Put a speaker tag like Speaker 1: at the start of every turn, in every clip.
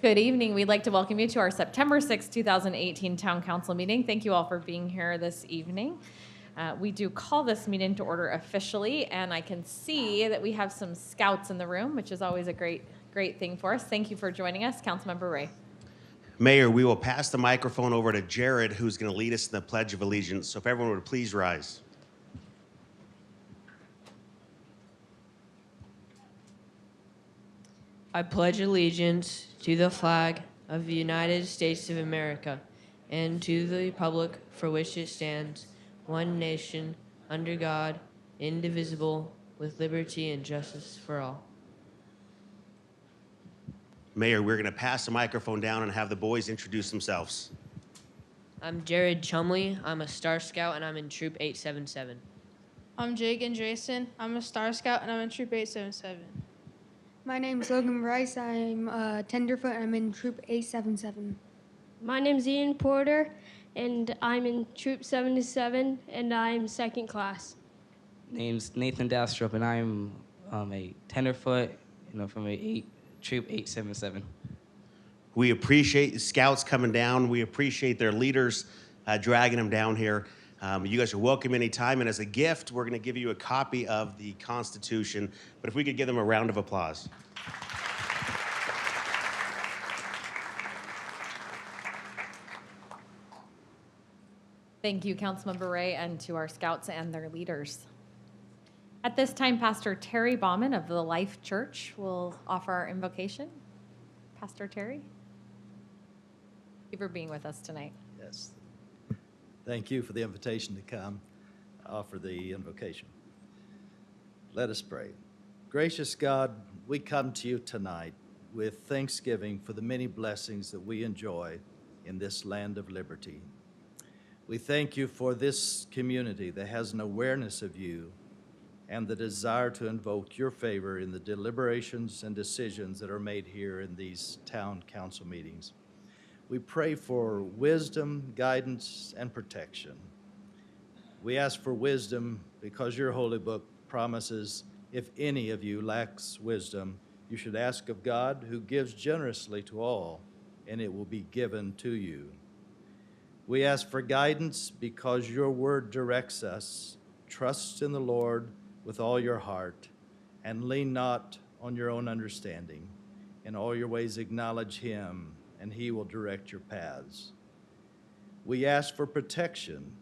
Speaker 1: Good evening. We'd like to welcome you to our September 6, 2018 Town Council meeting. Thank you all for being here this evening. We do call this meeting to order officially, and I can see that we have some scouts in the room, which is always a great thing for us. Thank you for joining us, Councilmember Ray.
Speaker 2: Mayor, we will pass the microphone over to Jared, who's going to lead us in the Pledge of Allegiance. So if everyone would please rise.
Speaker 3: I pledge allegiance to the flag of the United States of America and to the republic for which it stands, one nation, under God, indivisible, with liberty and justice for all.
Speaker 2: Mayor, we're going to pass the microphone down and have the boys introduce themselves.
Speaker 3: I'm Jared Chumley. I'm a Star Scout, and I'm in Troop 877.
Speaker 4: I'm Jake Andreessen. I'm a Star Scout, and I'm in Troop 877.
Speaker 5: My name is Logan Bryce. I'm a Tenderfoot. I'm in Troop 877.
Speaker 6: My name's Ian Porter, and I'm in Troop 77, and I'm second class.
Speaker 7: Name's Nathan Dastrup, and I'm a tenderfoot, from Troop 877.
Speaker 2: We appreciate the scouts coming down. We appreciate their leaders dragging them down here. You guys are welcome anytime, and as a gift, we're going to give you a copy of the Constitution. But if we could give them a round of applause.
Speaker 1: Thank you, Councilmember Ray, and to our scouts and their leaders. At this time, Pastor Terry Bauman of the Life Church will offer our invocation. Pastor Terry, thank you for being with us tonight.
Speaker 8: Yes. Thank you for the invitation to come offer the invocation. Let us pray. Gracious God, we come to you tonight with thanksgiving for the many blessings that we enjoy in this land of liberty. We thank you for this community that has an awareness of you and the desire to invoke your favor in the deliberations and decisions that are made here in these town council meetings. We pray for wisdom, guidance, and protection. We ask for wisdom because your holy book promises, if any of you lacks wisdom, you should ask of God, who gives generously to all, and it will be given to you. We ask for guidance because your word directs us. Trust in the Lord with all your heart, and lean not on your own understanding. In all your ways acknowledge him, and he will direct your paths. We ask for protection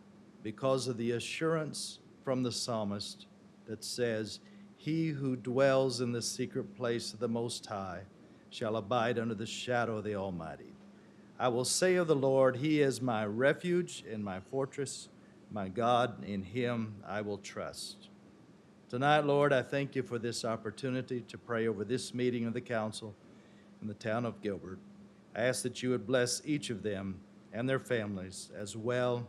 Speaker 8: because of the assurance from the psalmist that says, he who dwells in the secret place of the Most High shall abide under the shadow of the Almighty. I will say of the Lord, he is my refuge and my fortress, my God, in him I will trust. Tonight, Lord, I thank you for this opportunity to pray over this meeting of the council in the town of Gilbert. I ask that you would bless each of them and their families, as well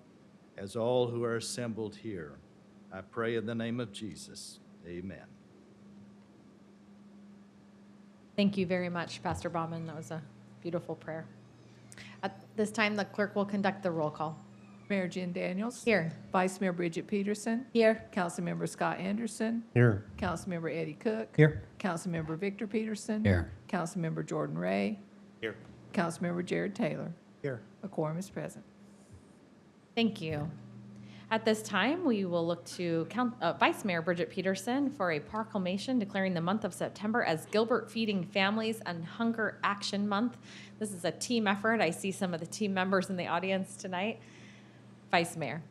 Speaker 8: as all who are assembled here. I pray in the name of Jesus. Amen.
Speaker 1: Thank you very much, Pastor Bauman. That was a beautiful prayer. At this time, the clerk will conduct the roll call.
Speaker 9: Mayor Jen Daniels.
Speaker 1: Here.
Speaker 9: Vice Mayor Bridget Peterson.
Speaker 1: Here.
Speaker 9: Councilmember Scott Anderson.
Speaker 10: Here.
Speaker 9: Councilmember Eddie Cook.
Speaker 10: Here.
Speaker 9: Councilmember Victor Peterson.
Speaker 10: Here.
Speaker 9: Councilmember Jordan Ray.
Speaker 2: Here.
Speaker 9: Councilmember Jared Taylor.
Speaker 10: Here.
Speaker 9: A quorum is present.
Speaker 1: Thank you. At this time, we will look to Vice Mayor Bridget Peterson for a proclamation declaring the month of September as Gilbert Feeding Families and Hunger Action Month. This is a team effort. I see some of the team members in the audience tonight. Vice Mayor.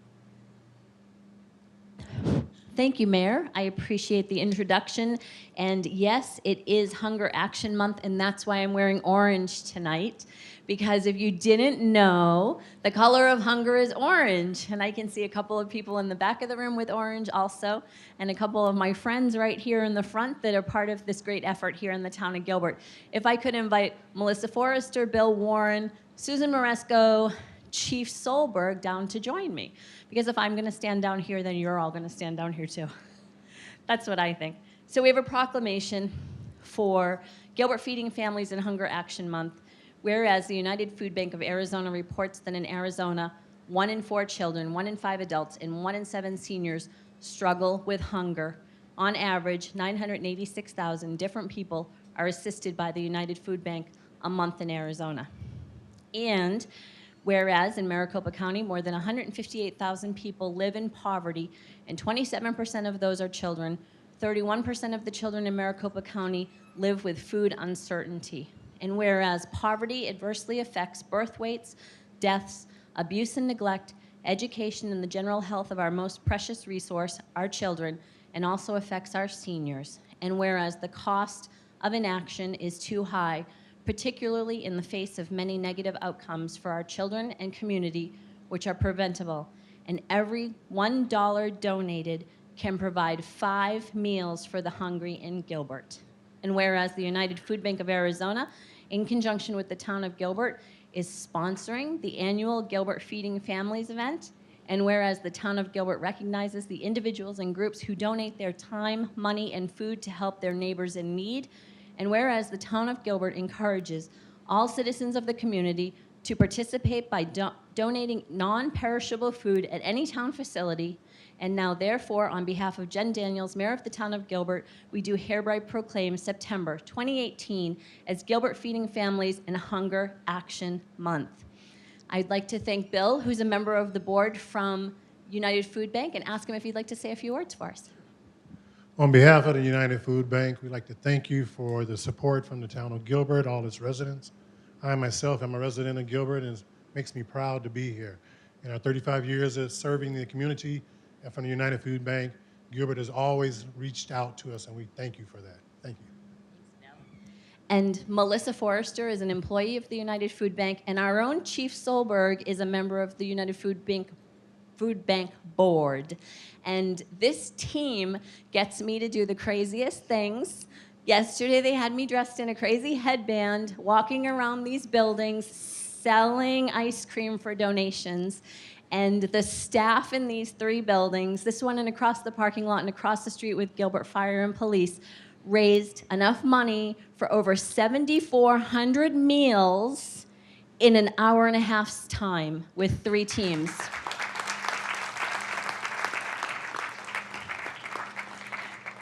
Speaker 11: Thank you, Mayor. I appreciate the introduction. And yes, it is Hunger Action Month, and that's why I'm wearing orange tonight. Because if you didn't know, the color of hunger is orange. And I can see a couple of people in the back of the room with orange also, and a couple of my friends right here in the front that are part of this great effort here in the town of Gilbert. If I could invite Melissa Forrester, Bill Warren, Susan Moresco, Chief Solberg down to join me. Because if I'm gonna stand down here, then you're all gonna stand down here too. That's what I think. So we have a proclamation for Gilbert Feeding Families and Hunger Action Month, whereas the United Food Bank of Arizona reports that in Arizona, 1 in 4 children, 1 in 5 adults, and 1 in 7 seniors struggle with hunger. On average, 986,000 different people are assisted by the United Food Bank a month in Arizona. And whereas in Maricopa County, more than 158,000 people live in poverty, and 27% of those are children, 31% of the children in Maricopa County live with food uncertainty. And whereas poverty adversely affects birth weights, deaths, abuse and neglect, education, and the general health of our most precious resource, our children, and also affects our seniors. And whereas the cost of inaction is too high, particularly in the face of many negative outcomes for our children and community, which are preventable. And every $1 donated can provide 5 meals for the hungry in Gilbert. And whereas the United Food Bank of Arizona, in conjunction with the town of Gilbert, is sponsoring the annual Gilbert Feeding Families event, and whereas the town of Gilbert recognizes the individuals and groups who donate their time, money, and food to help their neighbors in need, and whereas the town of Gilbert encourages all citizens of the community to participate by donating non-perishable food at any town facility, and now therefore, on behalf of Jen Daniels, Mayor of the town of Gilbert, we do hereby proclaim September 2018 as Gilbert Feeding Families and Hunger Action Month. I'd like to thank Bill, who's a member of the board from United Food Bank, and ask him if he'd like to say a few words for us.
Speaker 10: On behalf of the United Food Bank, we'd like to thank you for the support from the town of Gilbert, all its residents. I myself am a resident of Gilbert, and it makes me proud to be here. In our 35 years of serving the community and from the United Food Bank, Gilbert has always reached out to us, and we thank you for that. Thank you.
Speaker 11: And Melissa Forrester is an employee of the United Food Bank, and our own Chief Solberg is a member of the United Food Bank board. And this team gets me to do the craziest things. Yesterday they had me dressed in a crazy headband, walking around these buildings, selling ice cream for donations. And the staff in these 3 buildings, this one and across the parking lot and across the street with Gilbert Fire and Police, raised enough money for over 7,400 meals in an hour and a half's time with 3 teams.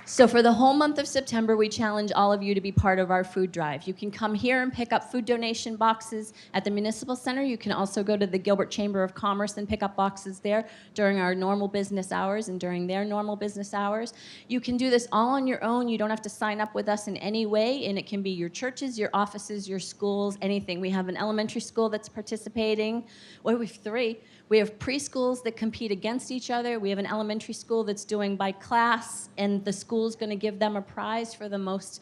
Speaker 11: So for the whole month of September, we challenge all of you to be part of our food drive. You can come here and pick up food donation boxes at the Municipal Center. You can also go to the Gilbert Chamber of Commerce and pick up boxes there during our normal business hours and during their normal business hours. You can do this all on your own. You don't have to sign up with us in any way, and it can be your churches, your offices, your schools, anything. We have an elementary school that's participating. Well, we have 3. We have preschools that compete against each other. We have an elementary school that's doing by class, and the school's going to give them a prize for the most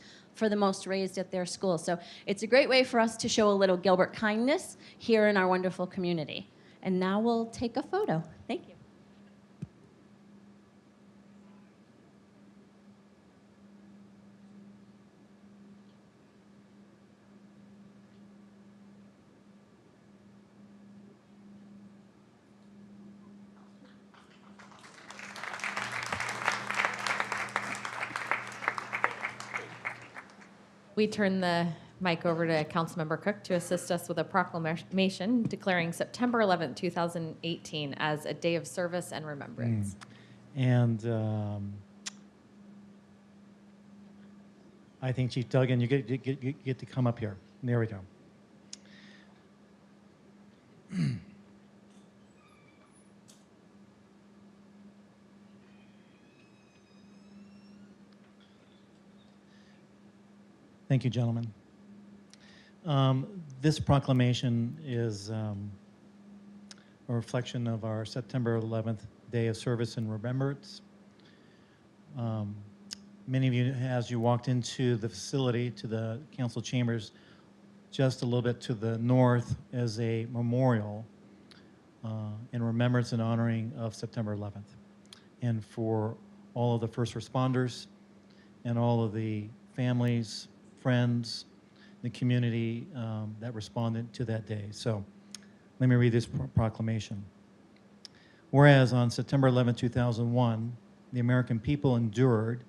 Speaker 11: raised at their school. So it's a great way for us to show a little Gilbert kindness here in our wonderful community. And now we'll take a photo. Thank you.
Speaker 1: We turn the mic over to Councilmember Cook to assist us with a proclamation declaring September 11th, 2018 as a day of service and remembrance.
Speaker 12: And I think Chief Duggan, you get to come up here. There we go. Thank you, gentlemen. This proclamation is a reflection of our September 11th Day of Service and Remembrance. Many of you, as you walked into the facility, to the council chambers, just a little bit to the north is a memorial in remembrance and honoring of September 11th. And for all of the first responders and all of the families, friends, the community that responded to that day. So let me read this proclamation. Whereas on September 11, 2001, the American people endured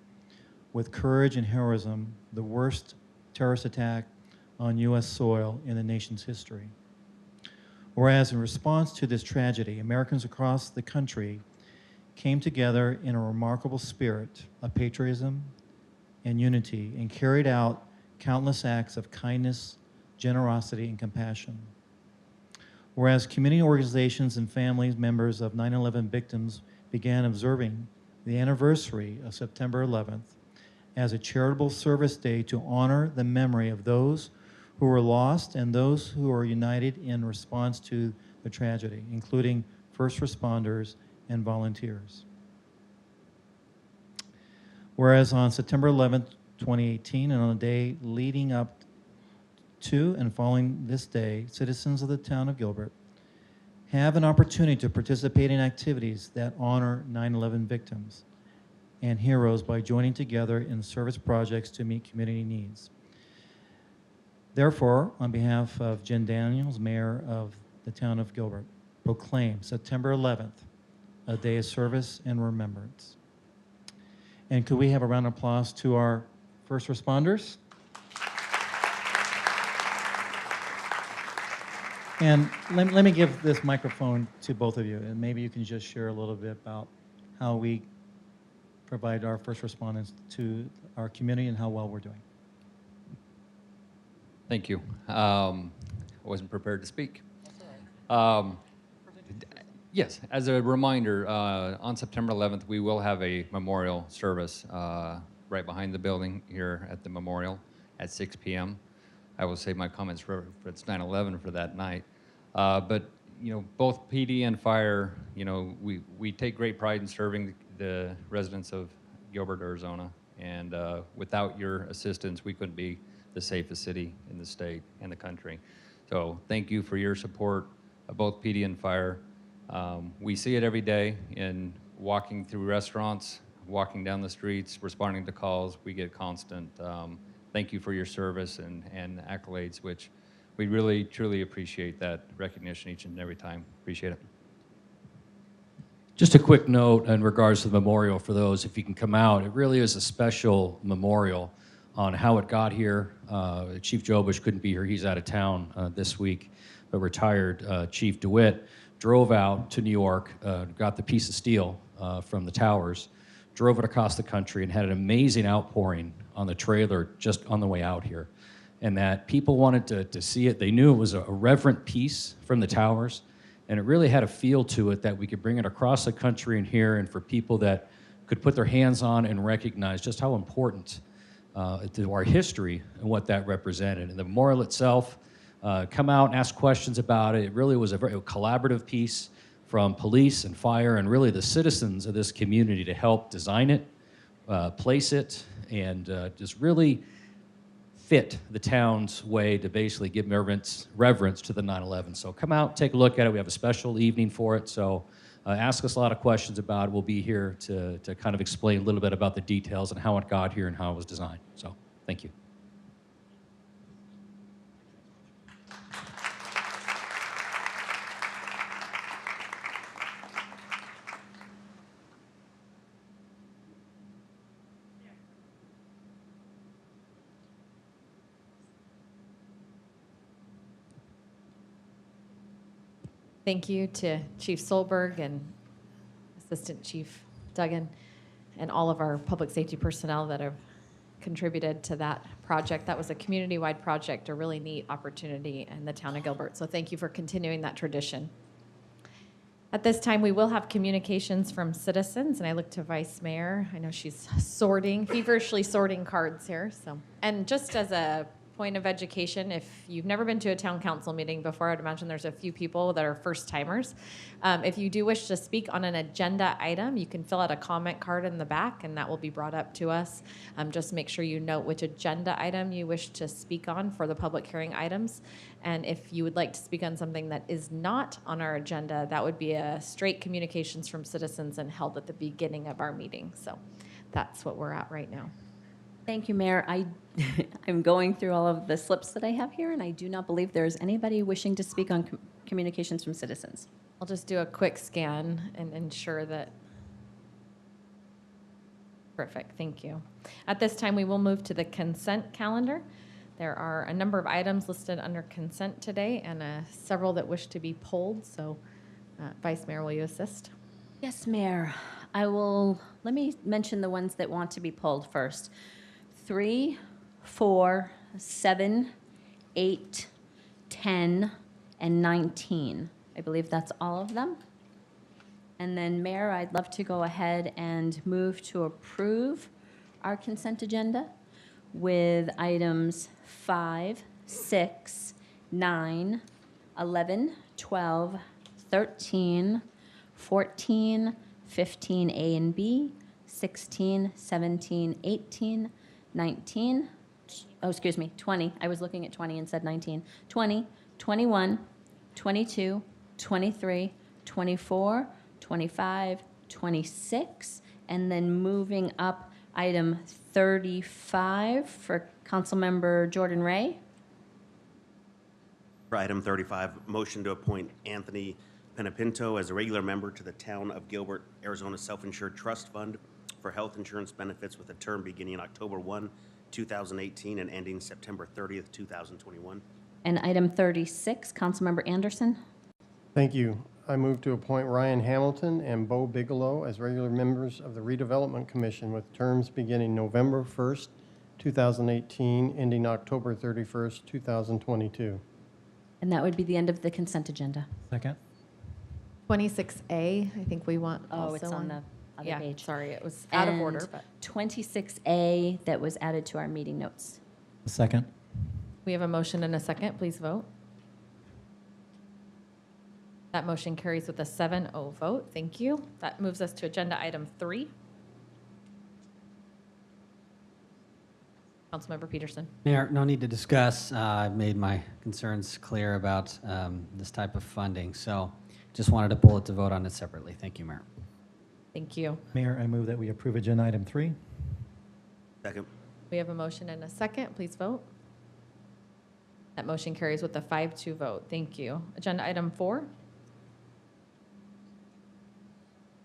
Speaker 12: with courage and heroism the worst terrorist attack on U.S. soil in the nation's history. Whereas in response to this tragedy, Americans across the country came together in a remarkable spirit of patriotism and unity and carried out countless acts of kindness, generosity, and compassion. Whereas community organizations and families members of 9/11 victims began observing the anniversary of September 11th as a charitable service day to honor the memory of those who were lost and those who were united in response to the tragedy, including first responders and volunteers. Whereas on September 11th, 2018, and on the day leading up to and following this day, citizens of the town of Gilbert have an opportunity to participate in activities that honor 9/11 victims and heroes by joining together in service projects to meet community needs. Therefore, on behalf of Jen Daniels, Mayor of the town of Gilbert, proclaim September 11th a day of service and remembrance. And could we have a round of applause to our first responders? And let me give this microphone to both of you, and maybe you can just share a little bit about how we provide our first responders to our community and how well we're doing.
Speaker 13: Thank you. I wasn't prepared to speak. Yes, as a reminder, on September 11th, we will have a memorial service right behind the building here at the memorial at 6 p.m. I will save my comments for it's 9/11 for that night. But you know, both PD and fire, you know, we take great pride in serving the residents of Gilbert, Arizona, and without your assistance, we couldn't be the safest city in the state and the country. So thank you for your support of both PD and fire. We see it every day in walking through restaurants, walking down the streets, responding to calls. We get constant thank you for your service and accolades, which we really, truly appreciate that recognition each and every time. Appreciate it.
Speaker 14: Just a quick note in regards to the memorial for those, if you can come out, it really is a special memorial on how it got here. Chief Jobush couldn't be here, he's out of town this week, but retired Chief DeWitt drove out to New York, got the piece of steel from the towers, drove it across the country and had an amazing outpouring on the trailer just on the way out here. And that people wanted to see it. They knew it was a reverent piece from the towers, and it really had a feel to it that we could bring it across the country and here, and for people that could put their hands on and recognize just how important to our history and what that represented. And the memorial itself, come out and ask questions about it. It really was a very collaborative piece from police and fire and really the citizens of this community to help design it, place it, and just really fit the town's way to basically give reverence to the 9/11. So come out, take a look at it. We have a special evening for it. So ask us a lot of questions about it. We'll be here to kind of explain a little bit about the details and how it got here and how it was designed. So thank you.
Speaker 1: Thank you to Chief Solberg and Assistant Chief Duggan and all of our public safety personnel that have contributed to that project. That was a community-wide project, a really neat opportunity in the town of Gilbert. So thank you for continuing that tradition. At this time, we will have communications from citizens, and I look to Vice Mayor. I know she's feverishly sorting cards here. So, and just as a point of education, if you've never been to a town council meeting before, I'd imagine there's a few people that are first timers. If you do wish to speak on an agenda item, you can fill out a comment card in the back and that will be brought up to us. Just make sure you note which agenda item you wish to speak on for the public hearing items. And if you would like to speak on something that is not on our agenda, that would be a straight communications from citizens and held at the beginning of our meeting. So that's what we're at right now.
Speaker 11: Thank you, Mayor. I'm going through all of the slips that I have here, and I do not believe there's anybody wishing to speak on communications from citizens.
Speaker 1: I'll just do a quick scan and ensure that. Perfect, thank you. At this time, we will move to the consent calendar. There are a number of items listed under consent today and several that wish to be pulled. So, Vice Mayor, will you assist?
Speaker 11: Yes, Mayor. Let me mention the ones that want to be pulled first. 3, 4, 7, 8, 10, and 19. I believe that's all of them. And then, Mayor, I'd love to go ahead and move to approve our consent agenda with items 5, 6, 9, 11, 12, 13, 14, 15 A and B, 16, 17, 18, 19, 20. I was looking at 20 and said 19. 20, 21, 22, 23, 24, 25, 26, and then moving up item 35 for Councilmember Jordan Ray.
Speaker 2: For item 35, motion to appoint Anthony Penapinto as a regular member to the Town of Gilbert, Arizona Self-Insured Trust Fund for health insurance benefits with a term beginning October 1, 2018 and ending September 30th, 2021.
Speaker 11: And item 36, Councilmember Anderson.
Speaker 15: Thank you. I move to appoint Ryan Hamilton and Bo Bigelow as regular members of the Redevelopment Commission with terms beginning November 1st, 2018, ending October 31st, 2022.
Speaker 11: And that would be the end of the consent agenda.
Speaker 12: Second.
Speaker 1: 26A, I think we want
Speaker 11: Oh,
Speaker 1: also
Speaker 11: it's on the other
Speaker 1: yeah,
Speaker 11: page.
Speaker 1: sorry, it was out of order,
Speaker 11: And
Speaker 1: but
Speaker 11: 26A that was added to our meeting notes.
Speaker 12: Second.
Speaker 1: we have a motion and a second. Please vote. That motion carries with a 7-0 vote. Thank you. That moves us to agenda item 3. Councilmember Peterson.
Speaker 16: Mayor, no need to discuss. I've made my concerns clear about this type of funding, so just wanted to pull it to vote on it separately. Thank you, Mayor.
Speaker 1: Thank you.
Speaker 12: Mayor, I move that we approve agenda item 3.
Speaker 2: Second.
Speaker 1: We have a motion and a second. Please vote. That motion carries with a 5-2 vote. Thank you. Agenda item 4.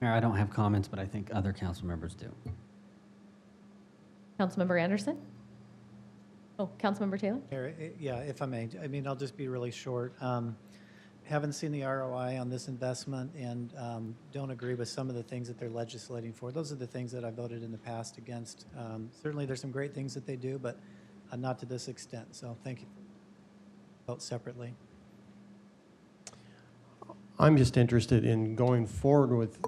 Speaker 16: Mayor, I don't have comments, but I think other council members do.
Speaker 1: Councilmember Anderson? Oh, Councilmember Taylor?
Speaker 17: Mayor, yeah, if I may, I mean, I'll just be really short. Haven't seen the ROI on this investment and don't agree with some of the things that they're legislating for. Those are the things that I voted in the past against. Certainly, there's some great things that they do, but not to this extent. So thank you. Vote separately.
Speaker 15: I'm just interested in going forward with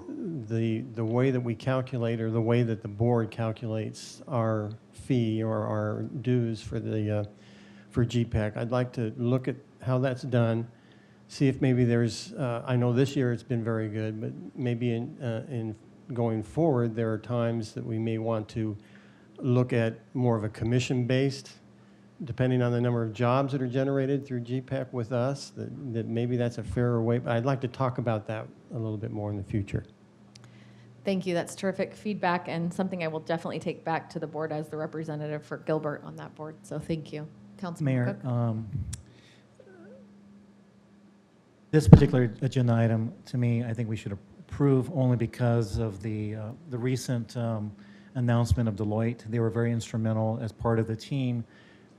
Speaker 15: the way that we calculate or the way that the board calculates our fee or our dues for the for GPAC. I'd like to look at how that's done, see if maybe there's, I know this year it's been very good, but maybe in going forward, there are times that we may want to look at more of a commission-based, depending on the number of jobs that are generated through GPAC with us, that maybe that's a fairer way. But I'd like to talk about that a little bit more in the future.
Speaker 1: Thank you. That's terrific feedback and something I will definitely take back to the board as the representative for Gilbert on that board. So thank you. Councilman
Speaker 12: Mayor,
Speaker 1: Cook?
Speaker 12: This particular agenda item, to me, I think we should approve only because of the recent announcement of Deloitte. They were very instrumental as part of the team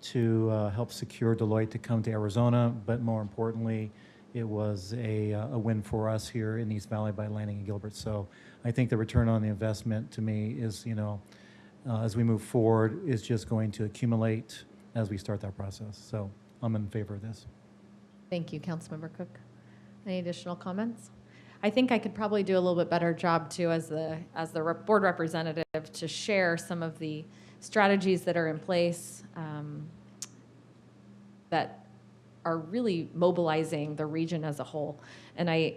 Speaker 12: to help secure Deloitte to come to Arizona, but more importantly, it was a win for us here in East Valley by landing in Gilbert. So I think the return on the investment to me is, as we move forward, is just going to accumulate as we start that process. So I'm in favor of this.
Speaker 1: Thank you, Councilmember Cook. Any additional comments? I think I could probably do a little bit better job too as the board representative to share some of the strategies that are in place that are really mobilizing the region as a whole. And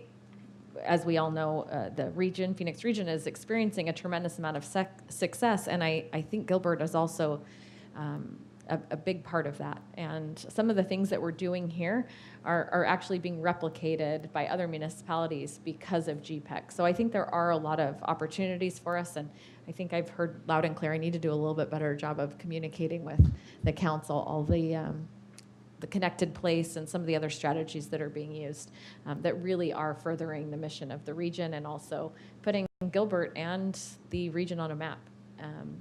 Speaker 1: as we all know, the region, Phoenix region, is experiencing a tremendous amount of success, and I think Gilbert is also a big part of that. And some of the things that we're doing here are actually being replicated by other municipalities because of GPEC. So I think there are a lot of opportunities for us, and I think I've heard loud and clear I need to do a little bit better job of communicating with the council, all the connected place and some of the other strategies that are being used that really are furthering the mission of the region and also putting Gilbert and the region on a map.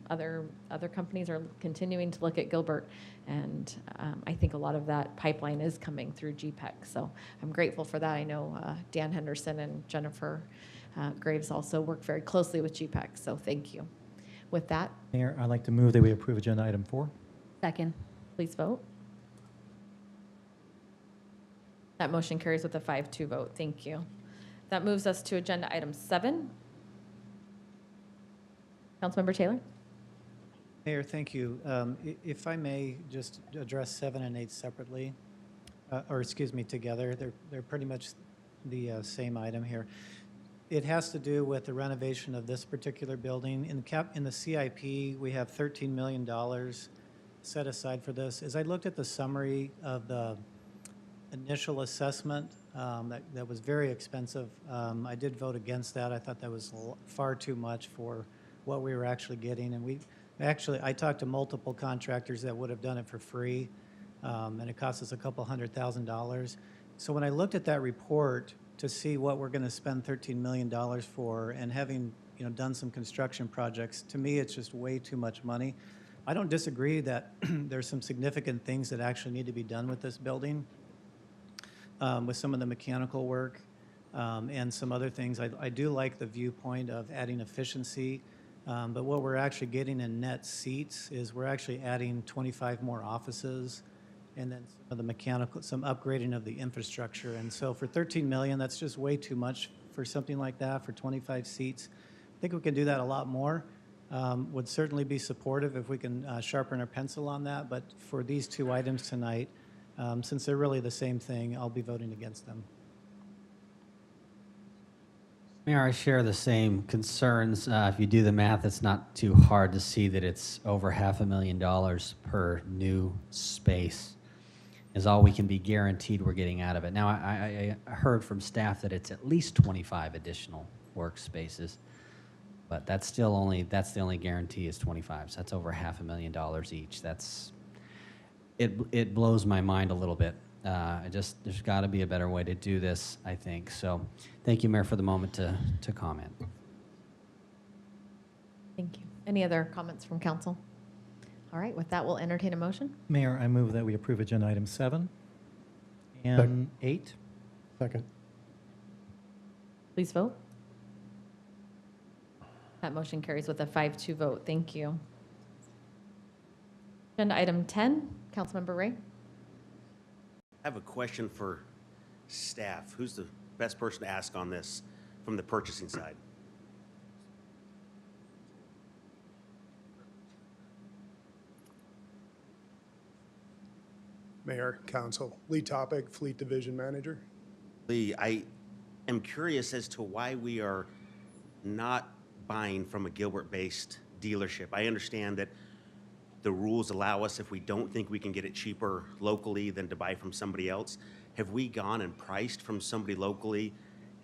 Speaker 1: Other companies are continuing to look at Gilbert, and I think a lot of that pipeline is coming through GPEC. So I'm grateful for that. I know Dan Henderson and Jennifer Graves also work very closely with GPEC, so thank you. With that,
Speaker 12: Mayor, I'd like to move that we approve agenda item 4.
Speaker 11: Second.
Speaker 1: Please vote. That motion carries with a 5-2 vote. Thank you. That moves us to agenda item 7. Councilmember Taylor?
Speaker 17: Mayor, thank you. If I may just address 7 and 8 separately, or excuse me, together. They're pretty much the same item here. It has to do with the renovation of this particular building. In the CIP, we have $13 million set aside for this. As I looked at the summary of the initial assessment, that was very expensive. I did vote against that. I thought that was far too much for what we were actually getting. And I talked to multiple contractors that would have done it for free, and it cost us a couple $100,000. So when I looked at that report to see what we're going to spend $13 million for, and having done some construction projects, to me it's just way too much money. I don't disagree that there's some significant things that actually need to be done with this building, with some of the mechanical work and some other things. I do like the viewpoint of adding efficiency. But what we're actually getting in net seats is we're actually adding 25 more offices, and then some upgrading of the infrastructure. And so for 13 million, that's just way too much for something like that, for 25 seats. I think we can do that a lot more. Would certainly be supportive if we can sharpen our pencil on that. But for these 2 items tonight, since they're really the same thing, I'll be voting against them.
Speaker 16: Mayor, I share the same concerns. If you do the math, it's not too hard to see that it's over $500,000 per new space is all we can be guaranteed we're getting out of it. Now, I heard from staff that it's at least 25 additional workspaces, but that's the only guarantee is 25. So that's over $500,000 each. It blows my mind a little bit. There's got to be a better way to do this, I think. So thank you, Mayor, for the moment to comment.
Speaker 1: Thank you. Any other comments from council? All right, with that, we'll entertain a motion.
Speaker 12: Mayor, I move that we approve agenda item 7 and 8.
Speaker 10: Second.
Speaker 1: Please vote. That motion carries with a 5-2 vote. Thank you. Agenda item 10, Councilmember Ray.
Speaker 2: I have a question for staff. Who's the best person to ask on this from the purchasing side?
Speaker 18: Mayor, Council. Lee Topic, Fleet Division Manager.
Speaker 2: Lee, I am curious as to why we are not buying from a Gilbert-based dealership. I understand that the rules allow us, if we don't think we can get it cheaper locally, than to buy from somebody else. Have we gone and priced from somebody locally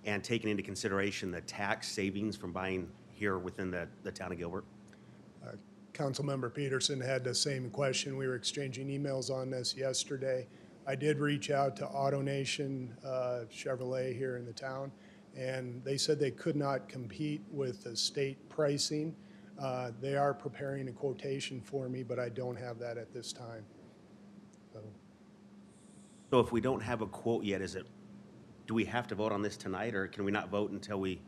Speaker 2: and taken into consideration the tax savings from buying here within the town of Gilbert?
Speaker 18: Councilmember Peterson had the same question. We were exchanging emails on this yesterday. I did reach out to AutoNation Chevrolet here in the town, and they said they could not compete with the state pricing. They are preparing a quotation for me, but I don't have that at this time.
Speaker 2: So if we don't have a quote yet, do we have to vote on this tonight, or can we not vote until we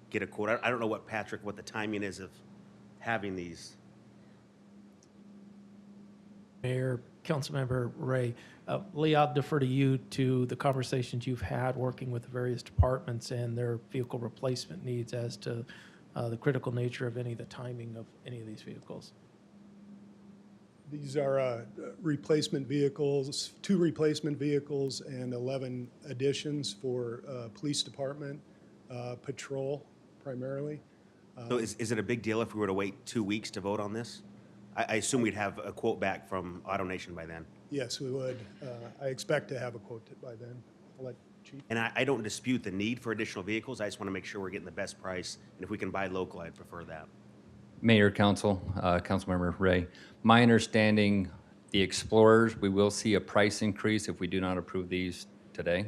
Speaker 2: get a quote? I don't know what the timing is of having these.
Speaker 19: Mayor, Councilmember Ray, Lee, I'll defer to you to the conversations you've had working with the various departments and their vehicle replacement needs as to the critical nature of the timing of any of these vehicles.
Speaker 18: These are replacement vehicles, 2 replacement vehicles and 11 additions for police department, patrol primarily.
Speaker 2: So is it a big deal if we were to wait 2 weeks to vote on this? I assume we'd have a quote back from AutoNation by then.
Speaker 18: Yes, we would. I expect to have a quote by then. I'll let Chief.
Speaker 2: And I don't dispute the need for additional vehicles. I just want to make sure we're getting the best price. And if we can buy local, I'd prefer that.
Speaker 13: Mayor, Council, Councilmember Ray, my understanding, the Explorers, we will see a price increase if we do not approve these today,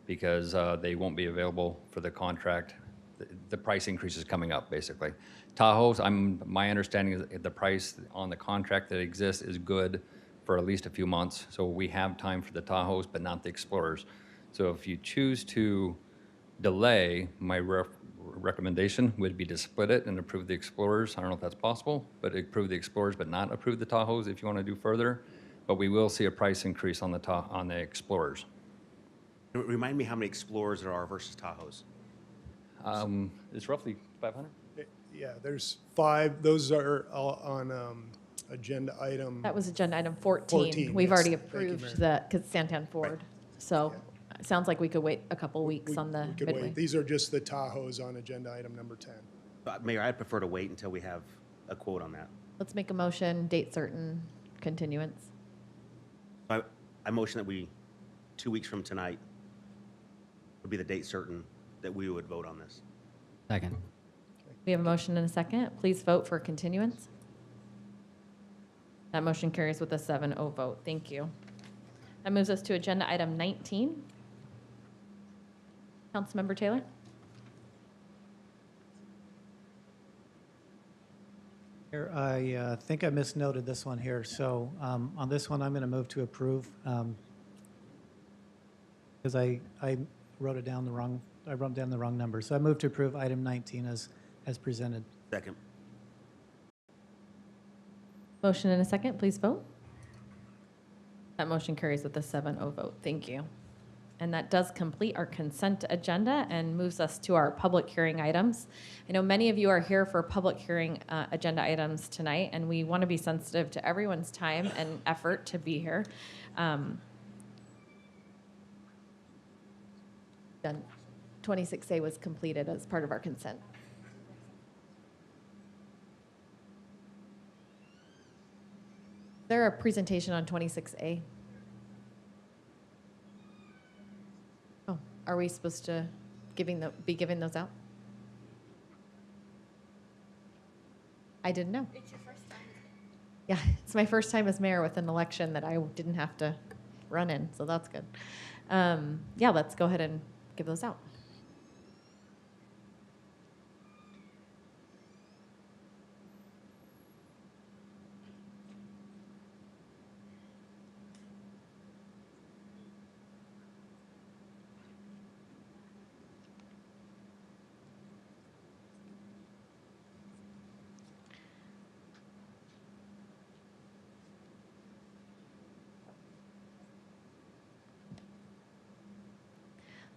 Speaker 13: because they won't be available for the contract. The price increase is coming up, basically. Tahoes, my understanding is the price on the contract that exists is good for at least a few months. So we have time for the Tahoes, but not the Explorers. So if you choose to delay, my recommendation would be to split it and approve the Explorers. I don't know if that's possible, but approve the Explorers, but not approve the Tahoes if you want to do further. But we will see a price increase on the Explorers.
Speaker 2: Remind me how many Explorers there are versus Tahoes.
Speaker 13: It's roughly 500.
Speaker 18: Yeah, there's 5. Those are all on agenda item.
Speaker 1: That was agenda item 14.
Speaker 18: 14,
Speaker 1: We've
Speaker 18: yes.
Speaker 1: already
Speaker 18: Thank you,
Speaker 1: approved
Speaker 18: Mayor.
Speaker 1: the Santan Ford. So it sounds like we could wait a couple weeks on the
Speaker 18: We could
Speaker 1: Midway.
Speaker 18: wait. These are just the Tahoes on agenda item number 10.
Speaker 2: Mayor, I'd prefer to wait until we have a quote on that.
Speaker 1: Let's make a motion, date certain, continuance.
Speaker 2: I motion that we, 2 weeks from tonight, would be the date certain that we would vote on this.
Speaker 16: Second.
Speaker 1: We have a motion and a second. Please vote for continuance. That motion carries with a 7-0 vote. Thank you. That moves us to agenda item 19. Councilmember Taylor?
Speaker 17: Here, I think I misnoted this one here. So on this one, I'm going to move to approve because I wrote it down the wrong. I wrote down the wrong number. So I move to approve item 19 as presented.
Speaker 2: Second.
Speaker 1: Motion and a second. Please vote. That motion carries with a 7-0 vote. Thank you. And that does complete our consent agenda and moves us to our public hearing items. I know many of you are here for public hearing agenda items tonight, and we want to be sensitive to everyone's time and effort to be here. Done. 26A was completed as part of our consent. Is there a presentation on 26A? Oh, are we supposed to be giving those out? I didn't know. It's your first time. Yeah, it's my first time as mayor with an election that I didn't have to run in, so that's good. Yeah, let's go ahead and give those out.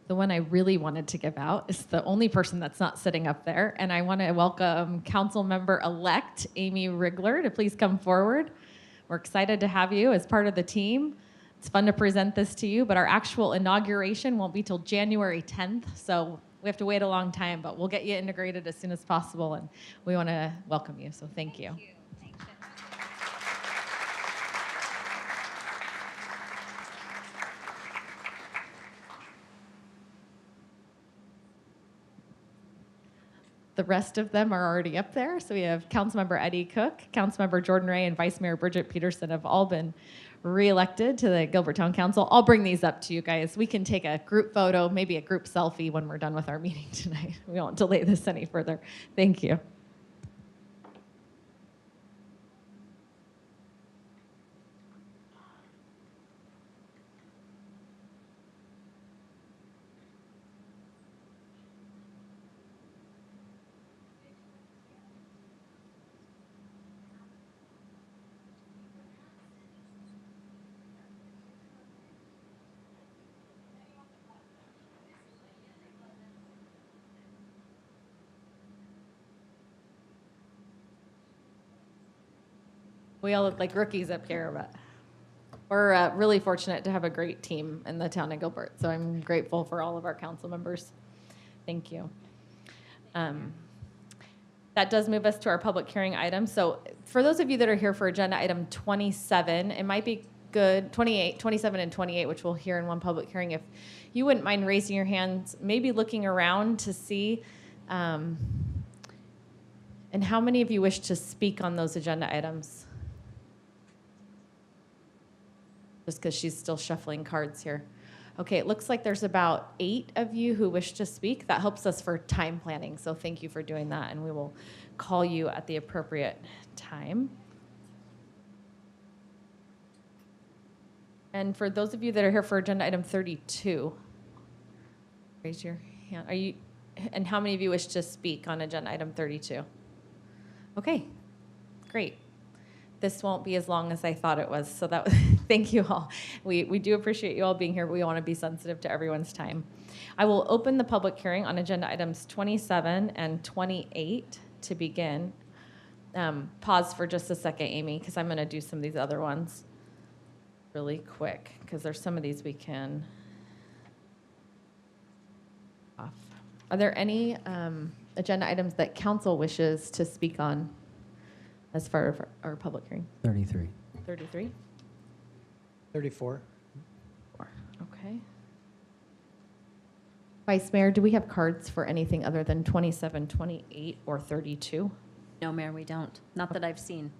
Speaker 1: The one I really wanted to give out is the only person that's not sitting up there, and I want to welcome Councilmember-elect Amy Rigler to please come forward. We're excited to have you as part of the team. It's fun to present this to you, but our actual inauguration won't be till January 10th, so we have to wait a long time, but we'll get you integrated as soon as possible, and we want to welcome you, so thank you. The rest of them are already up there. So we have Councilmember Eddie Cook, Councilmember Jordan Ray, and Vice Mayor Bridget Peterson have all been reelected to the Gilbert Town Council. I'll bring these up to you guys. We can take a group photo, maybe a group selfie when we're done with our meeting tonight. We won't delay this any further. Thank you. We all look like rookies up here, but we're really fortunate to have a great team in the town of Gilbert. So I'm grateful for all of our council members. Thank you. That does move us to our public hearing items. So for those of you that are here for agenda item 27, it might be good, 28, 27 and 28, which we'll hear in one public hearing. If you wouldn't mind raising your hands, maybe looking around to see, and how many of you wish to speak on those agenda items? Just because she's still shuffling cards here. Okay, it looks like there's about 8 of you who wish to speak. That helps us for time planning, so thank you for doing that, and we will call you at the appropriate time. And for those of you that are here for agenda item 32, raise your hand. And how many of you wish to speak on agenda item 32? Okay, great. This won't be as long as I thought it was, so that thank you all. We do appreciate you all being here. We want to be sensitive to everyone's time. I will open the public hearing on agenda items 27 and 28 to begin. Pause for just a second, Amy, because I'm going to do some of these other ones really quick, because there's some of these we can off. Are there any agenda items that council wishes to speak on as far as our public hearing?
Speaker 16: 33.
Speaker 1: 33?
Speaker 17: 34.
Speaker 1: Okay. Vice Mayor, do we have cards for anything other than 27, 28, or 32?
Speaker 11: No, Mayor, we don't. Not that I've seen.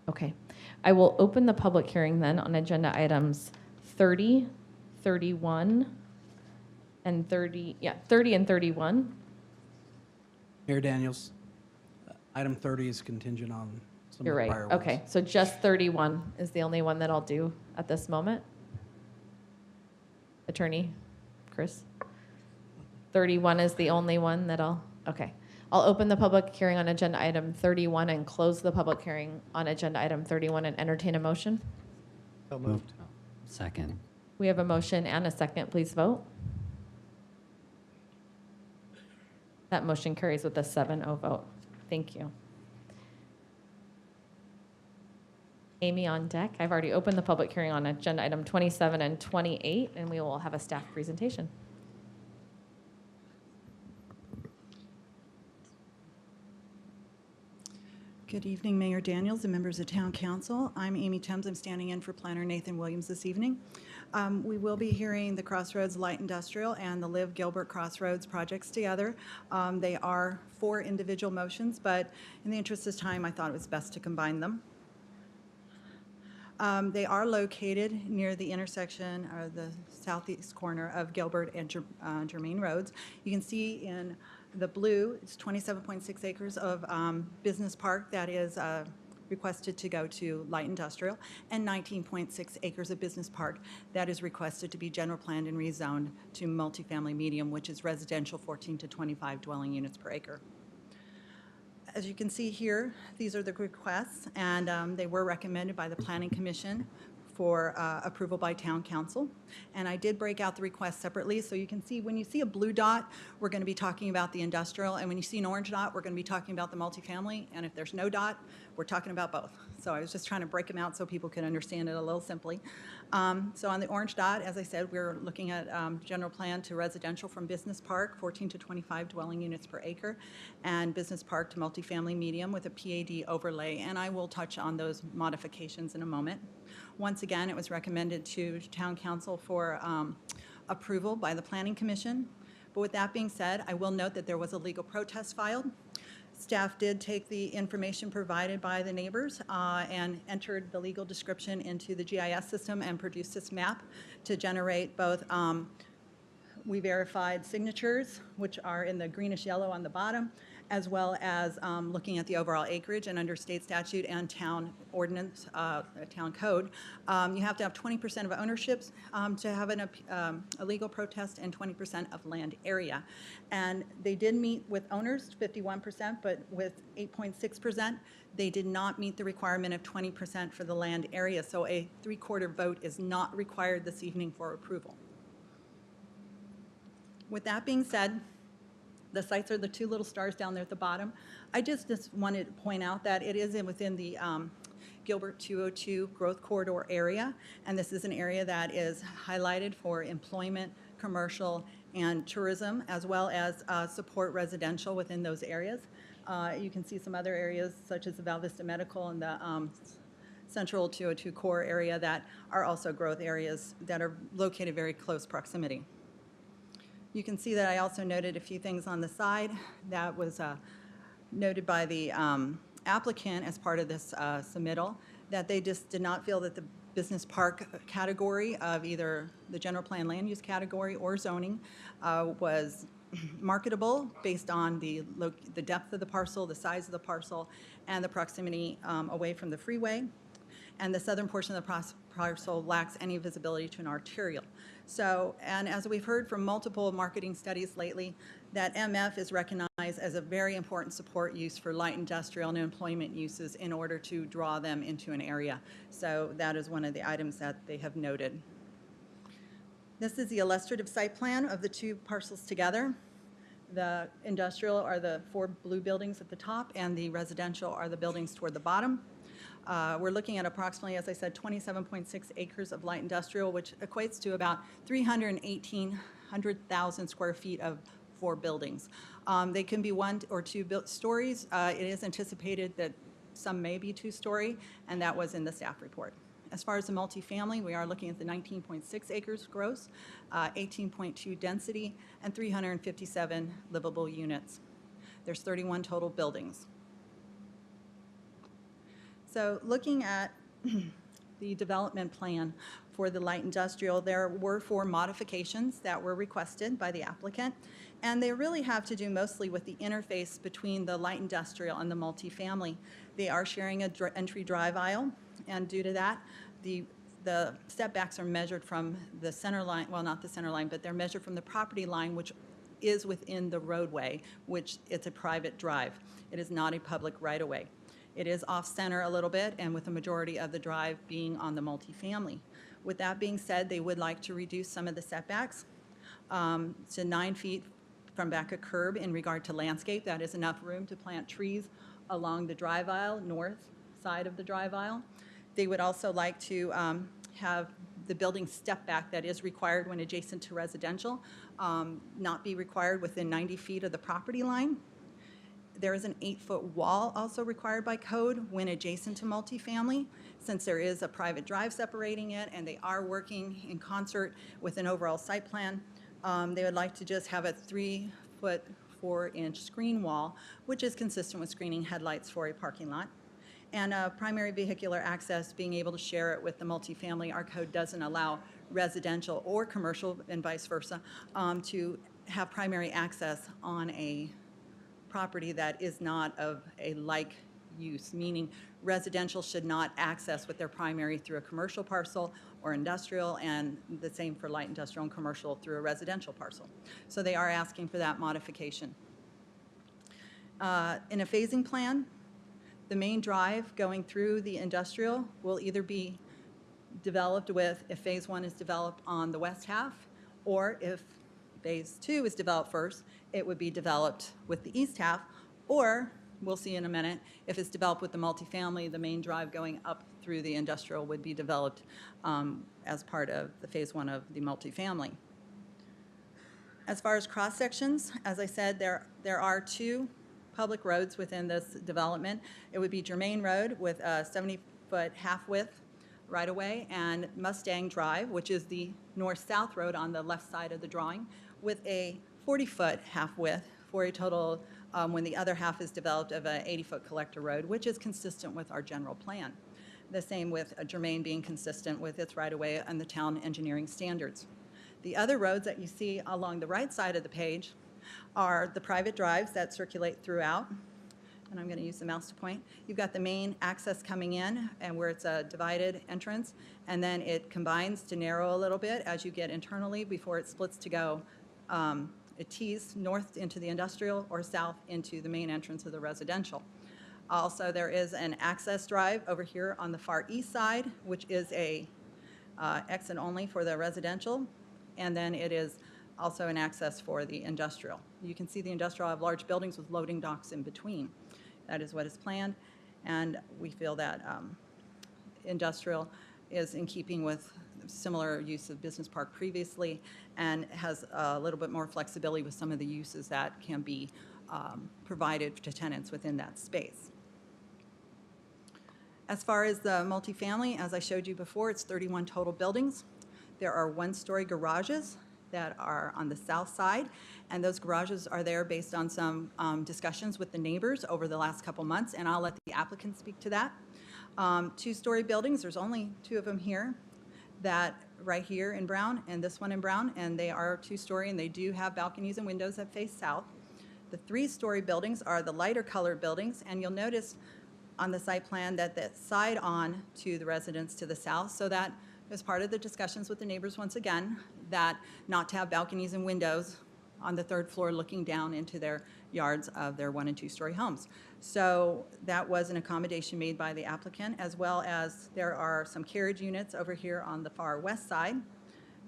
Speaker 1: Okay. I will open the public hearing then on agenda items 30, 31, and 30 and 31.
Speaker 20: Mayor Daniels, item 30 is contingent on some
Speaker 1: You're
Speaker 20: of the
Speaker 1: right.
Speaker 20: prior ones.
Speaker 1: Okay, so just 31 is the only one that I'll do at this moment. Attorney Chris? 31 is the only one that okay. I'll open the public hearing on agenda item 31 and close the public hearing on agenda item 31 and entertain a motion.
Speaker 17: So moved.
Speaker 16: Second.
Speaker 1: We have a motion and a second. Please vote. That motion carries with a 7-0 vote. Thank you. Amy on deck. I've already opened the public hearing on agenda item 27 and 28, and we will have a staff presentation.
Speaker 21: Good evening, Mayor Daniels and members of Town Council. I'm Amy Thames. I'm standing in for Planner Nathan Williams this evening. We will be hearing the Crossroads Light Industrial and the Live Gilbert Crossroads projects together. They are 4 individual motions, but in the interest of time, I thought it was best to combine them. They are located near the intersection or the southeast corner of Gilbert and Germain Roads. You can see in the blue, it's 27.6 acres of business park that is requested to go to light industrial, and 19.6 acres of business park that is requested to be general planned and rezoned to multifamily medium, which is residential 14 to 25 dwelling units per acre. As you can see here, these are the requests, and they were recommended by the Planning Commission for approval by Town Council. And I did break out the requests separately, so you can see when you see a blue dot, we're going to be talking about the industrial, and when you see an orange dot, we're going to be talking about the multifamily, and if there's no dot, we're talking about both. So I was just trying to break them out so people could understand it a little simply. So on the orange dot, as I said, we're looking at general plan to residential from business park, 14 to 25 dwelling units per acre, and business park to multifamily medium with a PAD overlay, and I will touch on those modifications in a moment. Once again, it was recommended to Town Council for approval by the Planning Commission. But with that being said, I will note that there was a legal protest filed. Staff did take the information provided by the neighbors and entered the legal description into the GIS system and produced this map to generate both we verified signatures, which are in the greenish yellow on the bottom, as well as looking at the overall acreage, and under state statute and town ordinance, town code, you have to have 20% of ownerships to have a legal protest and 20% of land area. And they did meet with owners, 51%, but with 8.6%, they did not meet the requirement of 20% for the land area. So a 3/4 vote is not required this evening for approval. With that being said, the sites are the 2 little stars down there at the bottom. I just wanted to point out that it is within the Gilbert 202 growth corridor area, and this is an area that is highlighted for employment, commercial, and tourism, as well as support residential within those areas. You can see some other areas such as the Val Vista Medical and the Central 202 core area that are also growth areas that are located very close proximity. You can see that I also noted a few things on the side that was noted by the applicant as part of this submittal, that they just did not feel that the business park category of either the general plan land use category or zoning was marketable based on the depth of the parcel, the size of the parcel, and the proximity away from the freeway. and the southern portion of the parcel lacks any visibility to an arterial. So, and as we've heard from multiple marketing studies lately, that MF is recognized as a very important support use for light industrial and employment uses in order to draw them into an area. So that is one of the items that they have noted. This is the illustrative site plan of the two parcels together. The industrial are the 4 blue buildings at the top, and the residential are the buildings toward the bottom. We're looking at approximately, as I said, 27.6 acres of light industrial, which equates to about 318,000 square feet of 4 buildings. They can be 1 or 2 stories. It is anticipated that some may be 2-story, and that was in the staff report. As far as the multifamily, we are looking at the 19.6 acres gross, 18.2 density, and 357 livable units. There's 31 total buildings. So looking at the development plan for the light industrial, there were 4 modifications that were requested by the applicant, and they really have to do mostly with the interface between the light industrial and the multifamily. They are sharing an entry drive aisle, and due to that, the setbacks are measured from the center line, well, not the center line, but they're measured from the property line, which is within the roadway, which it's a private drive. It is not a public right-of-way. It is off-center a little bit, and with the majority of the drive being on the multifamily. With that being said, they would like to reduce some of the setbacks to 9 feet from back of curb in regard to landscape. That is enough room to plant trees along the drive aisle, north side of the drive aisle. They would also like to have the building step back that is required when adjacent to residential not be required within 90 feet of the property line. There is an 8-foot wall also required by code when adjacent to multifamily, since there is a private drive separating it and they are working in concert with an overall site plan. They would like to just have a 3-foot 4-inch screen wall, which is consistent with screening headlights for a parking lot. And primary vehicular access, being able to share it with the multifamily. Our code doesn't allow residential or commercial, and vice versa, to have primary access on a property that is not of a like use, meaning residential should not access with their primary through a commercial parcel or industrial, and the same for light industrial and commercial through a residential parcel. So they are asking for that modification. In a phasing plan, the main drive going through the industrial will either be developed with, if phase 1 is developed on the west half, or if phase 2 is developed first, it would be developed with the east half, or we'll see in a minute, if it's developed with the multifamily, the main drive going up through the industrial would be developed as part of the phase 1 of the multifamily. As far as cross sections, as I said, there are 2 public roads within this development. It would be Germain Road with a 70-foot half-width right-of-way, and Mustang Drive, which is the north-south road on the left side of the drawing, with a 40-foot half-width for a total, when the other half is developed, of an 80-foot collector road, which is consistent with our general plan. The same with Germain being consistent with its right-of-way and the town engineering standards. The other roads that you see along the right side of the page are the private drives that circulate throughout, and I'm going to use the mouse to point. You've got the main access coming in, and where it's a divided entrance, and then it combines to narrow a little bit as you get internally before it splits to go. It tees north into the industrial or south into the main entrance of the residential. Also, there is an access drive over here on the far east side, which is a exit only for the residential, and then it is also an access for the industrial. You can see the industrial have large buildings with loading docks in between. That is what is planned, and we feel that industrial is in keeping with similar use of business park previously and has a little bit more flexibility with some of the uses that can be provided to tenants within that space. As far as the multifamily, as I showed you before, it's 31 total buildings. There are 1-story garages that are on the south side, and those garages are there based on some discussions with the neighbors over the last couple months, and I'll let the applicant speak to that. 2-story buildings, there's only 2 of them here, that right here in brown and this one in brown, and they are 2-story, and they do have balconies and windows that face south. The 3-story buildings are the lighter colored buildings, and you'll notice on the site plan that side on to the residents to the south. So that was part of the discussions with the neighbors once again, that not to have balconies and windows on the third floor looking down into their yards of their 1- and 2-story homes. So that was an accommodation made by the applicant, as well as there are some carriage units over here on the far west side.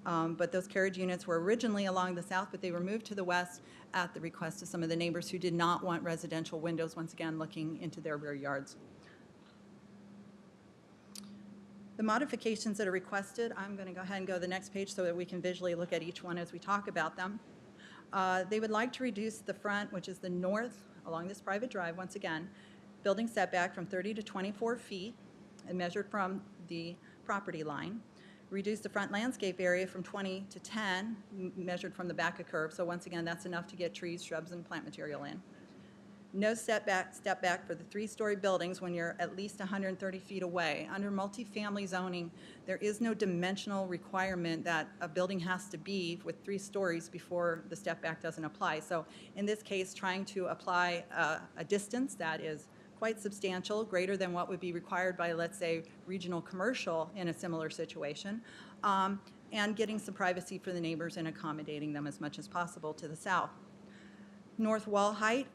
Speaker 21: But those carriage units were originally along the south, but they were moved to the west at the request of some of the neighbors who did not want residential windows, once again, looking into their rear yards. The modifications that are requested, I'm going to go ahead and go to the next page so that we can visually look at each one as we talk about them. They would like to reduce the front, which is the north along this private drive, once again, building setback from 30 to 24 feet and measured from the property line. Reduce the front landscape area from 20 to 10, measured from the back of curb. So once again, that's enough to get trees, shrubs, and plant material in. No step back for the 3-story buildings when you're at least 130 feet away. Under multifamily zoning, there is no dimensional requirement that a building has to be with 3 stories before the step back doesn't apply. So in this case, trying to apply a distance that is quite substantial, greater than what would be required by, let's say, regional commercial in a similar situation, and getting some privacy for the neighbors and accommodating them as much as possible to the south. North wall height,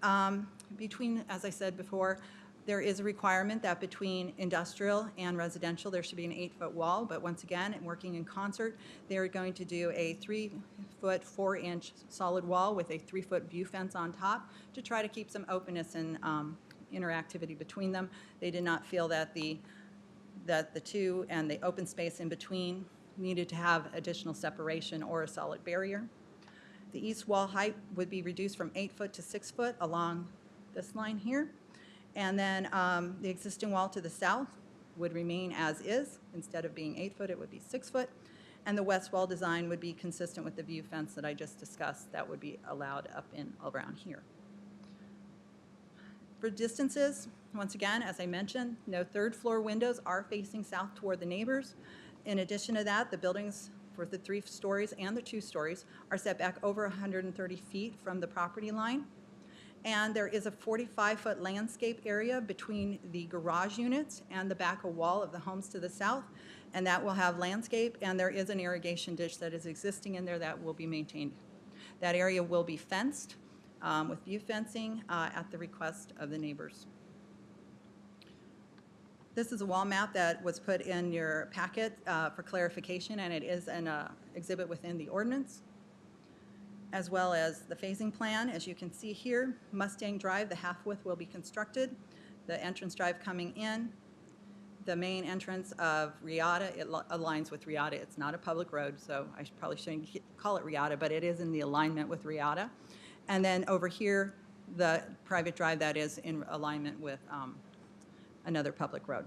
Speaker 21: between, as I said before, there is a requirement that between industrial and residential, there should be an 8-foot wall, but once again, working in concert, they're going to do a 3-foot, 4-inch solid wall with a 3-foot view fence on top to try to keep some openness and interactivity between them. They did not feel that the two and the open space in between needed to have additional separation or a solid barrier. The east wall height would be reduced from 8 foot to 6 foot along this line here. And then the existing wall to the south would remain as is. Instead of being 8 foot, it would be 6 foot. And the west wall design would be consistent with the view fence that I just discussed. That would be allowed up in around here. For distances, once again, as I mentioned, no third floor windows are facing south toward the neighbors. In addition to that, the buildings for the 3 stories and the 2 stories are set back over 130 feet from the property line. And there is a 45-foot landscape area between the garage units and the back wall of the homes to the south, and that will have landscape, and there is an irrigation ditch that is existing in there that will be maintained. That area will be fenced with view fencing at the request of the neighbors. This is a wall map that was put in your packet for clarification, and it is an exhibit within the ordinance, as well as the phasing plan. As you can see here, Mustang Drive, the half-width will be constructed. The entrance drive coming in, the main entrance of Riata, it aligns with Riata. It's not a public road, so I probably shouldn't call it Riata, but it is in the alignment with Riata. And then over here, the private drive that is in alignment with another public road.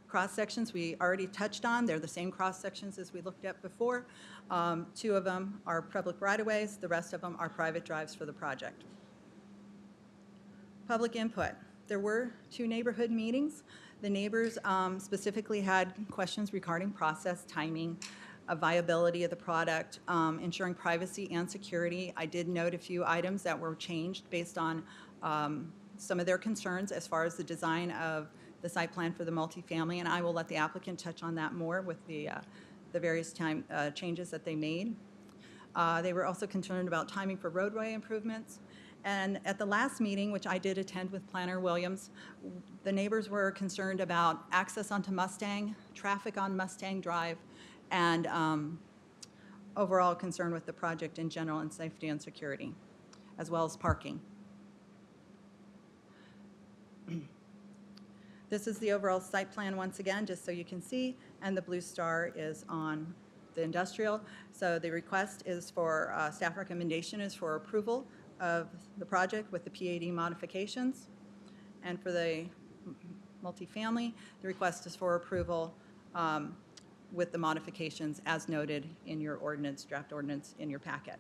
Speaker 21: Cross sections we already touched on. They're the same cross sections as we looked at before. 2 of them are public right-of-ways. The rest of them are private drives for the project. Public input. There were 2 neighborhood meetings. The neighbors specifically had questions regarding process, timing, viability of the product, ensuring privacy and security. I did note a few items that were changed based on some of their concerns as far as the design of the site plan for the multifamily, and I will let the applicant touch on that more with the various changes that they made. They were also concerned about timing for roadway improvements. And at the last meeting, which I did attend with Planner Williams, the neighbors were concerned about access onto Mustang, traffic on Mustang Drive, and overall concern with the project in general and safety and security, as well as parking. This is the overall site plan once again, just so you can see, and the blue star is on the industrial. So the request is for, staff recommendation is for approval of the project with the PAD modifications. And for the multifamily, the request is for approval with the modifications as noted in your ordinance, draft ordinance in your packet.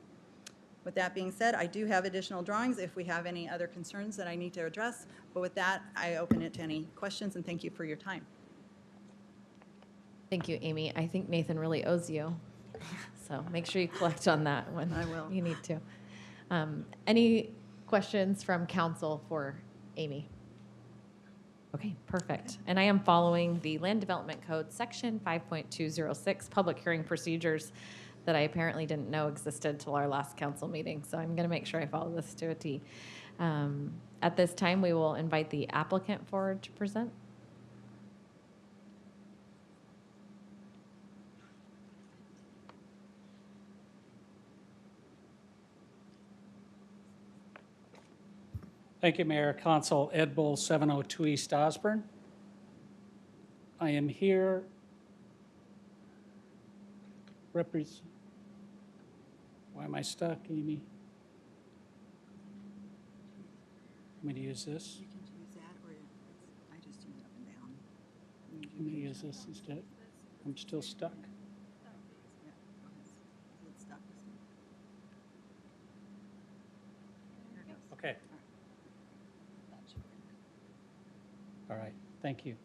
Speaker 21: With that being said, I do have additional drawings if we have any other concerns that I need to address. But with that, I open it to any questions, and thank you for your time.
Speaker 1: Thank you, Amy. I think Nathan really owes you. So make sure you collect on that when
Speaker 21: I will.
Speaker 1: you need to. Any questions from council for Amy? Okay, perfect. And I am following the Land Development Code, Section 5.206, public hearing procedures that I apparently didn't know existed till our last council meeting. So I'm going to make sure I follow this to a T. At this time, we will invite the applicant forward to present.
Speaker 3: Thank you, Mayor. Consul Ed Bull, 702 East Osborne. I am here Why am I stuck, Amy? Want me to use this?
Speaker 21: You can use that, or I just use it up and down.
Speaker 3: Let me use this instead. I'm still stuck.
Speaker 21: It's stuck.
Speaker 3: Okay. All right, thank you.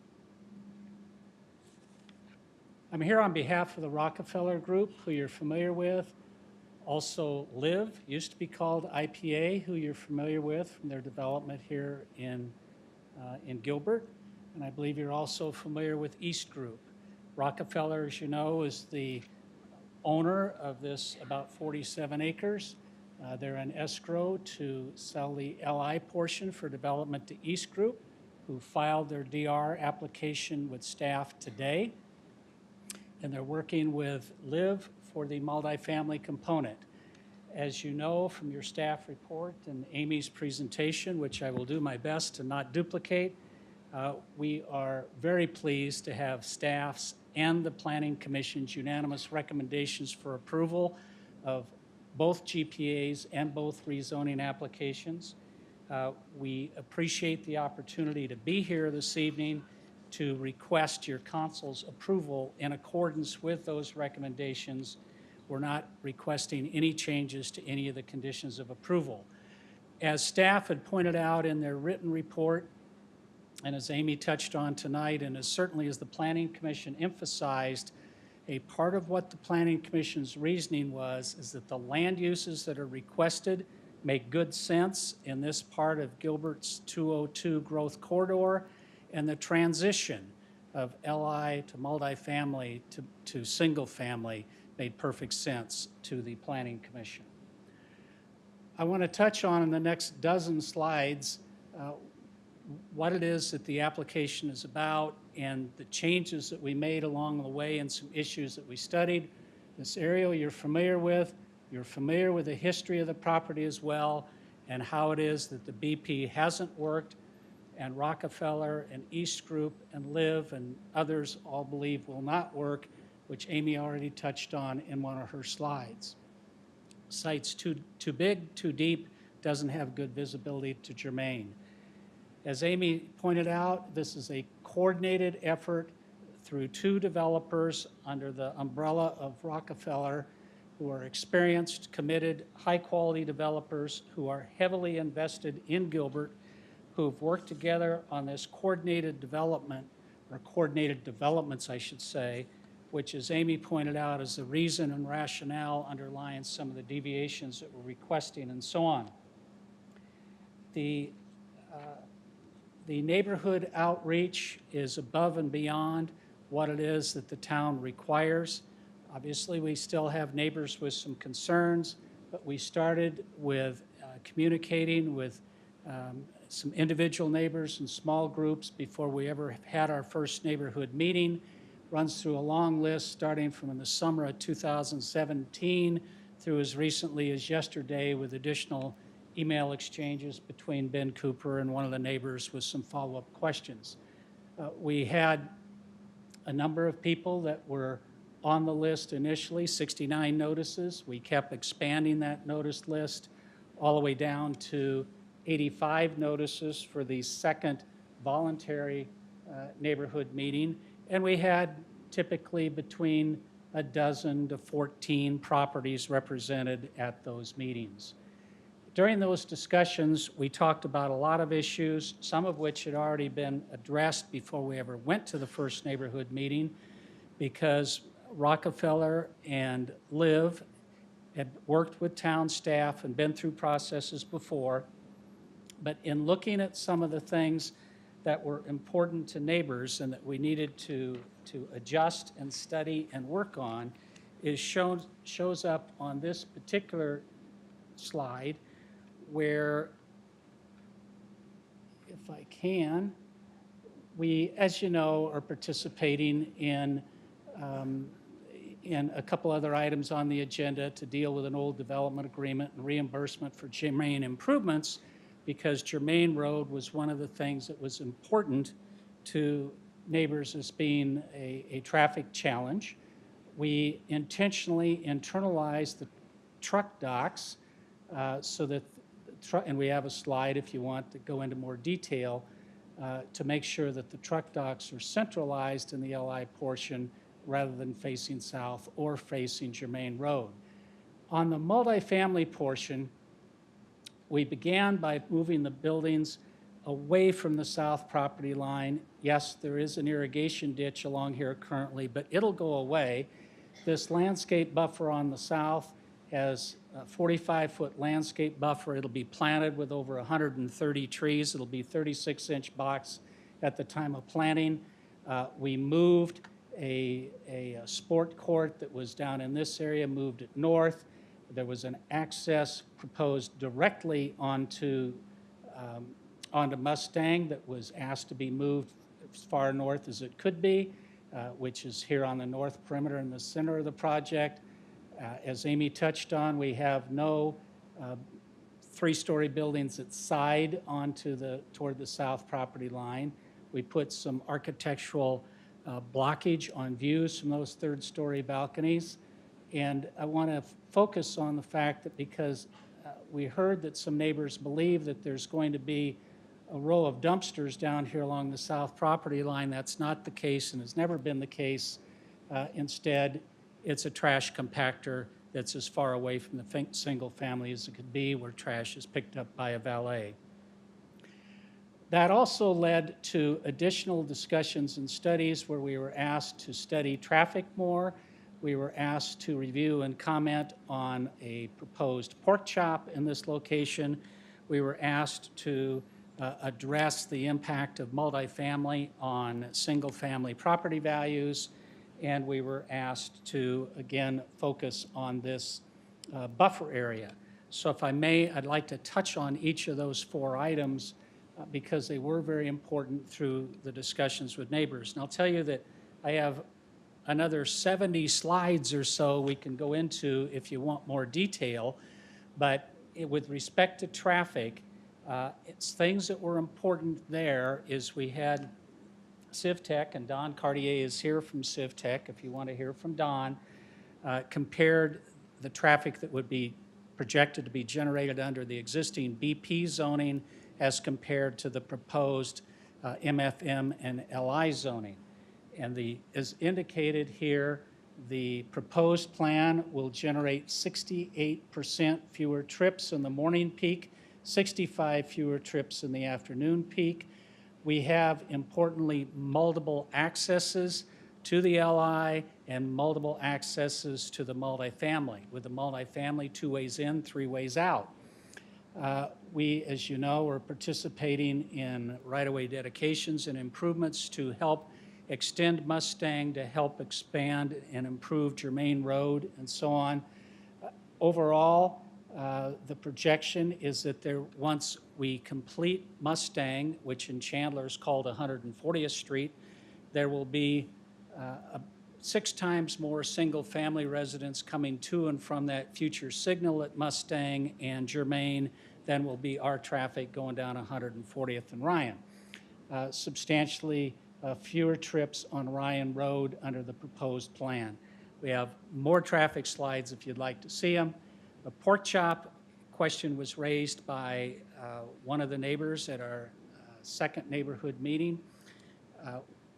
Speaker 3: I'm here on behalf of the Rockefeller Group, who you're familiar with. Also LIV, used to be called IPA, who you're familiar with from their development here in Gilbert. And I believe you're also familiar with East Group. Rockefeller, as you know, is the owner of this about 47 acres. They're in escrow to sell the LI portion for development to East Group, who filed their DR application with staff today. And they're working with LIV for the multifamily component. As you know from your staff report and Amy's presentation, which I will do my best to not duplicate, we are very pleased to have staff's and the Planning Commission's unanimous recommendations for approval of both GPAs and both rezoning applications. We appreciate the opportunity to be here this evening to request your council's approval in accordance with those recommendations. We're not requesting any changes to any of the conditions of approval. As staff had pointed out in their written report, and as Amy touched on tonight, and as certainly as the Planning Commission emphasized, a part of what the Planning Commission's reasoning was is that the land uses that are requested make good sense in this part of Gilbert's 202 growth corridor, and the transition of LI to multifamily to single family made perfect sense to the Planning Commission. I want to touch on in the next dozen slides what it is that the application is about and the changes that we made along the way and some issues that we studied. This area you're familiar with the history of the property as well, and how it is that the BP hasn't worked, and Rockefeller and East Group and LIV and others all believe will not work, which Amy already touched on in one of her slides. Site's too big, too deep, doesn't have good visibility to Germain. As Amy pointed out, this is a coordinated effort through two developers under the umbrella of Rockefeller, who are experienced, committed, high-quality developers who are heavily invested in Gilbert, who've worked together on this coordinated development, or coordinated developments, I should say, which, as Amy pointed out, is the reason and rationale underlying some of the deviations that we're requesting and so on. The neighborhood outreach is above and beyond what it is that the town requires. Obviously, we still have neighbors with some concerns, but we started with communicating with some individual neighbors and small groups before we ever had our first neighborhood meeting. Runs through a long list starting from in the summer of 2017 through as recently as yesterday, with additional email exchanges between Ben Cooper and one of the neighbors with some follow-up questions. We had a number of people that were on the list initially, 69 notices. We kept expanding that notice list all the way down to 85 notices for the second voluntary neighborhood meeting. And we had typically between a dozen to 14 properties represented at those meetings. During those discussions, we talked about a lot of issues, some of which had already been addressed before we ever went to the first neighborhood meeting, because Rockefeller and LIV had worked with town staff and been through processes before. But in looking at some of the things that were important to neighbors and that we needed to adjust and study and work on shows up on this particular slide where, if I can, we, as you know, are participating in a couple other items on the agenda to deal with an old development agreement and reimbursement for Germain improvements, because Germain Road was one of the things that was important to neighbors as being a traffic challenge. We intentionally internalized the truck docks so that, and we have a slide if you want to go into more detail, to make sure that the truck docks are centralized in the LI portion rather than facing south or facing Germain Road. On the multifamily portion, we began by moving the buildings away from the south property line. Yes, there is an irrigation ditch along here currently, but it'll go away. This landscape buffer on the south has a 45-foot landscape buffer. It'll be planted with over 130 trees. It'll be 36-inch box at the time of planting. We moved a sport court that was down in this area, moved it north. There was an access proposed directly onto Mustang that was asked to be moved as far north as it could be, which is here on the north perimeter in the center of the project. As Amy touched on, we have no three-story buildings that side toward the south property line. We put some architectural blockage on views from those third-story balconies. And I want to focus on the fact that because we heard that some neighbors believe that there's going to be a row of dumpsters down here along the south property line. That's not the case and has never been the case. Instead, it's a trash compactor that's as far away from the single family as it could be, where trash is picked up by a valet. That also led to additional discussions and studies where we were asked to study traffic more. We were asked to review and comment on a proposed pork chop in this location. We were asked to address the impact of multifamily on single-family property values. And we were asked to, again, focus on this buffer area. So if I may, I'd like to touch on each of those four items because they were very important through the discussions with neighbors. And I'll tell you that I have another 70 slides or so we can go into if you want more detail. But with respect to traffic, it's things that were important there is we had CivTech, and Don Cartier is here from CivTech, if you want to hear from Don, compared the traffic that would be projected to be generated under the existing BP zoning as compared to the proposed MFM and LI zoning. And as indicated here, the proposed plan will generate 68% fewer trips in the morning peak, 65 fewer trips in the afternoon peak. We have, importantly, multiple accesses to the LI and multiple accesses to the multifamily, with the multifamily 2 ways in, 3 ways out. We, as you know, are participating in right-of-way dedications and improvements to help extend Mustang, to help expand and improve Germain Road, and so on. Overall, the projection is that once we complete Mustang, which in Chandler is called 140th Street, there will be 6 times more single-family residents coming to and from that future signal at Mustang and Germain than will be our traffic going down 140th and Ryan. Substantially fewer trips on Ryan Road under the proposed plan. We have more traffic slides if you'd like to see them. The pork chop question was raised by one of the neighbors at our second neighborhood meeting.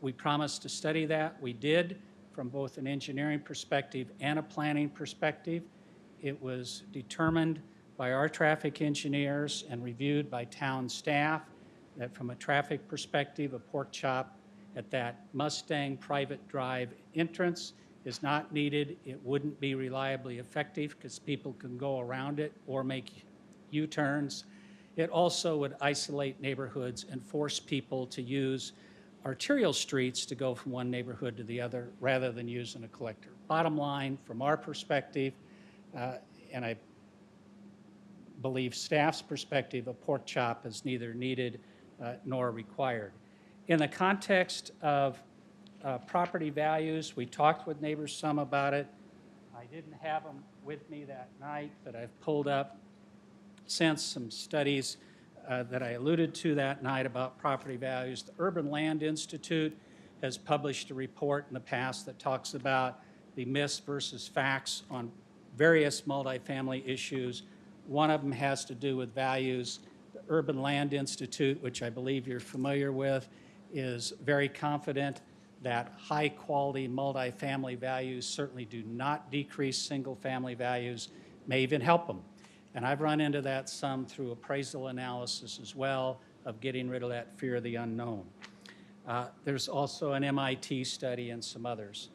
Speaker 3: We promised to study that. We did, from both an engineering perspective and a planning perspective. It was determined by our traffic engineers and reviewed by town staff that from a traffic perspective, a pork chop at that Mustang private drive entrance is not needed. It wouldn't be reliably effective because people can go around it or make U-turns. It also would isolate neighborhoods and force people to use arterial streets to go from one neighborhood to the other rather than using a collector. Bottom line, from our perspective, and I believe staff's perspective, a pork chop is neither needed nor required. In the context of property values, we talked with neighbors some about it. I didn't have them with me that night, but I've pulled up since some studies that I alluded to that night about property values. The Urban Land Institute has published a report in the past that talks about the myths versus facts on various multifamily issues. One of them has to do with values. The Urban Land Institute, which I believe you're familiar with, is very confident that high-quality multifamily values certainly do not decrease single-family values, may even help them. And I've run into that some through appraisal analysis as well of getting rid of that fear of the unknown. There's also an MIT study and some others.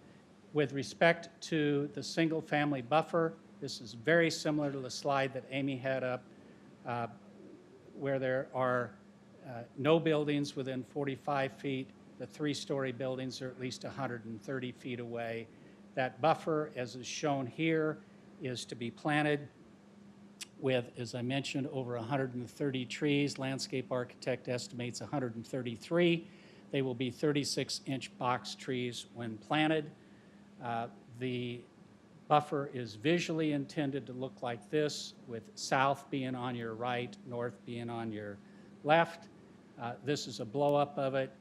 Speaker 3: With respect to the single-family buffer, this is very similar to the slide that Amy had up, where there are no buildings within 45 feet. The three-story buildings are at least 130 feet away. That buffer, as is shown here, is to be planted with, as I mentioned, over 130 trees. Landscape architect estimates 133. They will be 36-inch box trees when planted. The buffer is visually intended to look like this, with south being on your right, north being on your left. This is a blow-up of it.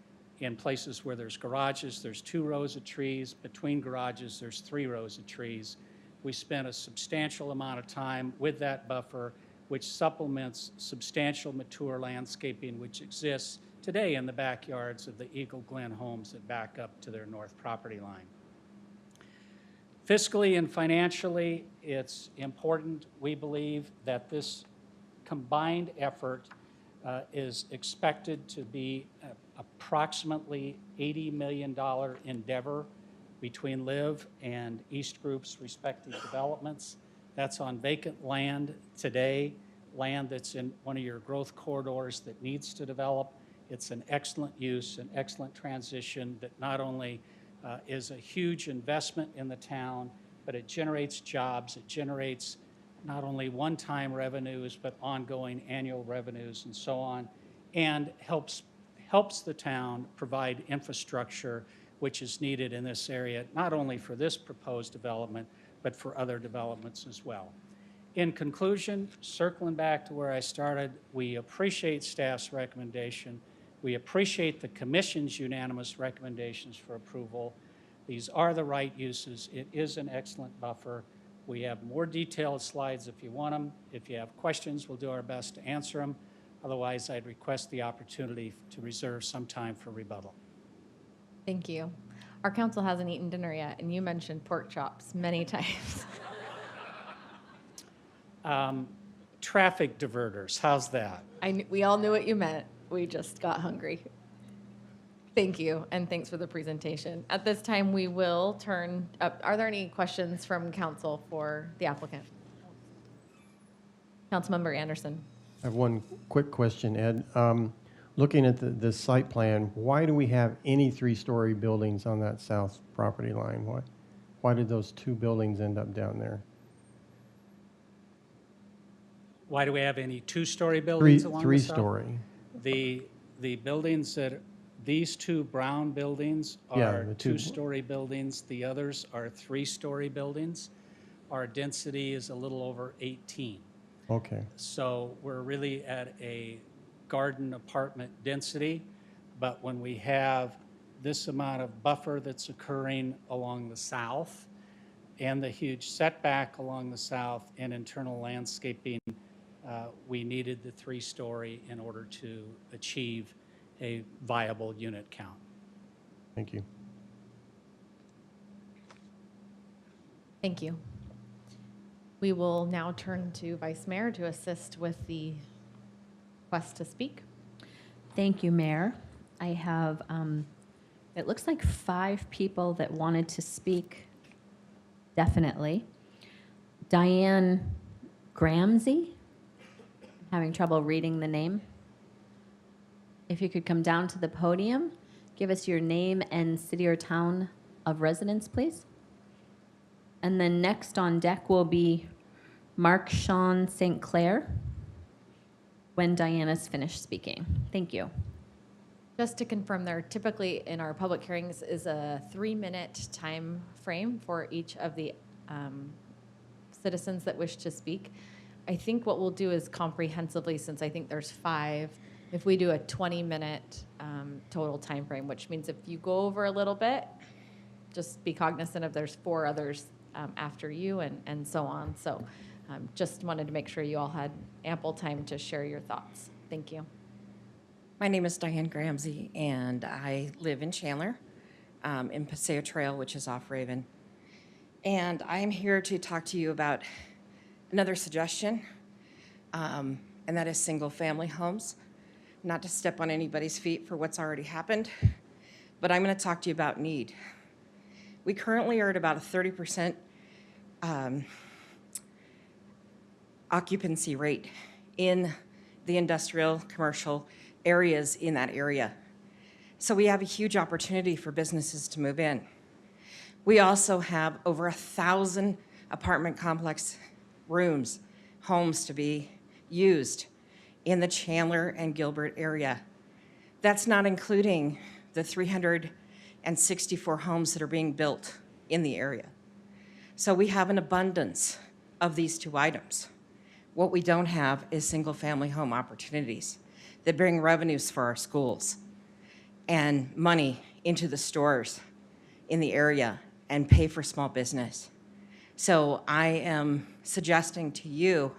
Speaker 3: In places where there's garages, there's 2 rows of trees. Between garages, there's 3 rows of trees. We spent a substantial amount of time with that buffer, which supplements substantial mature landscaping which exists today in the backyards of the Eagle Glen homes that back up to their north property line. Fiscally and financially, it's important, we believe, that this combined effort is expected to be approximately $80 million endeavor between LIV and East Group's respective developments. That's on vacant land today, land that's in one of your growth corridors that needs to develop. It's an excellent use, an excellent transition that not only is a huge investment in the town, but it generates jobs, it generates not only one-time revenues, but ongoing annual revenues and so on, and helps the town provide infrastructure which is needed in this area, not only for this proposed development, but for other developments as well. In conclusion, circling back to where I started, we appreciate staff's recommendation. We appreciate the commission's unanimous recommendations for approval. These are the right uses. It is an excellent buffer. We have more detailed slides if you want them. If you have questions, we'll do our best to answer them. Otherwise, I'd request the opportunity to reserve some time for rebuttal.
Speaker 1: Thank you. Our council hasn't eaten dinner yet, and you mentioned pork chops many times.
Speaker 3: Traffic diverters, how's that?
Speaker 1: We all knew what you meant. We just got hungry. Thank you, and thanks for the presentation. At this time, we will turn up. Are there any questions from council for the applicant? Councilmember Anderson.
Speaker 15: I have one quick question, Ed. Looking at the site plan, why do we have any 3-story buildings on that south property line? Why did those 2 buildings end up down there?
Speaker 3: Why do we have any 2-story buildings along the south?
Speaker 15: 3-story.
Speaker 3: The buildings that, these 2 brown buildings are 2-story buildings. The others are 3-story buildings. Our density is a little over 18.
Speaker 15: Okay.
Speaker 3: So we're really at a garden apartment density, but when we have this amount of buffer that's occurring along the south and the huge setback along the south and internal landscaping, we needed the 3-story in order to achieve a viable unit count.
Speaker 15: Thank you.
Speaker 1: Thank you. We will now turn to Vice Mayor to assist with the request to speak.
Speaker 11: Thank you, Mayor. I have, it looks like 5 people that wanted to speak, definitely. Diane Gramsey, Having trouble reading the name? If you could come down to the podium, give us your name and city or town of residence, please. And then next on deck will be Mark Sean St. Clair when Diana's finished speaking. Thank you.
Speaker 1: Just to confirm, there typically in our public hearings is a 3-minute time frame for each of the citizens that wish to speak. I think what we'll do is comprehensively, since I think there's 5, if we do a 20-minute total time frame, which means if you go over a little bit, just be cognizant of there's 4 others after you and so on. So just wanted to make sure you all had ample time to share your thoughts. Thank you.
Speaker 4: My name is Diane Gramsey, and I live in Chandler, in Paseo Trail, which is off Raven. And I'm here to talk to you about another suggestion, and that is single-family homes. Not to step on anybody's feet for what's already happened, but I'm going to talk to you about need. We currently are at about a 30% occupancy rate in the industrial, commercial areas in that area. So we have a huge opportunity for businesses to move in. We also have over 1,000 apartment complex rooms, homes to be used in the Chandler and Gilbert area. That's not including the 364 homes that are being built in the area. So we have an abundance of these 2 items. What we don't have is single-family home opportunities that bring revenues for our schools and money into the stores in the area and pay for small business. So I am suggesting to you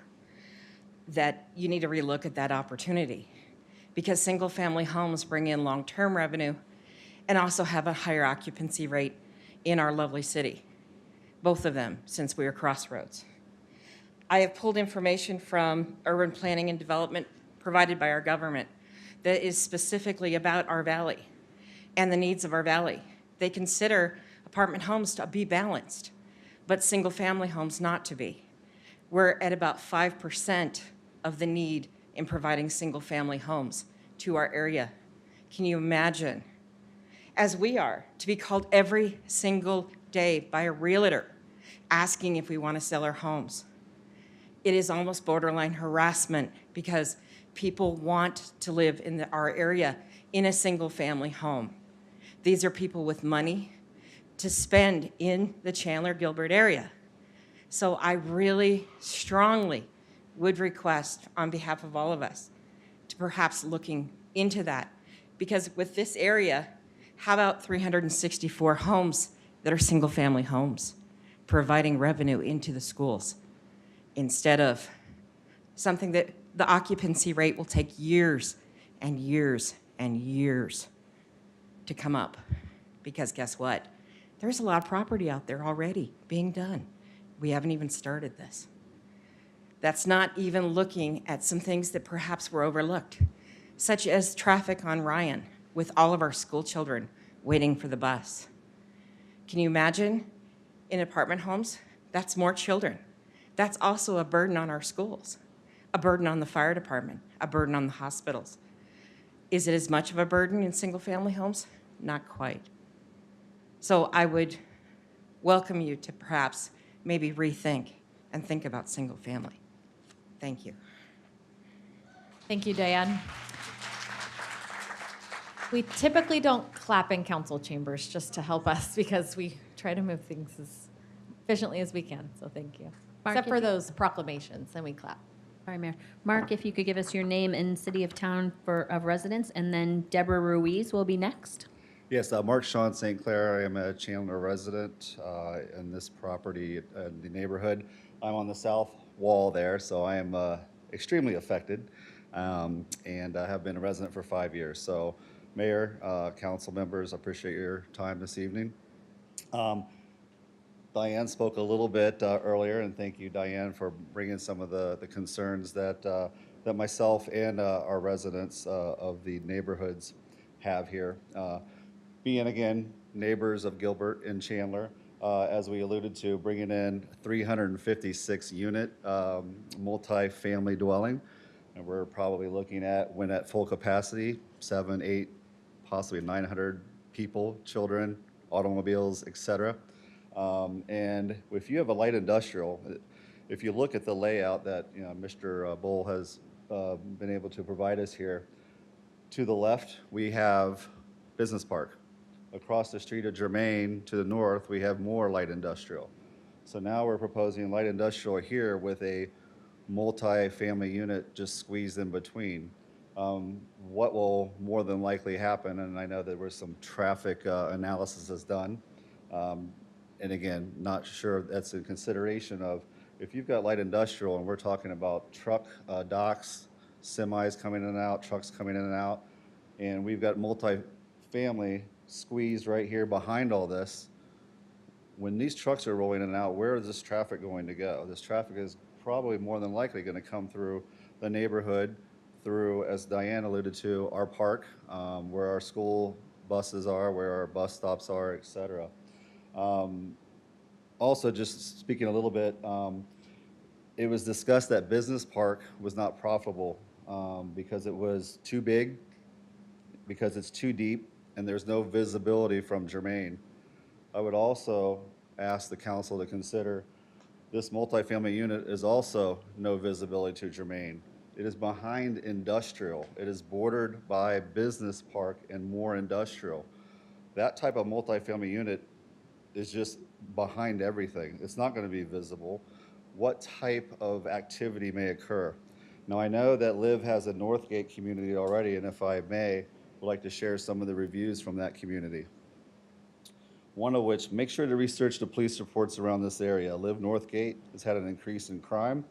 Speaker 4: that you need to relook at that opportunity, because single-family homes bring in long-term revenue and also have a higher occupancy rate in our lovely city, both of them, since we are crossroads. I have pulled information from urban planning and development provided by our government that is specifically about our valley and the needs of our valley. They consider apartment homes to be balanced, but single-family homes not to be. We're at about 5% of the need in providing single-family homes to our area. Can you imagine, as we are, to be called every single day by a realtor asking if we want to sell our homes? It is almost borderline harassment, because people want to live in our area in a single-family home. These are people with money to spend in the Chandler-Gilbert area. So I really strongly would request, on behalf of all of us, to perhaps looking into that. Because with this area, how about 364 homes that are single-family homes, providing revenue into the schools, instead of something that the occupancy rate will take years and years and years to come up? Because guess what? There's a lot of property out there already being done. We haven't even started this. That's not even looking at some things that perhaps were overlooked, such as traffic on Ryan with all of our school children waiting for the bus. Can you imagine in apartment homes? That's more children. That's also a burden on our schools, a burden on the fire department, a burden on the hospitals. Is it as much of a burden in single-family homes? Not quite. So I would welcome you to perhaps maybe rethink and think about single-family. Thank you.
Speaker 1: Thank you, Diane. We typically don't clap in council chambers, just to help us, because we try to move things as efficiently as we can. So thank you.
Speaker 11: Mark,
Speaker 1: Except for
Speaker 11: if you-
Speaker 1: those proclamations, then we clap.
Speaker 11: Sorry, Mayor. Mark, if you could give us your name and city of town of residence, and then Deborah Ruiz will be next.
Speaker 22: Yes, Mark Sean St. Clair. I am a Chandler resident in this property in the neighborhood. I'm on the south wall there, so I am extremely affected, and I have been a resident for 5 years. So, Mayor, council members, I appreciate your time this evening. Diane spoke a little bit earlier, and thank you, Diane, for bringing some of the concerns that that myself and our residents of the neighborhoods have here. Being, again, neighbors of Gilbert and Chandler, as we alluded to, bringing in 356 unit multi-family dwelling. And we're probably looking at, when at full capacity, 7, 8, possibly 900 people, children, automobiles, et cetera. And if you have a light industrial, if you look at the layout that Mr. Bull has been able to provide us here, to the left, we have Business Park. Across the street of Germain to the north, we have more light industrial. So now we're proposing light industrial here with a multi-family unit just squeezed in between. What will more than likely happen, and I know there was some traffic analysis that's done, and again, not sure if that's in consideration of, if you've got light industrial and we're talking about truck docks, semis coming in and out, trucks coming in and out, and we've got multi-family squeezed right here behind all this, when these trucks are rolling in and out, where is this traffic going to go? This traffic is probably more than likely going to come through the neighborhood, through, as Diane alluded to, our park, where our school buses are, where our bus stops are, et cetera. Also, just speaking a little bit, it was discussed that Business Park was not profitable because it was too big, because it's too deep, and there's no visibility from Germain. I would also ask the council to consider this multifamily unit is also no visibility to Germain. It is behind industrial. It is bordered by Business Park and more industrial. That type of multifamily unit is just behind everything. It's not going to be visible. What type of activity may occur? Now, I know that LIV has a Northgate community already, and if I may, would like to share some of the reviews from that community. One of which, make sure to research the police reports around this area. LIV Northgate has had an increase in crime,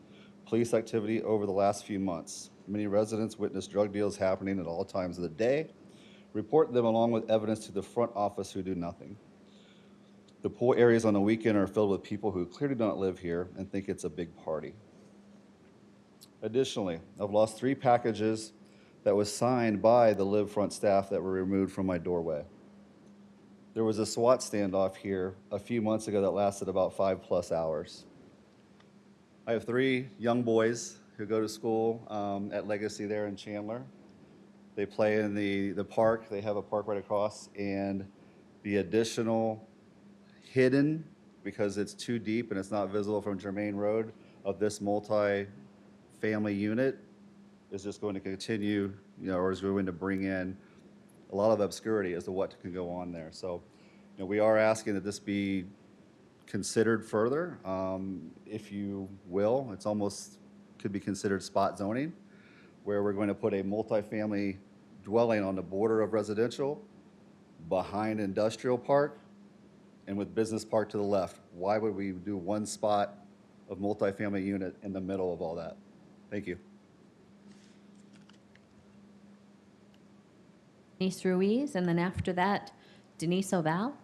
Speaker 22: police activity over the last few months. Many residents witness drug deals happening at all times of the day, report them along with evidence to the front office who do nothing. The pool areas on the weekend are filled with people who clearly don't live here and think it's a big party. Additionally, I've lost 3 packages that was signed by the LIV front staff that were removed from my doorway. There was a SWAT standoff here a few months ago that lasted about 5+ hours. I have 3 young boys who go to school at Legacy there in Chandler. They play in the park. They have a park right across, and the additional hidden, because it's too deep and it's not visible from Germain Road, of this multi-family unit is just going to continue, or is going to bring in a lot of obscurity as to what can go on there. So, we are asking that this be considered further, if you will. It's almost could be considered spot zoning, where we're going to put a multifamily dwelling on the border of residential, behind industrial park, and with Business Park to the left. Why would we do one spot of multifamily unit in the middle of all that? Thank you.
Speaker 11: Denise Ruiz, and then after that, Denise Oval.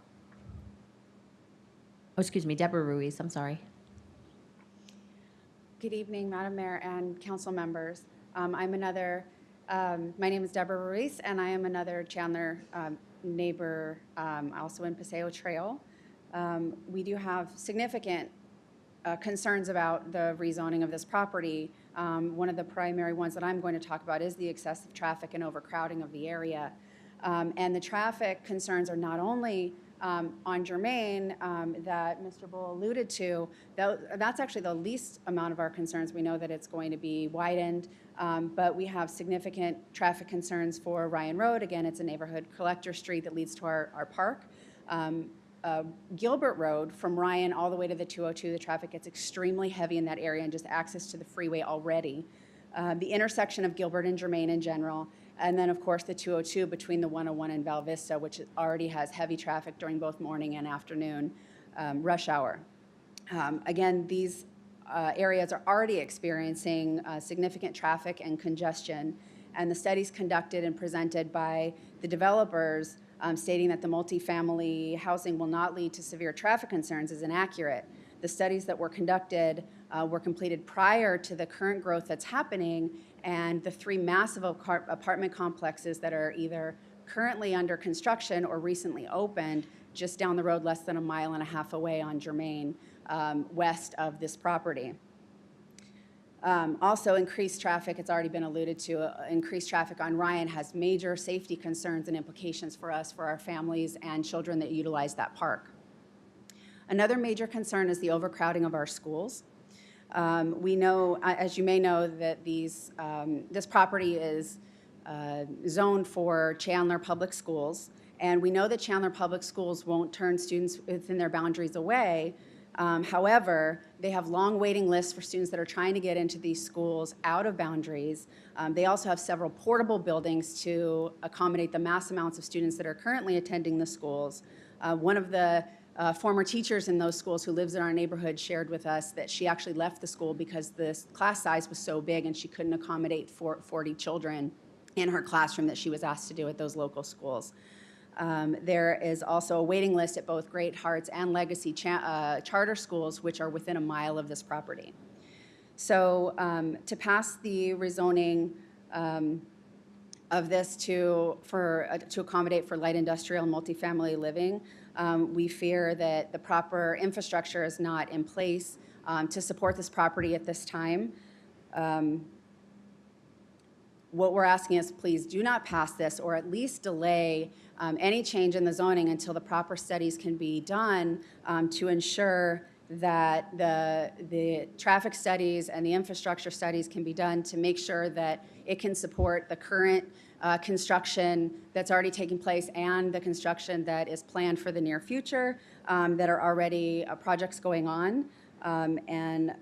Speaker 11: Oh, excuse me, Deborah Ruiz, I'm sorry.
Speaker 5: Good evening, Madam Mayor and council members. My name is Deborah Ruiz, and I am another Chandler neighbor, also in Paseo Trail. We do have significant concerns about the rezoning of this property. One of the primary ones that I'm going to talk about is the excessive traffic and overcrowding of the area. And the traffic concerns are not only on Germain that Mr. Bull alluded to. That's actually the least amount of our concerns. We know that it's going to be widened, but we have significant traffic concerns for Ryan Road. Again, it's a neighborhood collector street that leads to our park. Gilbert Road, from Ryan all the way to the 202, the traffic gets extremely heavy in that area, and just access to the freeway already. The intersection of Gilbert and Germain in general, and then of course the 202 between the 101 and Val Vista, which already has heavy traffic during both morning and afternoon rush hour. Again, these areas are already experiencing significant traffic and congestion, and the studies conducted and presented by the developers stating that the multifamily housing will not lead to severe traffic concerns is inaccurate. The studies that were conducted were completed prior to the current growth that's happening, and the 3 massive apartment complexes that are either currently under construction or recently opened just down the road less than 1.5 miles away on Germain, west of this property. Also, increased traffic, it's already been alluded to, increased traffic on Ryan has major safety concerns and implications for us, for our families and children that utilize that park. Another major concern is the overcrowding of our schools. We know, as you may know, that this property is zoned for Chandler Public Schools, and we know that Chandler Public Schools won't turn students within their boundaries away. However, they have long waiting lists for students that are trying to get into these schools out of boundaries. They also have several portable buildings to accommodate the mass amounts of students that are currently attending the schools. One of the former teachers in those schools who lives in our neighborhood shared with us that she actually left the school because the class size was so big and she couldn't accommodate 40 children in her classroom that she was asked to do at those local schools. There is also a waiting list at both Great Hearts and Legacy charter schools, which are within a mile of this property. So to pass the rezoning of this to accommodate for light industrial and multifamily living, we fear that the proper infrastructure is not in place to support this property at this time. What we're asking is, please do not pass this, or at least delay any change in the zoning until the proper studies can be done to ensure that the traffic studies and the infrastructure studies can be done to make sure that it can support the current construction that's already taking place and the construction that is planned for the near future, that are already projects going on. And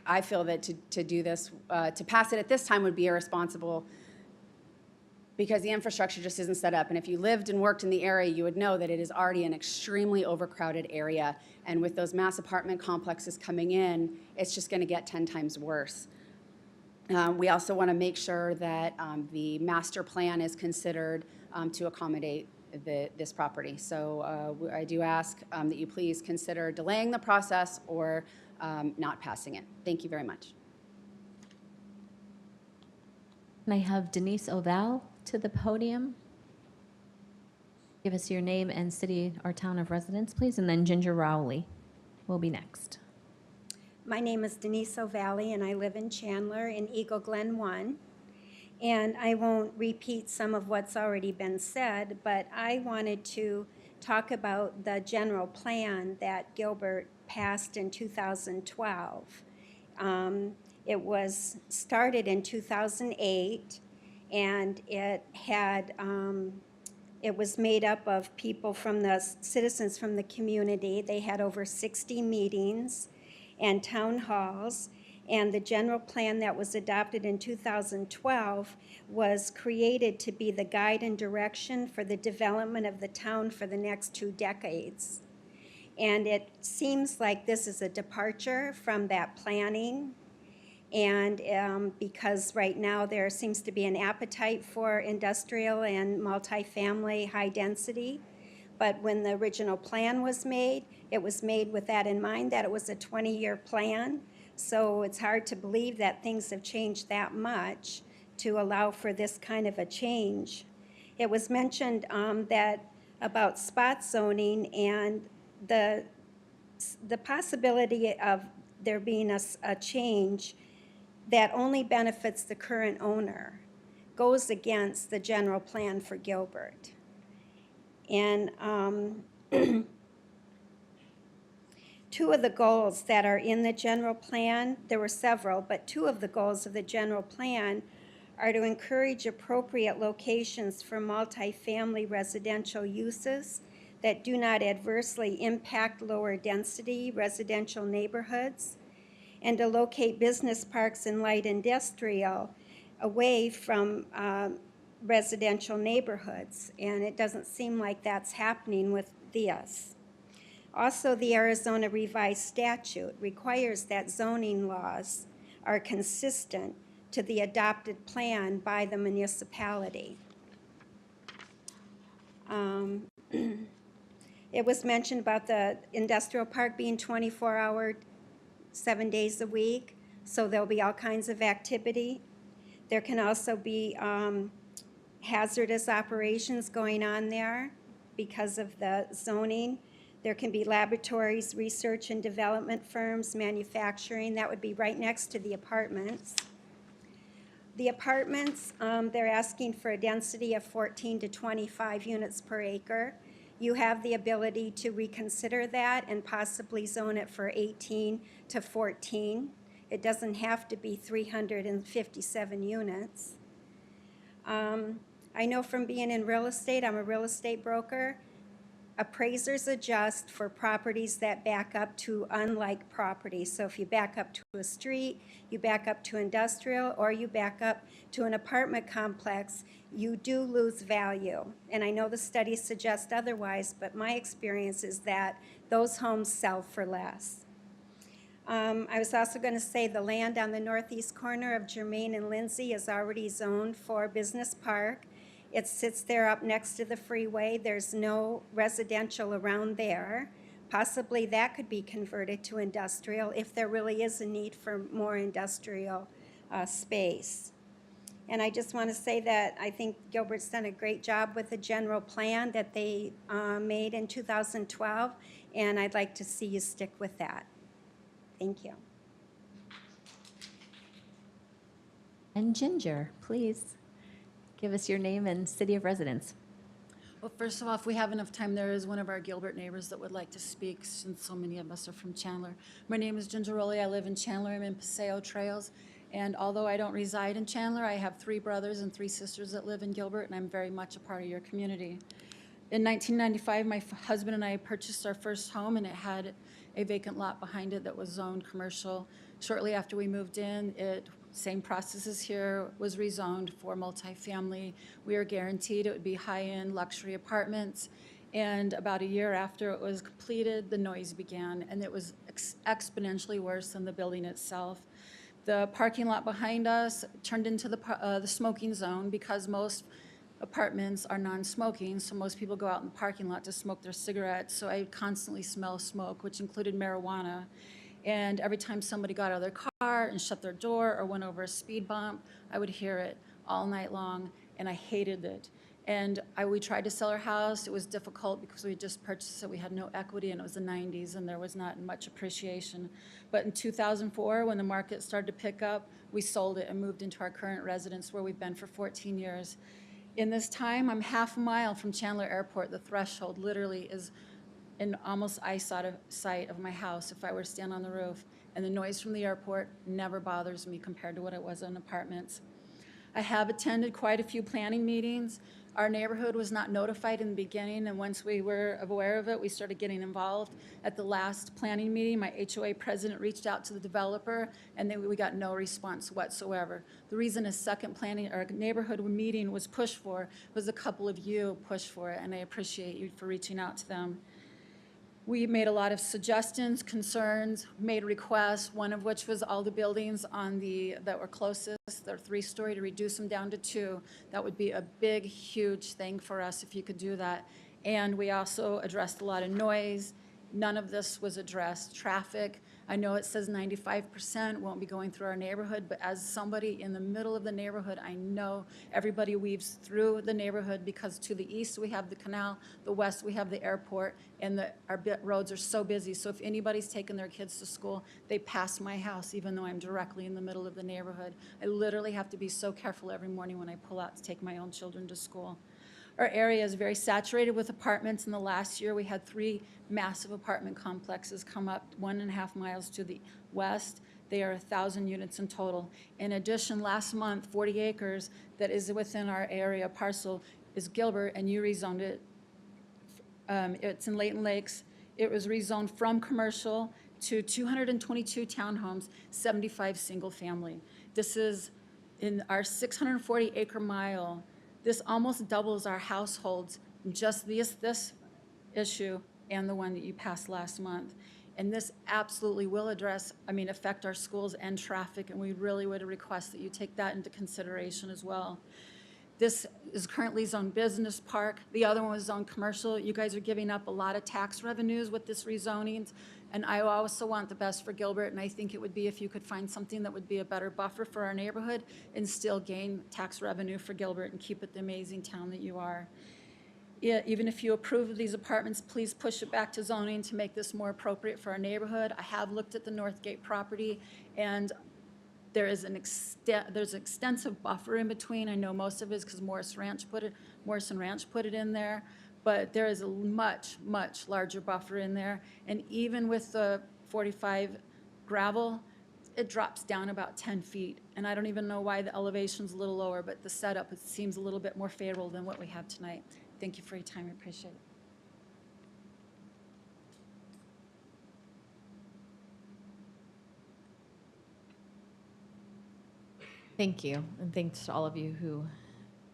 Speaker 5: I feel that to do this, to pass it at this time would be irresponsible because the infrastructure just isn't set up. And if you lived and worked in the area, you would know that it is already an extremely overcrowded area. And with those mass apartment complexes coming in, it's just going to get 10 times worse. We also want to make sure that the master plan is considered to accommodate this property. So I do ask that you please consider delaying the process or not passing it. Thank you very much.
Speaker 11: Can I have Denise Oval to the podium? Give us your name and city or town of residence, please, and then Ginger Rowley will be next.
Speaker 6: My name is Denise O'Valley, and I live in Chandler in Eagle Glen 1. And I won't repeat some of what's already been said, but I wanted to talk about the general plan that Gilbert passed in 2012. It was started in 2008, and it had it was made up of people from the citizens from the community. They had over 60 meetings and town halls, and the general plan that was adopted in 2012 was created to be the guide and direction for the development of the town for the next 2 decades. And it seems like this is a departure from that planning, and because right now there seems to be an appetite for industrial and multifamily high density. But when the original plan was made, it was made with that in mind, that it was a 20-year plan. So it's hard to believe that things have changed that much to allow for this kind of a change. It was mentioned that about spot zoning and the possibility of there being a change that only benefits the current owner goes against the general plan for Gilbert. And two of the goals that are in the general plan, there were several, but 2 of the goals of the general plan are to encourage appropriate locations for multifamily residential uses that do not adversely impact lower density residential neighborhoods, and to locate business parks and light industrial away from residential neighborhoods, and it doesn't seem like that's happening with this. Also, the Arizona Revised Statute requires that zoning laws are consistent to the adopted plan by the municipality. It was mentioned about the industrial park being 24-hour, 7 days a week, so there'll be all kinds of activity. There can also be hazardous operations going on there because of the zoning. There can be laboratories, research and development firms, manufacturing. That would be right next to the apartments. The apartments, they're asking for a density of 14 to 25 units per acre. You have the ability to reconsider that and possibly zone it for 18 to 14. It doesn't have to be 357 units. I know from being in real estate, I'm a real estate broker, appraisers adjust for properties that back up to unlike properties. So if you back up to a street, you back up to industrial, or you back up to an apartment complex, you do lose value. And I know the studies suggest otherwise, but my experience is that those homes sell for less. I was also going to say the land on the northeast corner of Germain and Lindsay is already zoned for business park. It sits there up next to the freeway. There's no residential around there. Possibly that could be converted to industrial if there really is a need for more industrial space. And I just want to say that I think Gilbert's done a great job with the general plan that they made in 2012, and I'd like to see you stick with that. Thank you.
Speaker 11: And Ginger, please give us your name and city of residence.
Speaker 7: Well, first of all, if we have enough time, there is one of our Gilbert neighbors that would like to speak, since so many of us are from Chandler. My name is Ginger Rowley. I live in Chandler. I'm in Paseo Trails. And although I don't reside in Chandler, I have 3 brothers and 3 sisters that live in Gilbert, and I'm very much a part of your community. In 1995, my husband and I purchased our first home, and it had a vacant lot behind it that was zoned commercial. Shortly after we moved in, same processes here, was rezoned for multifamily. We are guaranteed it would be high-end luxury apartments. And about a year after it was completed, the noise began, and it was exponentially worse than the building itself. The parking lot behind us turned into the smoking zone because most apartments are non-smoking, so most people go out in the parking lot to smoke their cigarettes. So I constantly smell smoke, which included marijuana. And every time somebody got out of their car and shut their door or went over a speed bump, I would hear it all night long, and I hated it. And we tried to sell our house. It was difficult because we had just purchased it. We had no equity, and it was the 90s, and there was not much appreciation. But in 2004, when the market started to pick up, we sold it and moved into our current residence where we've been for 14 years. In this time, I'm half a mile from Chandler Airport. The threshold literally is in almost eyesight of my house if I were to stand on the roof. And the noise from the airport never bothers me compared to what it was in apartments. I have attended quite a few planning meetings. Our neighborhood was not notified in the beginning, and once we were aware of it, we started getting involved. At the last planning meeting, my HOA president reached out to the developer, and we got no response whatsoever. The reason a second planning or neighborhood meeting was pushed for was a couple of you pushed for it, and I appreciate you for reaching out to them. We made a lot of suggestions, concerns, made requests, one of which was all the buildings that were closest, they're 3-story, to reduce them down to 2. That would be a big, huge thing for us if you could do that. And we also addressed a lot of noise. None of this was addressed. Traffic, I know it says 95% won't be going through our neighborhood, but as somebody in the middle of the neighborhood, I know everybody weaves through the neighborhood because to the east we have the canal, the west we have the airport, and our roads are so busy. So if anybody's taking their kids to school, they pass my house even though I'm directly in the middle of the neighborhood. I literally have to be so careful every morning when I pull out to take my own children to school. Our area is very saturated with apartments. In the last year, we had 3 massive apartment complexes come up 1.5 miles to the west. They are 1,000 units in total. In addition, last month, 40 acres that is within our area parcel is Gilbert, and you rezoned it. It's in Layton Lakes. It was rezoned from commercial to 222 townhomes, 75 single family. This is in our 640 acre mile. This almost doubles our households, just this issue and the one that you passed last month. And this absolutely will affect our schools and traffic, and we really would request that you take that into consideration as well. This is currently zoned business park. The other one was zoned commercial. You guys are giving up a lot of tax revenues with this rezoning, and I also want the best for Gilbert, and I think it would be if you could find something that would be a better buffer for our neighborhood and still gain tax revenue for Gilbert and keep it the amazing town that you are. even if you approve of these apartments, please push it back to zoning to make this more appropriate for our neighborhood. I have looked at the Northgate property, and there's an extensive buffer in between. I know most of it is because Morrison Ranch put it in there, but there is a much, much larger buffer in there. And even with the 45 gravel, it drops down about 10 feet. And I don't even know why the elevation's a little lower, but the setup, it seems a little bit more favorable than what we have tonight. Thank you for your time. I appreciate it.
Speaker 1: Thank you, and thanks to all of you who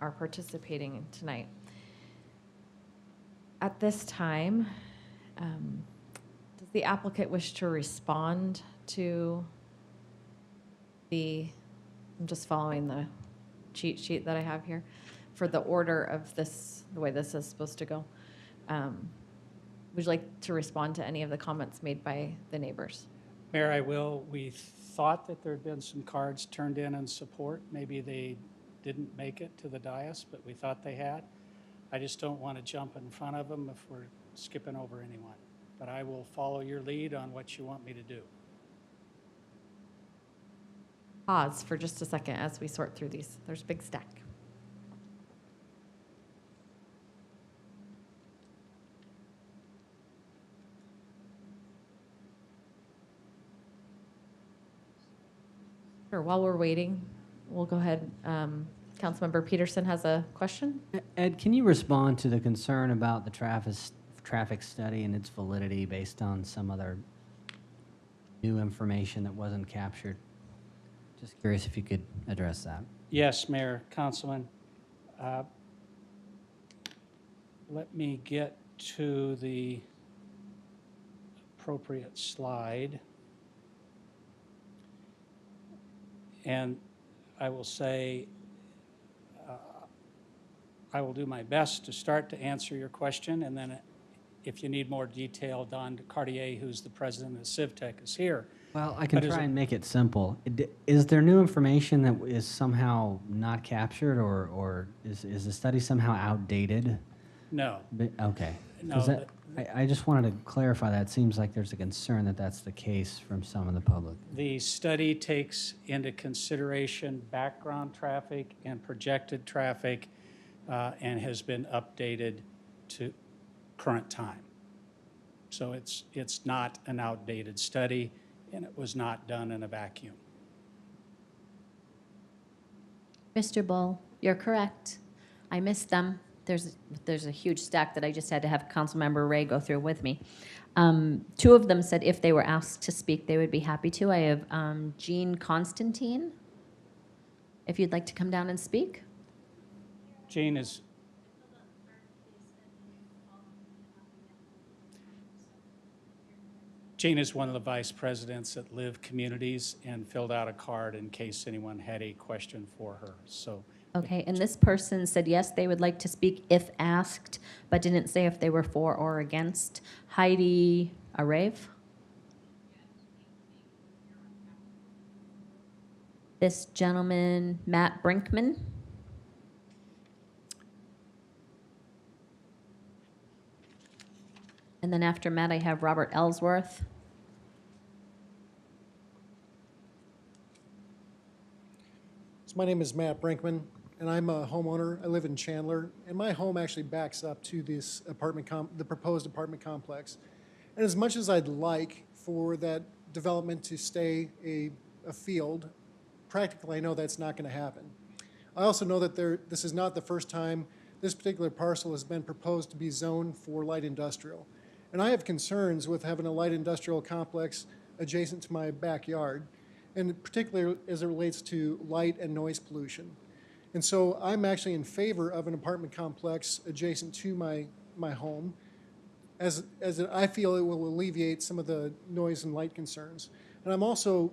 Speaker 1: are participating tonight. At this time, does the applicant wish to respond to I'm just following the cheat sheet that I have here, for the order of this, the way this is supposed to go. Would you like to respond to any of the comments made by the neighbors?
Speaker 3: Mayor, I will. We thought that there had been some cards turned in support. Maybe they didn't make it to the dais, but we thought they had. I just don't want to jump in front of them if we're skipping over anyone. But I will follow your lead on what you want me to do.
Speaker 1: Pause for just a second as we sort through these. There's a big stack. Sure, while we're waiting, we'll go ahead. Councilmember Peterson has a question.
Speaker 16: Ed, can you respond to the concern about the traffic study and its validity based on some other new information that wasn't captured? Just curious if you could address that.
Speaker 3: Yes, Mayor, Councilman. Let me get to the appropriate slide. And I will say, I will do my best to start to answer your question, and then if you need more detail, Don Cartier, who's the president of CivTech, is here.
Speaker 16: Well, I can try and make it simple. Is there new information that is somehow not captured, or is the study somehow outdated?
Speaker 3: No.
Speaker 16: Okay.
Speaker 3: No,
Speaker 16: 'Cause I just wanted to clarify that. It seems like there's a concern that that's the case from some of the public.
Speaker 3: The study takes into consideration background traffic and projected traffic and has been updated to current time. So it's not an outdated study, and it was not done in a vacuum.
Speaker 11: Mr. Bull, you're correct. I missed them. There's a huge stack that I just had to have Councilmember Ray go through with me. Two of them said if they were asked to speak, they would be happy to. I have Jean Constantine, if you'd like to come down and speak.
Speaker 3: Jean is. Jean is one of the vice presidents at Live Communities and filled out a card in case anyone had a question for her. So.
Speaker 11: Okay, and this person said yes, they would like to speak if asked, but didn't say if they were for or against. Heidi Arave. This gentleman, Matt Brinkman. And then after Matt, I have Robert Ellsworth.
Speaker 8: So my name is Matt Brinkman, and I'm a homeowner. I live in Chandler, and my home actually backs up to this the proposed apartment complex. And as much as I'd like for that development to stay a field, practically I know that's not going to happen. I also know that this is not the first time this particular parcel has been proposed to be zoned for light industrial. And I have concerns with having a light industrial complex adjacent to my backyard, and particularly as it relates to light and noise pollution. And so I'm actually in favor of an apartment complex adjacent to my home, as I feel it will alleviate some of the noise and light concerns. And I'm also,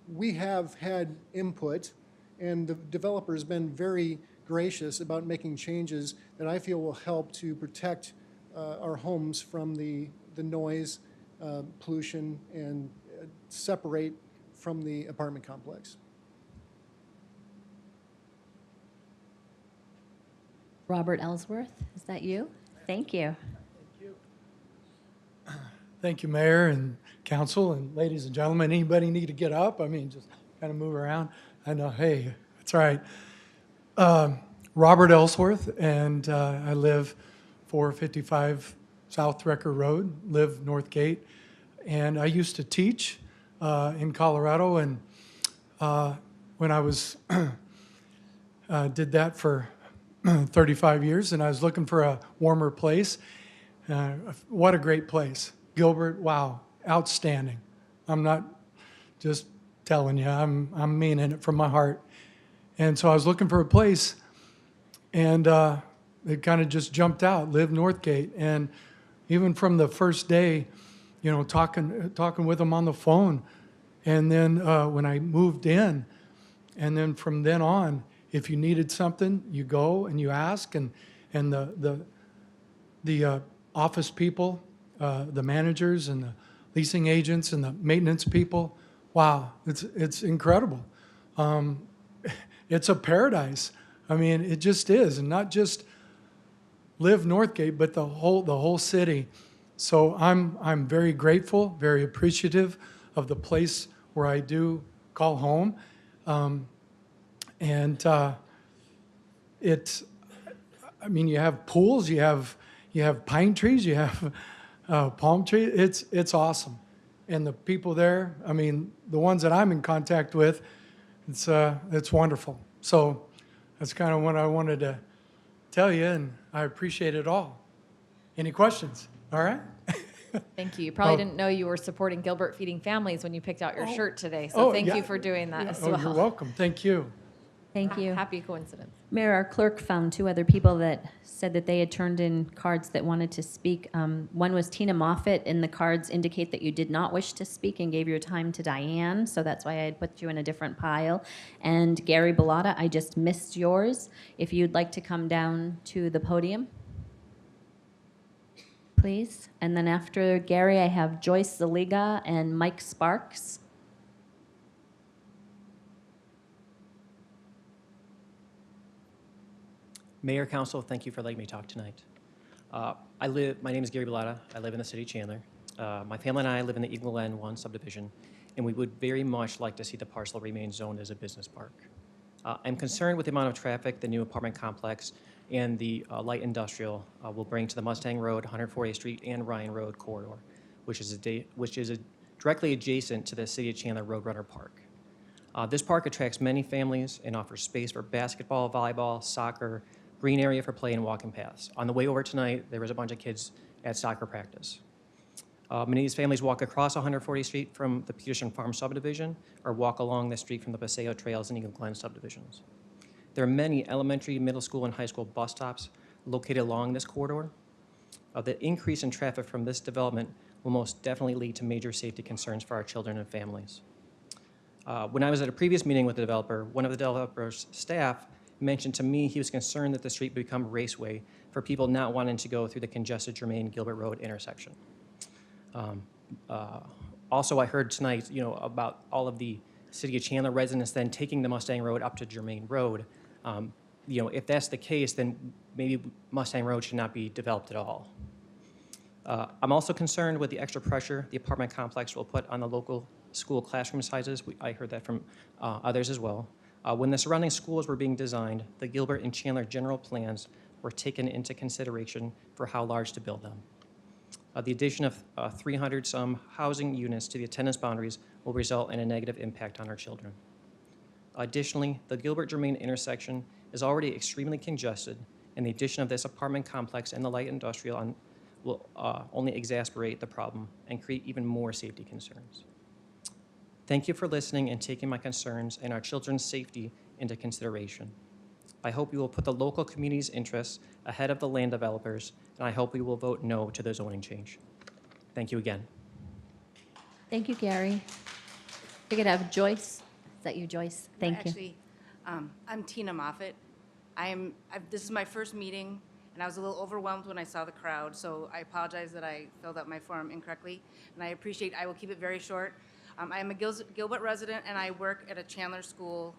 Speaker 8: we have had input, and the developer has been very gracious about making changes that I feel will help to protect our homes from the noise, pollution, and separate from the apartment complex.
Speaker 11: Robert Ellsworth, is that you? Thank you.
Speaker 9: Thank you, Mayor and Council and ladies and gentlemen. Anybody need to get up? I mean, just kind of move around. I know, hey, that's right. Robert Ellsworth, and I live 455 South Record Road, live Northgate. And I used to teach in Colorado, and when I was, did that for 35 years, and I was looking for a warmer place. What a great place. Gilbert, wow, outstanding. I'm not just telling you, I'm meaning it from my heart. And so I was looking for a place, and it kind of just jumped out, live Northgate. And even from the first day, you know, talking with them on the phone, and then when I moved in, and then from then on, if you needed something, you go and you ask, and the office people, the managers and the leasing agents and the maintenance people, wow, it's incredible. It's a paradise. I mean, it just is, and not just live Northgate, but the whole city. So I'm very grateful, very appreciative of the place where I do call home, and it's. I mean, you have pools, you have pine trees, you have palm trees. It's awesome, and the people there. I mean, the ones that I'm in contact with, it's wonderful. So that's kind of what I wanted to tell you, and I appreciate it all. Any questions? All right.
Speaker 1: Thank you. You probably
Speaker 9: Oh.
Speaker 1: didn't know you were supporting Gilbert Feeding Families when you picked out your shirt today. So thank
Speaker 9: yeah.
Speaker 1: you for doing that as
Speaker 9: Oh,
Speaker 1: well.
Speaker 9: you're welcome. Thank you.
Speaker 11: Thank you.
Speaker 1: Happy coincidence.
Speaker 11: Mayor, our clerk found two other people that said that they had turned in cards that wanted to speak. One was Tina Moffett, and the cards indicate that you did not wish to speak and gave your time to Diane, so that's why I had put you in a different pile. And Gary Bellotta, I just missed yours. If you'd like to come down to the podium, please. And then after Gary, I have Joyce Zaliga and Mike Sparks.
Speaker 14: Mayor, Council, thank you for letting me talk tonight. My name is Gary Bellotta. I live in the city of Chandler. My family and I live in the Eagle Glen 1 subdivision, and we would very much like to see the parcel remain zoned as a business park. I'm concerned with the amount of traffic the new apartment complex and the light industrial will bring to the Mustang Road, 140th Street, and Ryan Road corridor, which is directly adjacent to the City of Chandler Roadrunner Park. This park attracts many families and offers space for basketball, volleyball, soccer, green area for play, and walking paths. On the way over tonight, there was a bunch of kids at soccer practice. Many of these families walk across 140th Street from the Peterson Farm subdivision or walk along the street from the Paseo Trails and Eagle Glen subdivisions. There are many elementary, middle school, and high school bus stops located along this corridor. The increase in traffic from this development will most definitely lead to major safety concerns for our children and families. When I was at a previous meeting with the developer, one of the developer's staff mentioned to me he was concerned that the street would become raceway for people not wanting to go through the congested Germain-Gilbert Road intersection. Also, I heard tonight, about all of the City of Chandler residents then taking the Mustang Road up to Germain Road. If that's the case, then maybe Mustang Road should not be developed at all. I'm also concerned with the extra pressure the apartment complex will put on the local school classroom sizes. I heard that from others as well. When the surrounding schools were being designed, the Gilbert and Chandler general plans were taken into consideration for how large to build them. The addition of 300-some housing units to the attendance boundaries will result in a negative impact on our children. Additionally, the Gilbert-Germain intersection is already extremely congested, and the addition of this apartment complex and the light industrial will only exacerbate the problem and create even more safety concerns. Thank you for listening and taking my concerns and our children's safety into consideration. I hope you will put the local community's interests ahead of the land developers, and I hope you will vote no to the zoning change. Thank you again.
Speaker 11: Thank you, Gary. We could have Joyce. Is that you, Joyce? Thank you.
Speaker 23: Actually, I'm Tina Moffett. This is my first meeting, and I was a little overwhelmed when I saw the crowd, so I apologize that I filled out my form incorrectly, and I will keep it very short. I am a Gilbert resident, and I work at a Chandler school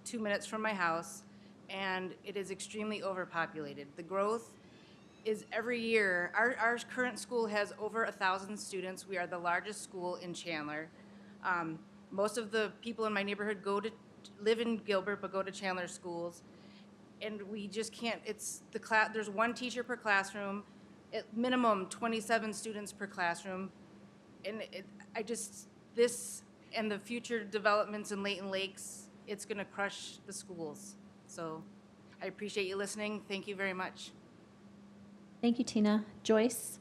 Speaker 23: 2 minutes from my house. and it is extremely overpopulated. The growth is every year. Our current school has over 1,000 students. We are the largest school in Chandler. Most of the people in my neighborhood live in Gilbert, but go to Chandler schools. And we just can't, there's one teacher per classroom, at minimum 27 students per classroom. And this and the future developments in Layton Lakes, it's gonna crush the schools. So I appreciate you listening. Thank you very much.
Speaker 11: Thank you, Tina. Joyce?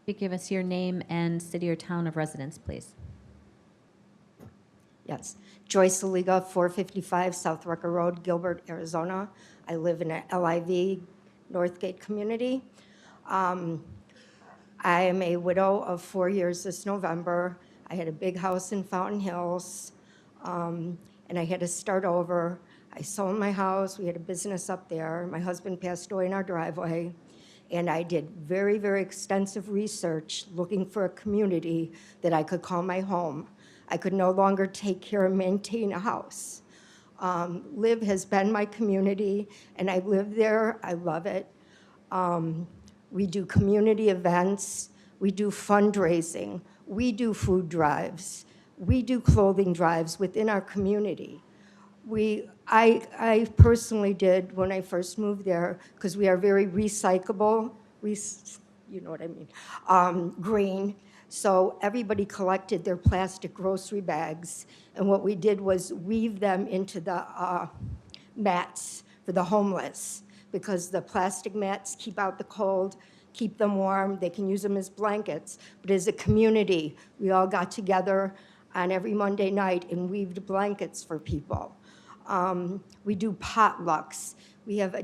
Speaker 11: Could you give us your name and city or town of residence, please?
Speaker 10: Yes, Joyce Saliga, 455 South Rucker Road, Gilbert, Arizona. I live in a LIV Northgate community. I am a widow of 4 years this November. I had a big house in Fountain Hills, and I had to start over. I sold my house. We had a business up there. My husband passed away in our driveway, and I did very, very extensive research looking for a community that I could call my home. I could no longer take care and maintain a house. Live has been my community, and I live there. I love it. We do community events. We do fundraising. We do food drives. We do clothing drives within our community. I personally did when I first moved there, because we are very recyclable, you know what I mean, green. So everybody collected their plastic grocery bags, and what we did was weave them into the mats for the homeless, because the plastic mats keep out the cold, keep them warm, they can use them as blankets. But as a community, we all got together on every Monday night and weaved blankets for people. We do potlucks. We have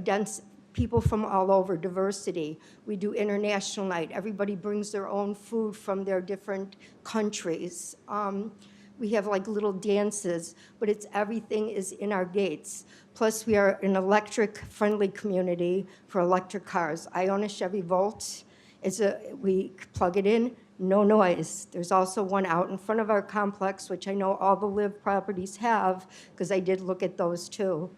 Speaker 10: people from all over, diversity. We do international night. Everybody brings their own food from their different countries. We have like little dances, but everything is in our gates. Plus, we are an electric-friendly community for electric cars. I own a Chevy Volt. We plug it in, no noise. There's also one out in front of our complex, which I know all the Live properties have, because I did look at those too,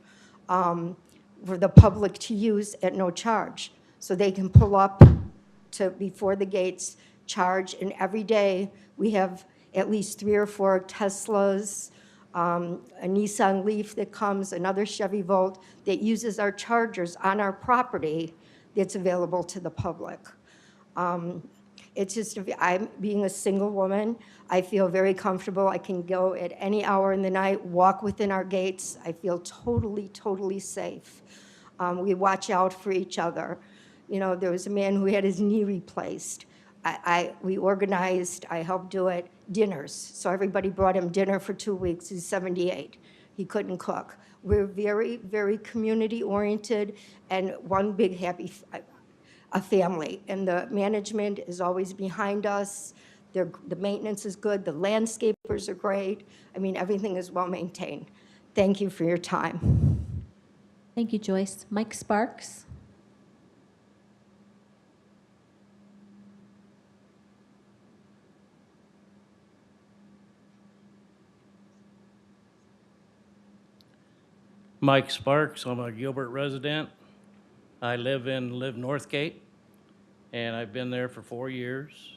Speaker 10: for the public to use at no charge. So they can pull up to before the gates, charge, and every day we have at least 3 or 4 Teslas, a Nissan Leaf that comes, another Chevy Volt that uses our chargers on our property that's available to the public. It's just, I'm being a single woman, I feel very comfortable. I can go at any hour in the night, walk within our gates. I feel totally, totally safe. We watch out for each other. You know, there was a man who had his knee replaced. We organized, I helped do it, dinners. So everybody brought him dinner for 2 weeks. He's 78. He couldn't cook. We're very, very community-oriented and one big happy a family. And the management is always behind us. The maintenance is good. The landscapers are great. I mean, everything is well-maintained. Thank you for your time.
Speaker 11: Thank you, Joyce. Mike Sparks?
Speaker 12: Mike Sparks, I'm a Gilbert resident. I live Northgate, and I've been there for 4 years.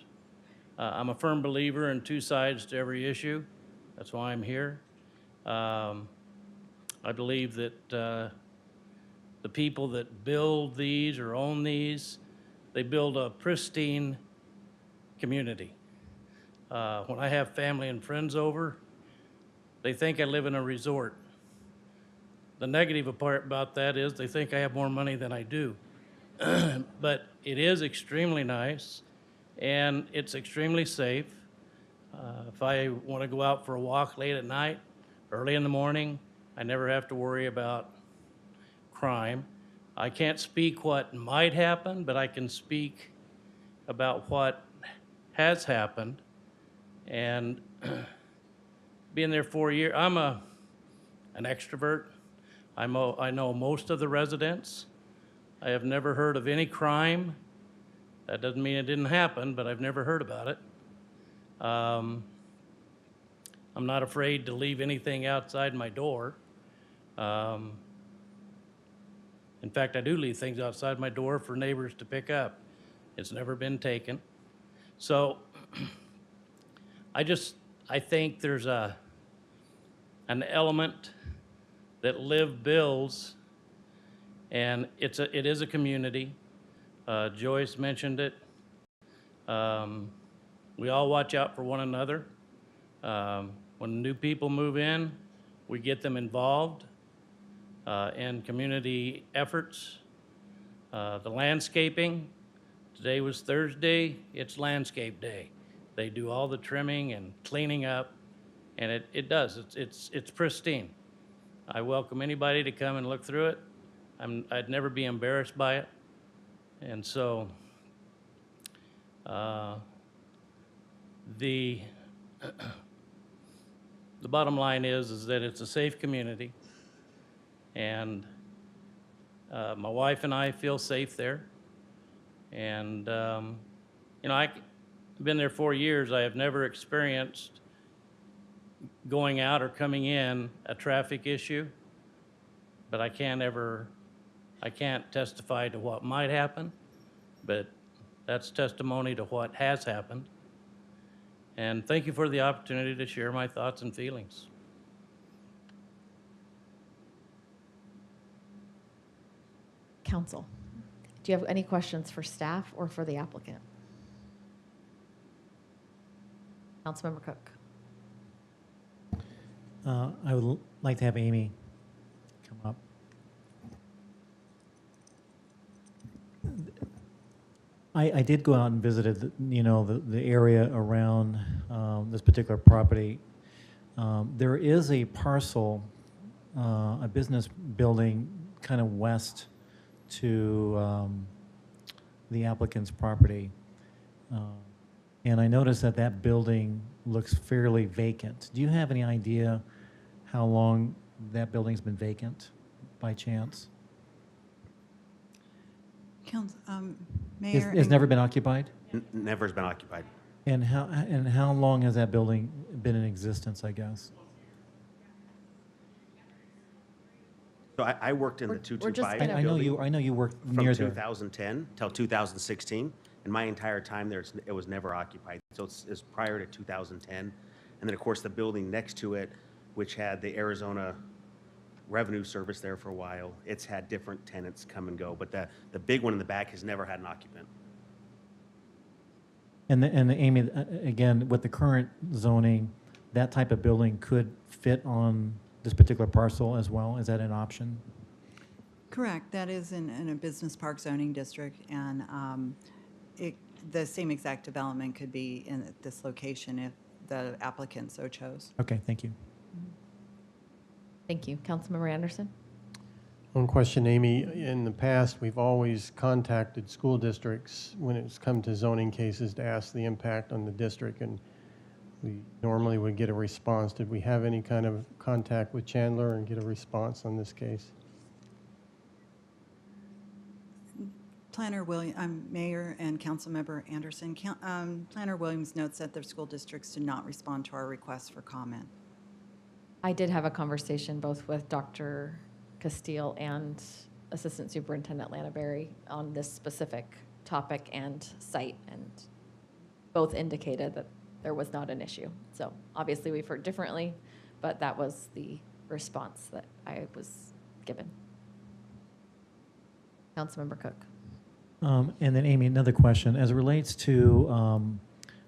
Speaker 12: I'm a firm believer in 2 sides to every issue. That's why I'm here. I believe that the people that build these or own these, they build a pristine community. When I have family and friends over, they think I live in a resort. The negative part about that is they think I have more money than I do. But it is extremely nice, and it's extremely safe. If I want to go out for a walk late at night, early in the morning, I never have to worry about crime. I can't speak what might happen, but I can speak about what has happened. And being there 4 years, I'm an extrovert. I know most of the residents. I have never heard of any crime. That doesn't mean it didn't happen, but I've never heard about it. I'm not afraid to leave anything outside my door. In fact, I do leave things outside my door for neighbors to pick up. It's never been taken. So I think there's an element that Live builds, and it is a community. Joyce mentioned it. We all watch out for one another. When new people move in, we get them involved in community efforts. The landscaping, today was Thursday, it's landscape day. They do all the trimming and cleaning up, and it does, it's pristine. I welcome anybody to come and look through it. I'd never be embarrassed by it. And so, the bottom line is that it's a safe community, and my wife and I feel safe there. And you know, I've been there 4 years. I have never experienced going out or coming in a traffic issue, but I can't testify to what might happen, but that's testimony to what has happened. And thank you for the opportunity to share my thoughts and feelings.
Speaker 1: Council, do you have any questions for staff or for the applicant? Councilmember Cook.
Speaker 13: I would like to have Amy come up. I did go out and visited, the area around this particular property. There is a parcel, a business building kind of west to the applicant's property. And I noticed that that building looks fairly vacant. Do you have any idea how long that building's been vacant by chance?
Speaker 21: Mayor.
Speaker 13: It's never been occupied?
Speaker 2: Never has been occupied.
Speaker 13: And how long has that building been in existence, I guess?
Speaker 2: So I worked in the 225
Speaker 13: I know you worked near
Speaker 2: from
Speaker 13: there.
Speaker 2: 2010 till 2016, and my entire time there, it was never occupied. So it's prior to 2010. And then, of course, the building next to it, which had the Arizona Revenue Service there for a while, it's had different tenants come and go. But the big one in the back has never had an occupant.
Speaker 13: And Amy, again, with the current zoning, that type of building could fit on this particular parcel as well? Is that an option?
Speaker 21: Correct. That is in a business park zoning district, and the same exact development could be in this location if the applicant so chose.
Speaker 13: Okay, thank you.
Speaker 1: Thank you. Councilmember Anderson.
Speaker 15: One question, Amy. In the past, we've always contacted school districts when it's come to zoning cases to ask the impact on the district, and we normally would get a response. Did we have any kind of contact with Chandler and get a response on this case?
Speaker 21: Mayor and Councilmember Anderson, Planner Williams notes that the school districts did not respond to our request for comment.
Speaker 1: I did have a conversation both with Dr. Castile and Assistant Superintendent Lanaberry on this specific topic and site, and both indicated that there was not an issue. So obviously we've heard differently, but that was the response that I was given. Councilmember Cook.
Speaker 13: And then Amy, another question. As it relates to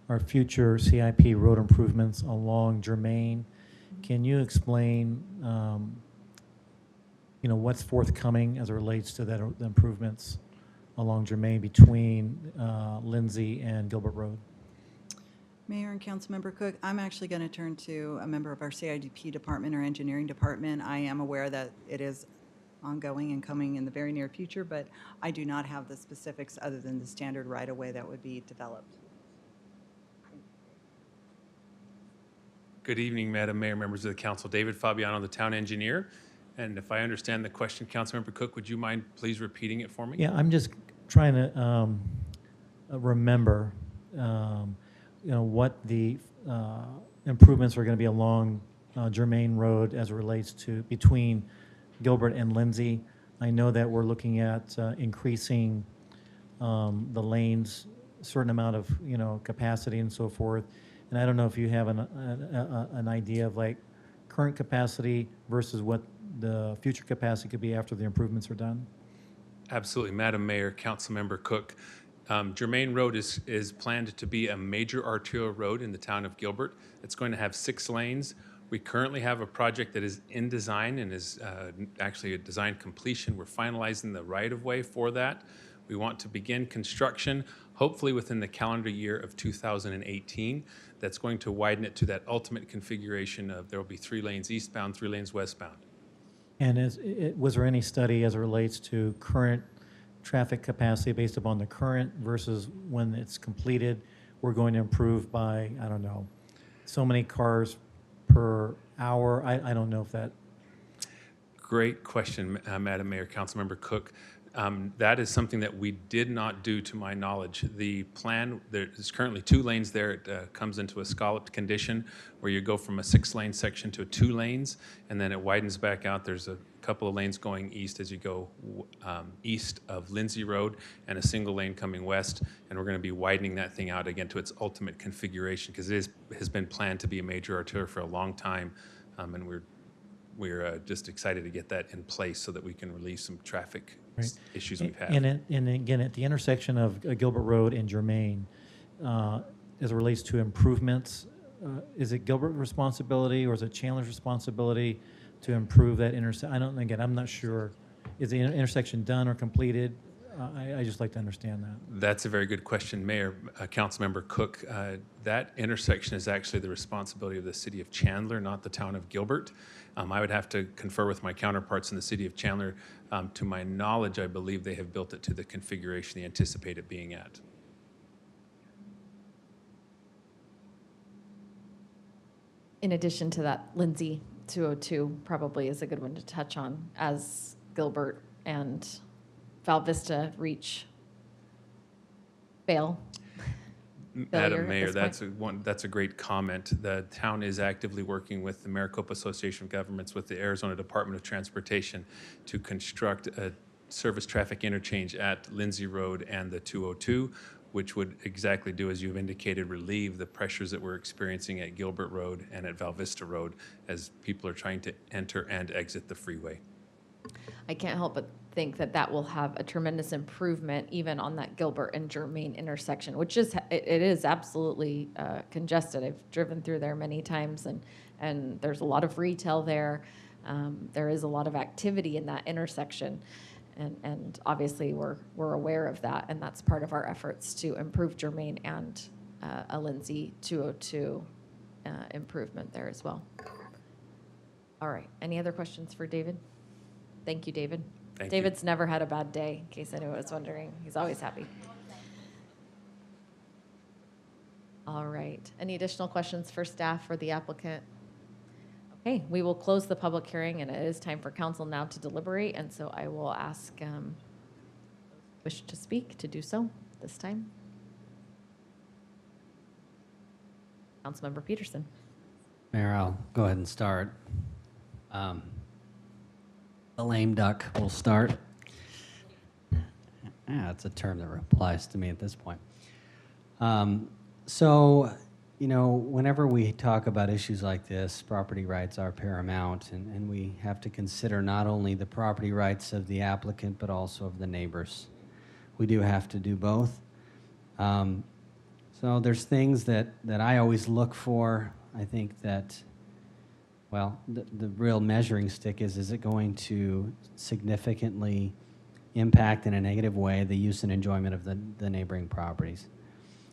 Speaker 13: our future CIP road improvements along Germain, can you explain what's forthcoming as it relates to the improvements along Germain between Lindsay and Gilbert Road?
Speaker 21: Mayor and Councilmember Cook, I'm actually going to turn to a member of our CIDP department or engineering department. I am aware that it is ongoing and coming in the very near future, but I do not have the specifics other than the standard right-of-way that would be developed.
Speaker 18: Good evening, Madam Mayor, members of the council. David Fabiano, the town engineer. And if I understand the question, Councilmember Cook, would you mind please repeating it for me?
Speaker 13: Yeah, I'm just trying to remember, what the improvements are going to be along Germain Road as it relates to between Gilbert and Lindsay. I know that we're looking at increasing the lanes, certain amount of, capacity and so forth. And I don't know if you have an idea of like current capacity versus what the future capacity could be after the improvements are done?
Speaker 18: Absolutely. Madam Mayor, Councilmember Cook, Germain Road is planned to be a major arterial road in the town of Gilbert. It's going to have 6 lanes. We currently have a project that is in design and is actually a design completion. We're finalizing the right-of-way for that. We want to begin construction, hopefully within the calendar year of 2018. That's going to widen it to that ultimate configuration of there will be 3 lanes eastbound, 3 lanes westbound.
Speaker 13: And was there any study as it relates to current traffic capacity based upon the current versus when it's completed? We're going to improve by, I don't know, so many cars per hour. I don't know if that.
Speaker 18: Great question, Madam Mayor, Councilmember Cook. That is something that we did not do, to my knowledge. The plan, there's currently 2 lanes there. It comes into a scalloped condition where you go from a 6-lane section to 2 lanes, and then it widens back out. There's a couple of lanes going east as you go east of Lindsay Road, and a single lane coming west, and we're going to be widening that thing out again to its ultimate configuration, because it has been planned to be a major arterial for a long time, and we're just excited to get that in place so that we can relieve some traffic issues we've had.
Speaker 13: And again, at the intersection of Gilbert Road and Germain, as it relates to improvements, is it Gilbert's responsibility or is it Chandler's responsibility to improve that intersection? Again, I'm not sure. Is the intersection done or completed? I just like to understand that.
Speaker 18: That's a very good question, Mayor. Councilmember Cook, that intersection is actually the responsibility of the city of Chandler, not the town of Gilbert. I would have to confer with my counterparts in the city of Chandler. To my knowledge, I believe they have built it to the configuration they anticipate it being at.
Speaker 1: In addition to that, Lindsay 202 probably is a good one to touch on as Gilbert and Val Vista reach failure
Speaker 18: Madam
Speaker 1: at
Speaker 18: Mayor,
Speaker 1: this point.
Speaker 18: that's a great comment. The town is actively working with the Maricopa Association of Governments, with the Arizona Department of Transportation, to construct a service traffic interchange at Lindsay Road and the 202, which would exactly do, as you've indicated, relieve the pressures that we're experiencing at Gilbert Road and at Val Vista Road as people are trying to enter and exit the freeway.
Speaker 1: I can't help but think that that will have a tremendous improvement even on that Gilbert and Germain intersection, which is, it is absolutely congested. I've driven through there many times, and there's a lot of retail there. There is a lot of activity in that intersection, and obviously we're aware of that, and that's part of our efforts to improve Germain and a Lindsay 202 improvement there as well. All right, any other questions for David? Thank you, David.
Speaker 18: Thank
Speaker 1: David's never had a bad day, in case anyone was wondering. He's always happy. All right. Any additional questions for staff or the applicant? Okay, we will close the public hearing, and it is time for council now to deliberate, and so I will ask wish to speak to do so this time. Councilmember Peterson.
Speaker 16: Mayor, I'll go ahead and start. The lame duck will start. Yeah, it's a term that applies to me at this point. So, whenever we talk about issues like this, property rights are paramount, and we have to consider not only the property rights of the applicant, but also of the neighbors. We do have to do both. So there's things that I always look for. I think that, well, the real measuring stick is it going to significantly impact in a negative way the use and enjoyment of the neighboring properties?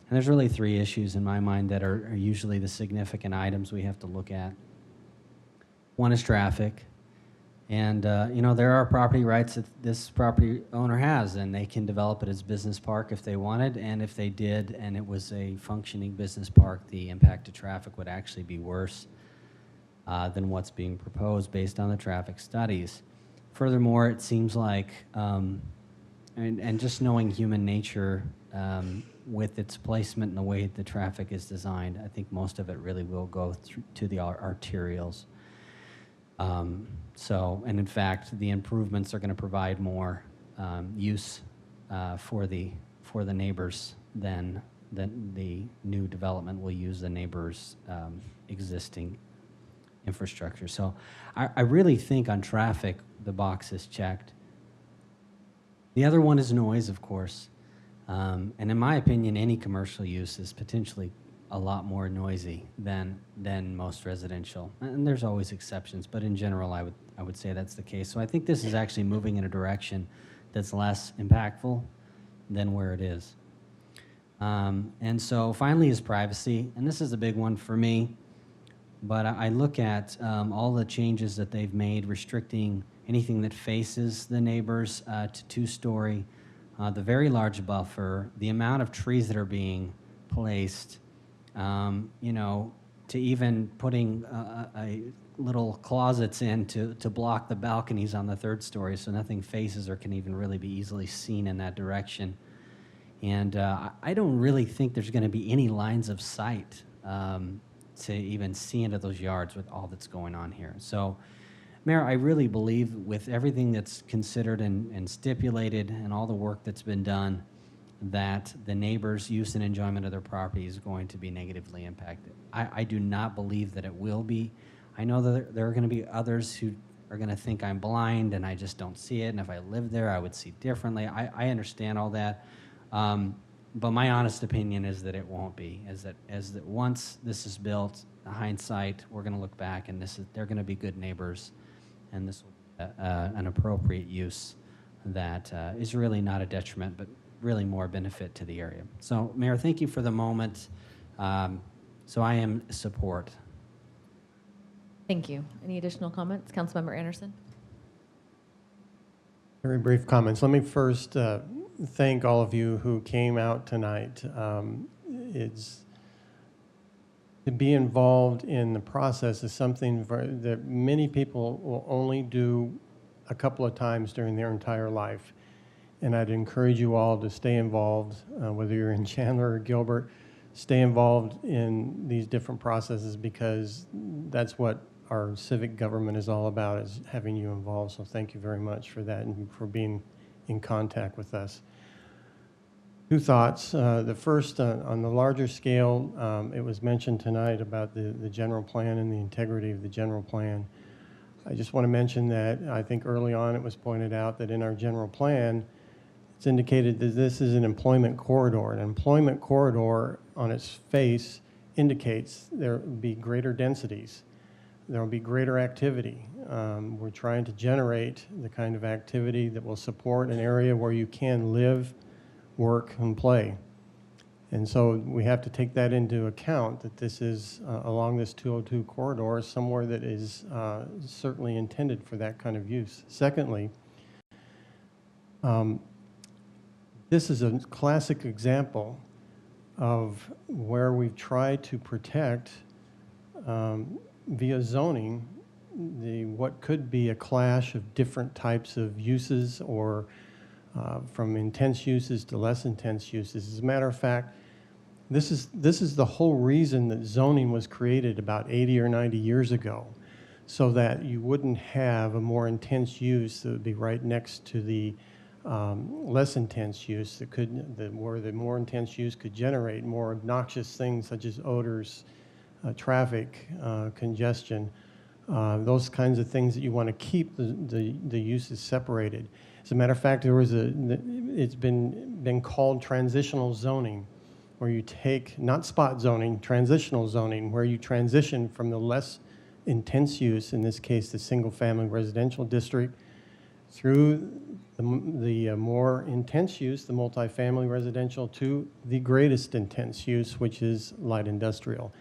Speaker 16: And there's really 3 issues in my mind that are usually the significant items we have to look at. One is traffic. And, there are property rights that this property owner has, and they can develop it as business park if they wanted, and if they did and it was a functioning business park, the impact to traffic would actually be worse than what's being proposed based on the traffic studies. Furthermore, it seems like, and just knowing human nature with its placement and the way the traffic is designed, I think most of it really will go through to the arterials. And in fact, the improvements are going to provide more use for the neighbors than the new development will use the neighbors' existing infrastructure. So I really think on traffic, the box is checked. The other one is noise, of course. And in my opinion, any commercial use is potentially a lot more noisy than most residential. And there's always exceptions, but in general, I would say that's the case. So I think this is actually moving in a direction that's less impactful than where it is. And so finally is privacy, and this is a big one for me, but I look at all the changes that they've made, restricting anything that faces the neighbors to two-story, the very large buffer, the amount of trees that are being placed, you know, to even putting a little closets in to block the balconies on the third story so nothing faces or can even really be easily seen in that direction. And I don't really think there's going to be any lines of sight to even see into those yards with all that's going on here. So, Mayor, I really believe with everything that's considered and stipulated and all the work that's been done, that the neighbors' use and enjoyment of their property is going to be negatively impacted. I do not believe that it will be. I know that there are going to be others who are going to think I'm blind and I just don't see it, and if I lived there, I would see differently. I understand all that. But my honest opinion is that it won't be, as that once this is built, hindsight, we're going to look back and they're going to be good neighbors, and this will be an appropriate use that is really not a detriment, but really more benefit to the area. So, Mayor, thank you for the moment. So I am support.
Speaker 1: Thank you. Any additional comments? Councilmember Anderson?
Speaker 15: Very brief comments. Let me first thank all of you who came out tonight. It's to be involved in the process is something that many people will only do a couple of times during their entire life. And I'd encourage you all to stay involved, whether you're in Chandler or Gilbert, stay involved in these different processes, because that's what our civic government is all about, is having you involved. So thank you very much for that and for being in contact with us. Two thoughts. The first, on the larger scale, it was mentioned tonight about the general plan and the integrity of the general plan. I just want to mention that I think early on it was pointed out that in our general plan, it's indicated that this is an employment corridor. An employment corridor on its face indicates there will be greater densities. There will be greater activity. We're trying to generate the kind of activity that will support an area where you can live, work, and play. And so we have to take that into account, that this is along this 202 corridor, somewhere that is certainly intended for that kind of use. Secondly, this is a classic example of where we've tried to protect via zoning what could be a clash of different types of uses, or from intense uses to less intense uses. As a matter of fact, this is the whole reason that zoning was created about 80 or 90 years ago, so that you wouldn't have a more intense use that would be right next to the less intense use where the more intense use could generate more obnoxious things such as odors, traffic, congestion, those kinds of things that you want to keep the uses separated. As a matter of fact, it's been called transitional zoning, where you take, not spot zoning, transitional zoning, where you transition from the less intense use, in this case the single-family residential district, through the more intense use, the multifamily residential, to the greatest intense use, which is light industrial.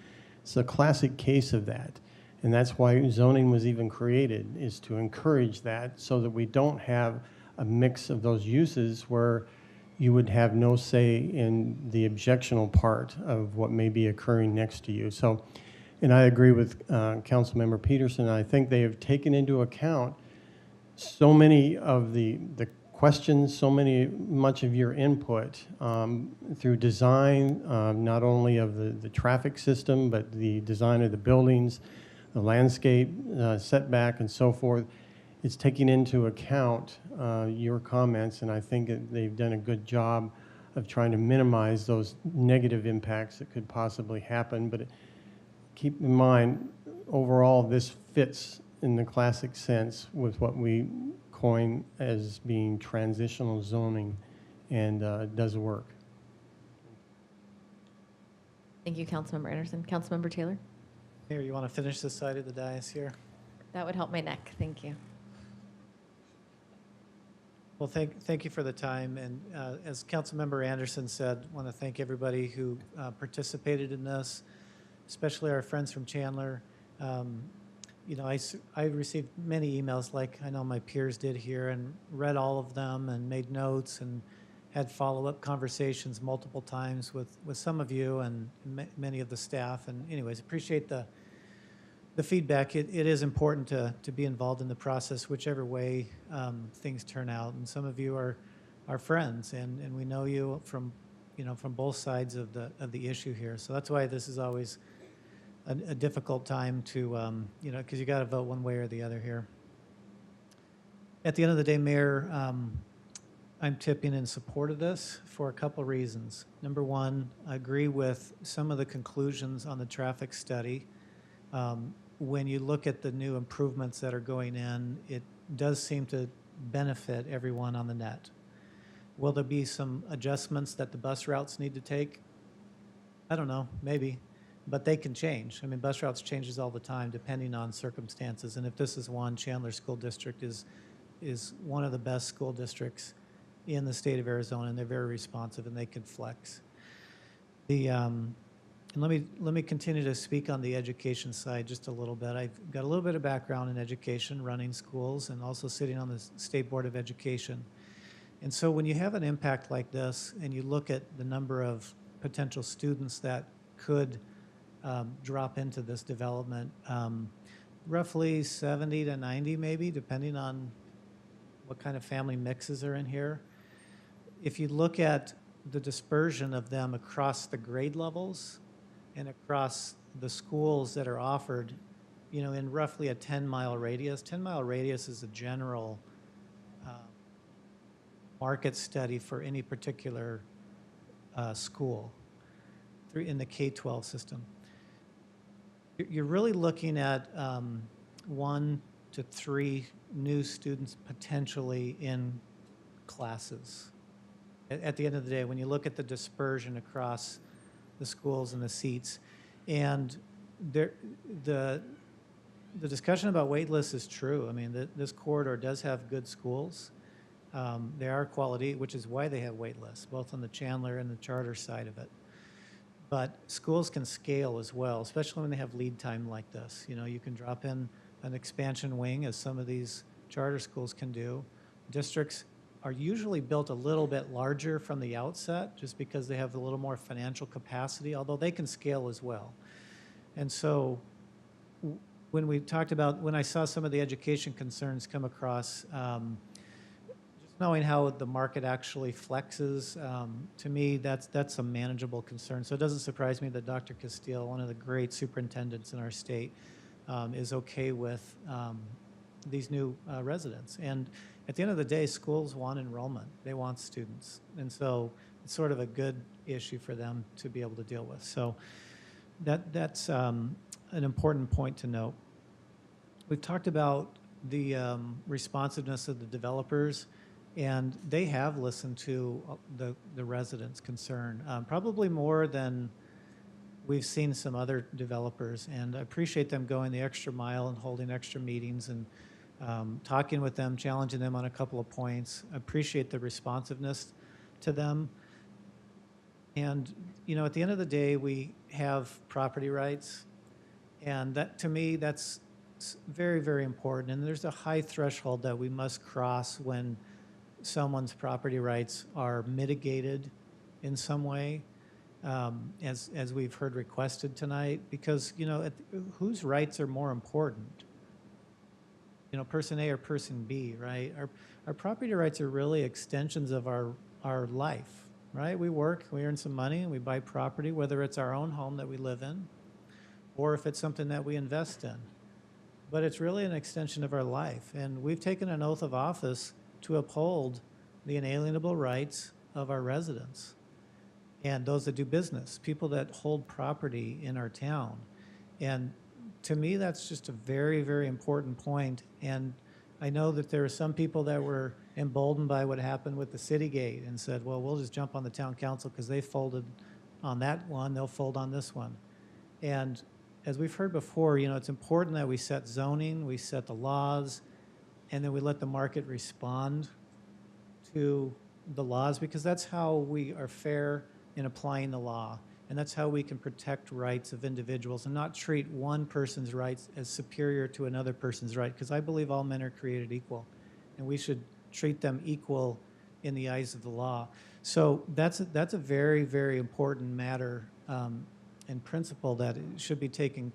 Speaker 15: It's a classic case of that. And that's why zoning was even created, is to encourage that, so that we don't have a mix of those uses where you would have no say in the objectionable part of what may be occurring next to you. So, and I agree with Councilmember Peterson. I think they have taken into account so many of the questions, much of your input through design, not only of the traffic system, but the design of the buildings, the landscape setback and so forth. It's taking into account your comments, and I think that they've done a good job of trying to minimize those negative impacts that could possibly happen. But keep in mind, overall, this fits in the classic sense with what we coin as being transitional zoning, and does work.
Speaker 1: Thank you, Councilmember Anderson. Councilmember Taylor?
Speaker 17: Mayor, you want to finish this side of the dais here?
Speaker 1: That would help my neck. Thank you.
Speaker 17: Well, thank you for the time. And as Councilmember Anderson said, I want to thank everybody who participated in this, especially our friends from Chandler. You know, I received many emails like I know my peers did here, and read all of them and made notes and had follow-up conversations multiple times with some of you and many of the staff. And anyways, appreciate the feedback. It is important to be involved in the process, whichever way things turn out. And some of you are friends, and we know you from both sides of the issue here. So that's why this is always a difficult time to, because you got to vote one way or the other here. At the end of the day, Mayor, I'm tipping in support of this for a couple reasons. Number one, I agree with some of the conclusions on the traffic study. When you look at the new improvements that are going in, it does seem to benefit everyone on the net. Will there be some adjustments that the bus routes need to take? I don't know, maybe, but they can change. I mean, bus routes changes all the time depending on circumstances. And if this is one, Chandler School District is one of the best school districts in the state of Arizona, and they're very responsive and they can flex. And let me continue to speak on the education side just a little bit. I've got a little bit of background in education, running schools, and also sitting on the State Board of Education. And so when you have an impact like this, and you look at the number of potential students that could drop into this development, roughly 70 to 90 maybe, depending on what kind of family mixes are in here. If you look at the dispersion of them across the grade levels and across the schools that are offered, in roughly a 10-mile radius. 10-mile radius is a general market study for any particular school in the K-12 system. You're really looking at 1 to 3 new students potentially in classes. At the end of the day, when you look at the dispersion across the schools and the seats, and the discussion about wait lists is true. I mean, this corridor does have good schools. They are quality, which is why they have wait lists, both on the Chandler and the charter side of it. But schools can scale as well, especially when they have lead time like this. You can drop in an expansion wing, as some of these charter schools can do. Districts are usually built a little bit larger from the outset, just because they have a little more financial capacity, although they can scale as well. And so when I saw some of the education concerns come across, just knowing how the market actually flexes, to me, that's a manageable concern. So it doesn't surprise me that Dr. Castile, one of the great superintendents in our state, is okay with these new residents. And at the end of the day, schools want enrollment. They want students. And so it's sort of a good issue for them to be able to deal with. So that's an important point to note. We've talked about the responsiveness of the developers, and they have listened to the residents' concern, probably more than we've seen some other developers. And I appreciate them going the extra mile and holding extra meetings and talking with them, challenging them on a couple of points. I appreciate the responsiveness to them. And, at the end of the day, we have property rights. And that, to me, that's very, very important. And there's a high threshold that we must cross when someone's property rights are mitigated in some way, as we've heard requested tonight. Because, whose rights are more important? Person A or person B, right? Our property rights are really extensions of our life, right? We work, we earn some money, and we buy property, whether it's our own home that we live in, or if it's something that we invest in. but it's really an extension of our life. And we've taken an oath of office to uphold the inalienable rights of our residents and those that do business, people that hold property in our town. And to me, that's just a very, very important point. And I know that there are some people that were emboldened by what happened with the city gate and said, well, we'll just jump on the town council because they folded on that one, they'll fold on this one. And as we've heard before, you know, it's important that we set zoning, we set the laws, and then we let the market respond to the laws, because that's how we are fair in applying the law. And that's how we can protect rights of individuals and not treat one person's rights as superior to another person's right, because I believe all men are created equal, and we should treat them equal in the eyes of the law. So that's a very, very important matter and principle that should be taken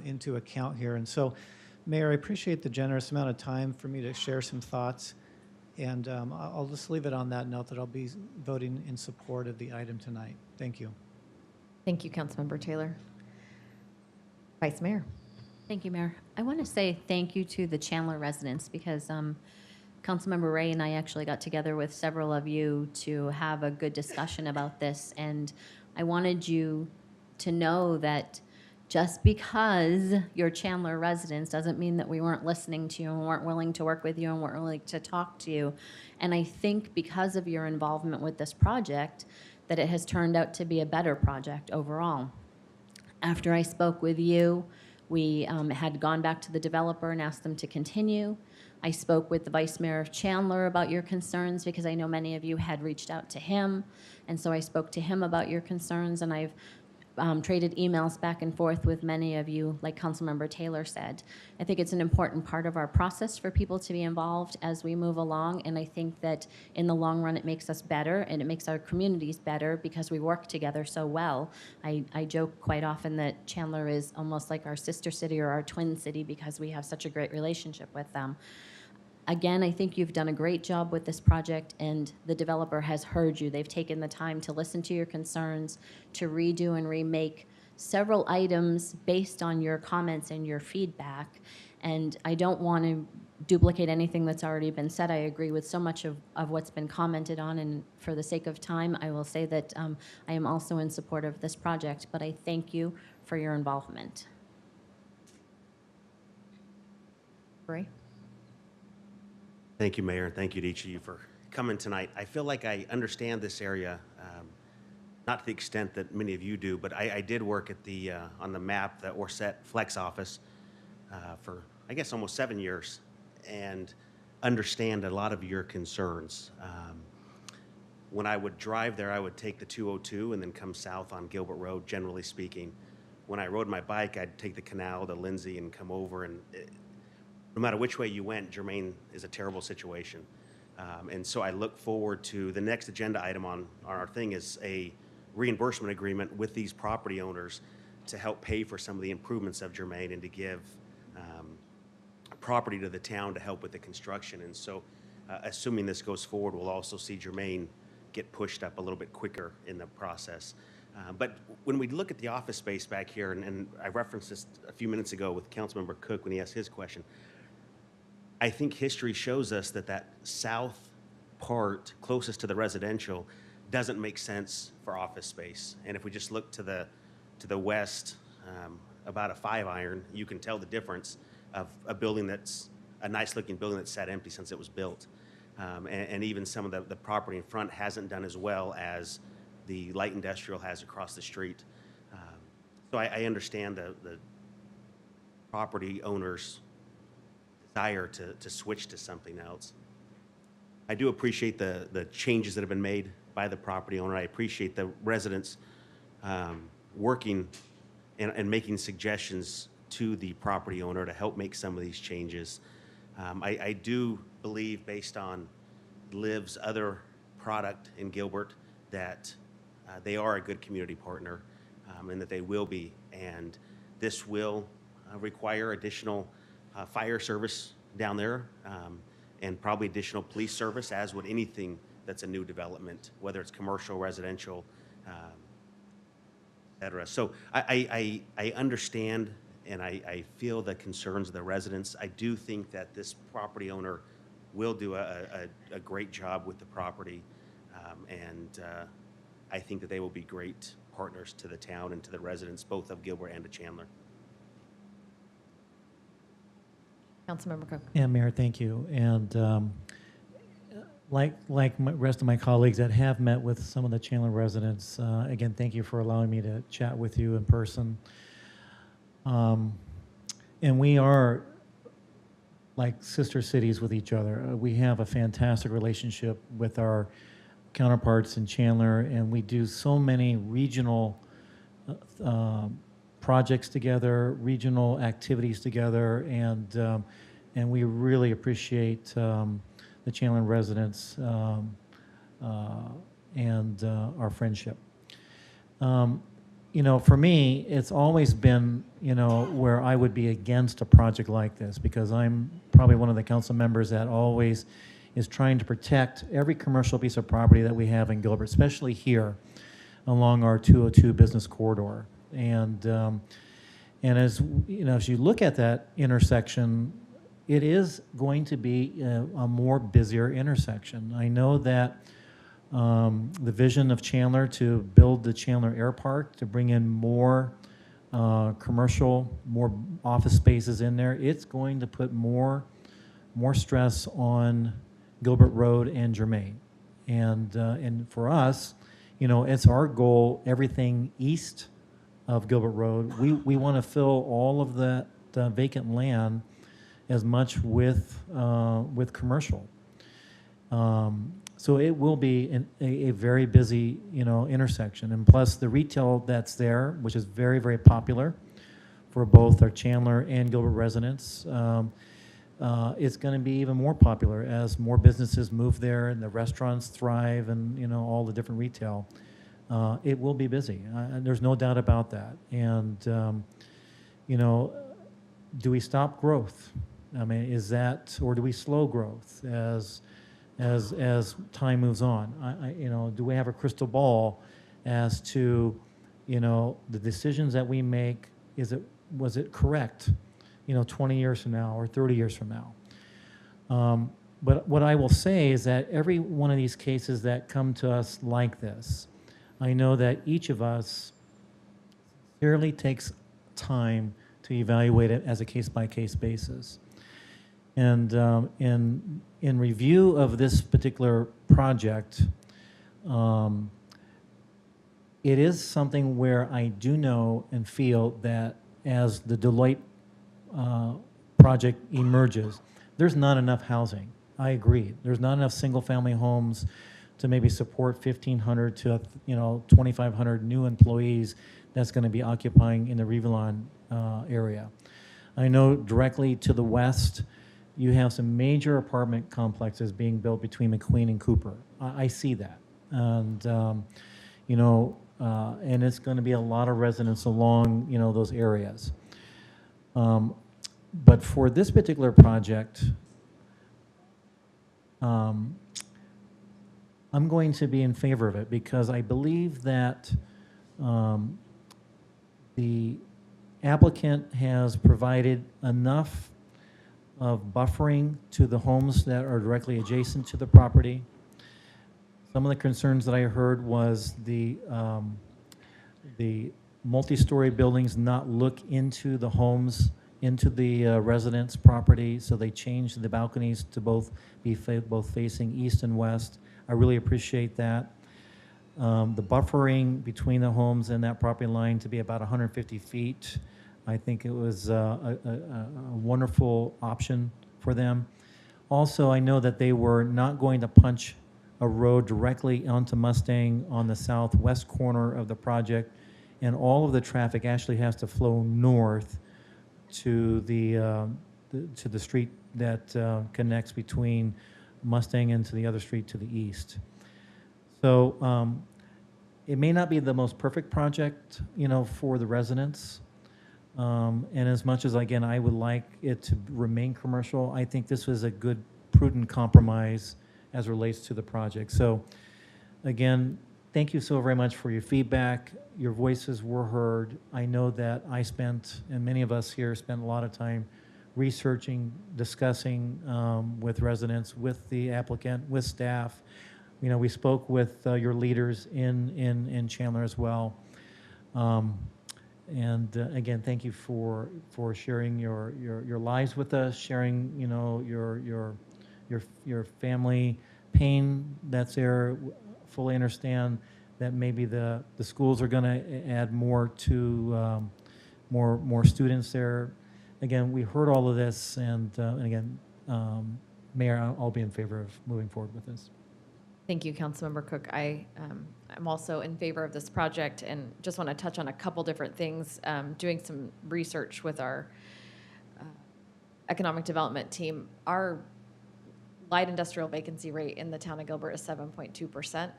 Speaker 17: into account here. And so, Mayor, I appreciate the generous amount of time for me to share some thoughts. And I'll just leave it on that note that I'll be voting in support of the item tonight. Thank you.
Speaker 1: Thank you, Councilmember Taylor. Vice Mayor.
Speaker 11: Thank you, Mayor. I want to say thank you to the Chandler residents, because Councilmember Ray and I actually got together with several of you to have a good discussion about this. And I wanted you to know that just because you're Chandler residents doesn't mean that we weren't listening to you and weren't willing to work with you and weren't willing to talk to you. And I think because of your involvement with this project, that it has turned out to be a better project overall. After I spoke with you, we had gone back to the developer and asked them to continue. I spoke with the Vice Mayor of Chandler about your concerns, because I know many of you had reached out to him. And so I spoke to him about your concerns, and I've traded emails back and forth with many of you, like Councilmember Taylor said. I think it's an important part of our process for people to be involved as we move along, and I think that in the long run it makes us better and it makes our communities better because we work together so well. I joke quite often that Chandler is almost like our sister city or our twin city because we have such a great relationship with them. Again, I think you've done a great job with this project, and the developer has heard you. They've taken the time to listen to your concerns, to redo and remake several items based on your comments and your feedback. And I don't want to duplicate anything that's already been said. I agree with so much of what's been commented on, and for the sake of time, I will say that I am also in support of this project, but I thank you for your involvement. Ray?
Speaker 2: Thank you, Mayor, and thank you to each of you for coming tonight. I feel like I understand this area, not to the extent that many of you do, but I did work at the on the MAP, the Orset Flex office, for, I guess, almost 7 years, and understand a lot of your concerns. When I would drive there, I would take the 202 and then come south on Gilbert Road, generally speaking. When I rode my bike, I'd take the canal to Lindsay and come over, and no matter which way you went, Germain is a terrible situation. And so I look forward to the next agenda item on our thing is a reimbursement agreement with these property owners to help pay for some of the improvements of Germain and to give property to the town to help with the construction. And so assuming this goes forward, we'll also see Germain get pushed up a little bit quicker in the process. But when we look at the office space back here, and I referenced this a few minutes ago with Councilmember Cook when he asked his question, I think history shows us that that south part closest to the residential doesn't make sense for office space. And if we just look to the west, about a 5-iron, you can tell the difference of a building that's a nice looking building that's sat empty since it was built. And even some of the property in front hasn't done as well as the light industrial has across the street. So I understand the property owners' desire to switch to something else. I do appreciate the changes that have been made by the property owner. I appreciate the residents working and making suggestions to the property owner to help make some of these changes. I do believe, based on Liv's other product in Gilbert, that they are a good community partner and that they will be. And this will require additional fire service down there and probably additional police service, as would anything that's a new development, whether it's commercial, residential, et cetera. So I understand and I feel the concerns of the residents. I do think that this property owner will do a great job with the property, and I think that they will be great partners to the town and to the residents, both of Gilbert and of Chandler.
Speaker 1: Councilmember Cook.
Speaker 13: Yeah, Mayor, thank you. And like the rest of my colleagues that have met with some of the Chandler residents, again, thank you for allowing me to chat with you in person. And we are like sister cities with each other. We have a fantastic relationship with our counterparts in Chandler, and we do so many regional projects together, regional activities together, and we really appreciate the Chandler residents and our friendship. You know, for me, it's always been, you know, where I would be against a project like this, because I'm probably one of the council members that always is trying to protect every commercial piece of property that we have in Gilbert, especially here along our 202 business corridor. And as you know, as you look at that intersection, it is going to be a more busier intersection. I know that the vision of Chandler to build the Chandler Air Park, to bring in more commercial, more office spaces in there, it's going to put more stress on Gilbert Road and Germain. And for us, you know, it's our goal, everything east of Gilbert Road, we want to fill all of that vacant land as much with commercial. So it will be a very busy, you know, intersection. And plus the retail that's there, which is very, very popular for both our Chandler and Gilbert residents, it's going to be even more popular as more businesses move there and the restaurants thrive and, you know, all the different retail. It will be busy. There's no doubt about that. And, you know, do we stop growth? I mean, is that, or do we slow growth as time moves on? You know, do we have a crystal ball as to, you know, the decisions that we make? Was it correct, you know, 20 years from now or 30 years from now? But what I will say is that every one of these cases that come to us like this, I know that each of us sincerely takes time to evaluate it as a case-by-case basis. And in review of this particular project, it is something where I do know and feel that as the Deloitte project emerges, there's not enough housing. I agree. There's not enough single-family homes to maybe support 1,500 to 2,500 new employees that's going to be occupying in the Revlon area. I know directly to the west, you have some major apartment complexes being built between McQueen and Cooper. I see that, and you know, and it's going to be a lot of residents along, you know, those areas. But for this particular project, I'm going to be in favor of it because I believe that the applicant has provided enough of buffering to the homes that are directly adjacent to the property. Some of the concerns that I heard was the multi-story buildings not look into the homes, into the residents' property, so they changed the balconies to both be both facing east and west. I really appreciate that. The buffering between the homes and that property line to be about 150 feet. I think it was a wonderful option for them. Also, I know that they were not going to punch a road directly onto Mustang on the southwest corner of the project, and all of the traffic actually has to flow north to the street that connects between Mustang and to the other street to the east. So it may not be the most perfect project, you know, for the residents. And as much as, again, I would like it to remain commercial, I think this was a good, prudent compromise as relates to the project. So, again, thank you so very much for your feedback. Your voices were heard. I know that I spent, and many of us here spent a lot of time researching, discussing with residents, with the applicant, with staff. You know, we spoke with your leaders in Chandler as well. Again, thank you for sharing your lives with us, sharing, you know, your family pain that's there. Fully understand that maybe the schools are going to add more to more students there. Again, we heard all of this, and again, Mayor, I'll be in favor of moving forward with this.
Speaker 1: Thank you, Councilmember Cook. I'm also in favor of this project and just want to touch on a couple different things. Doing some research with our economic development team, our light industrial vacancy rate in the town of Gilbert is 7.2%.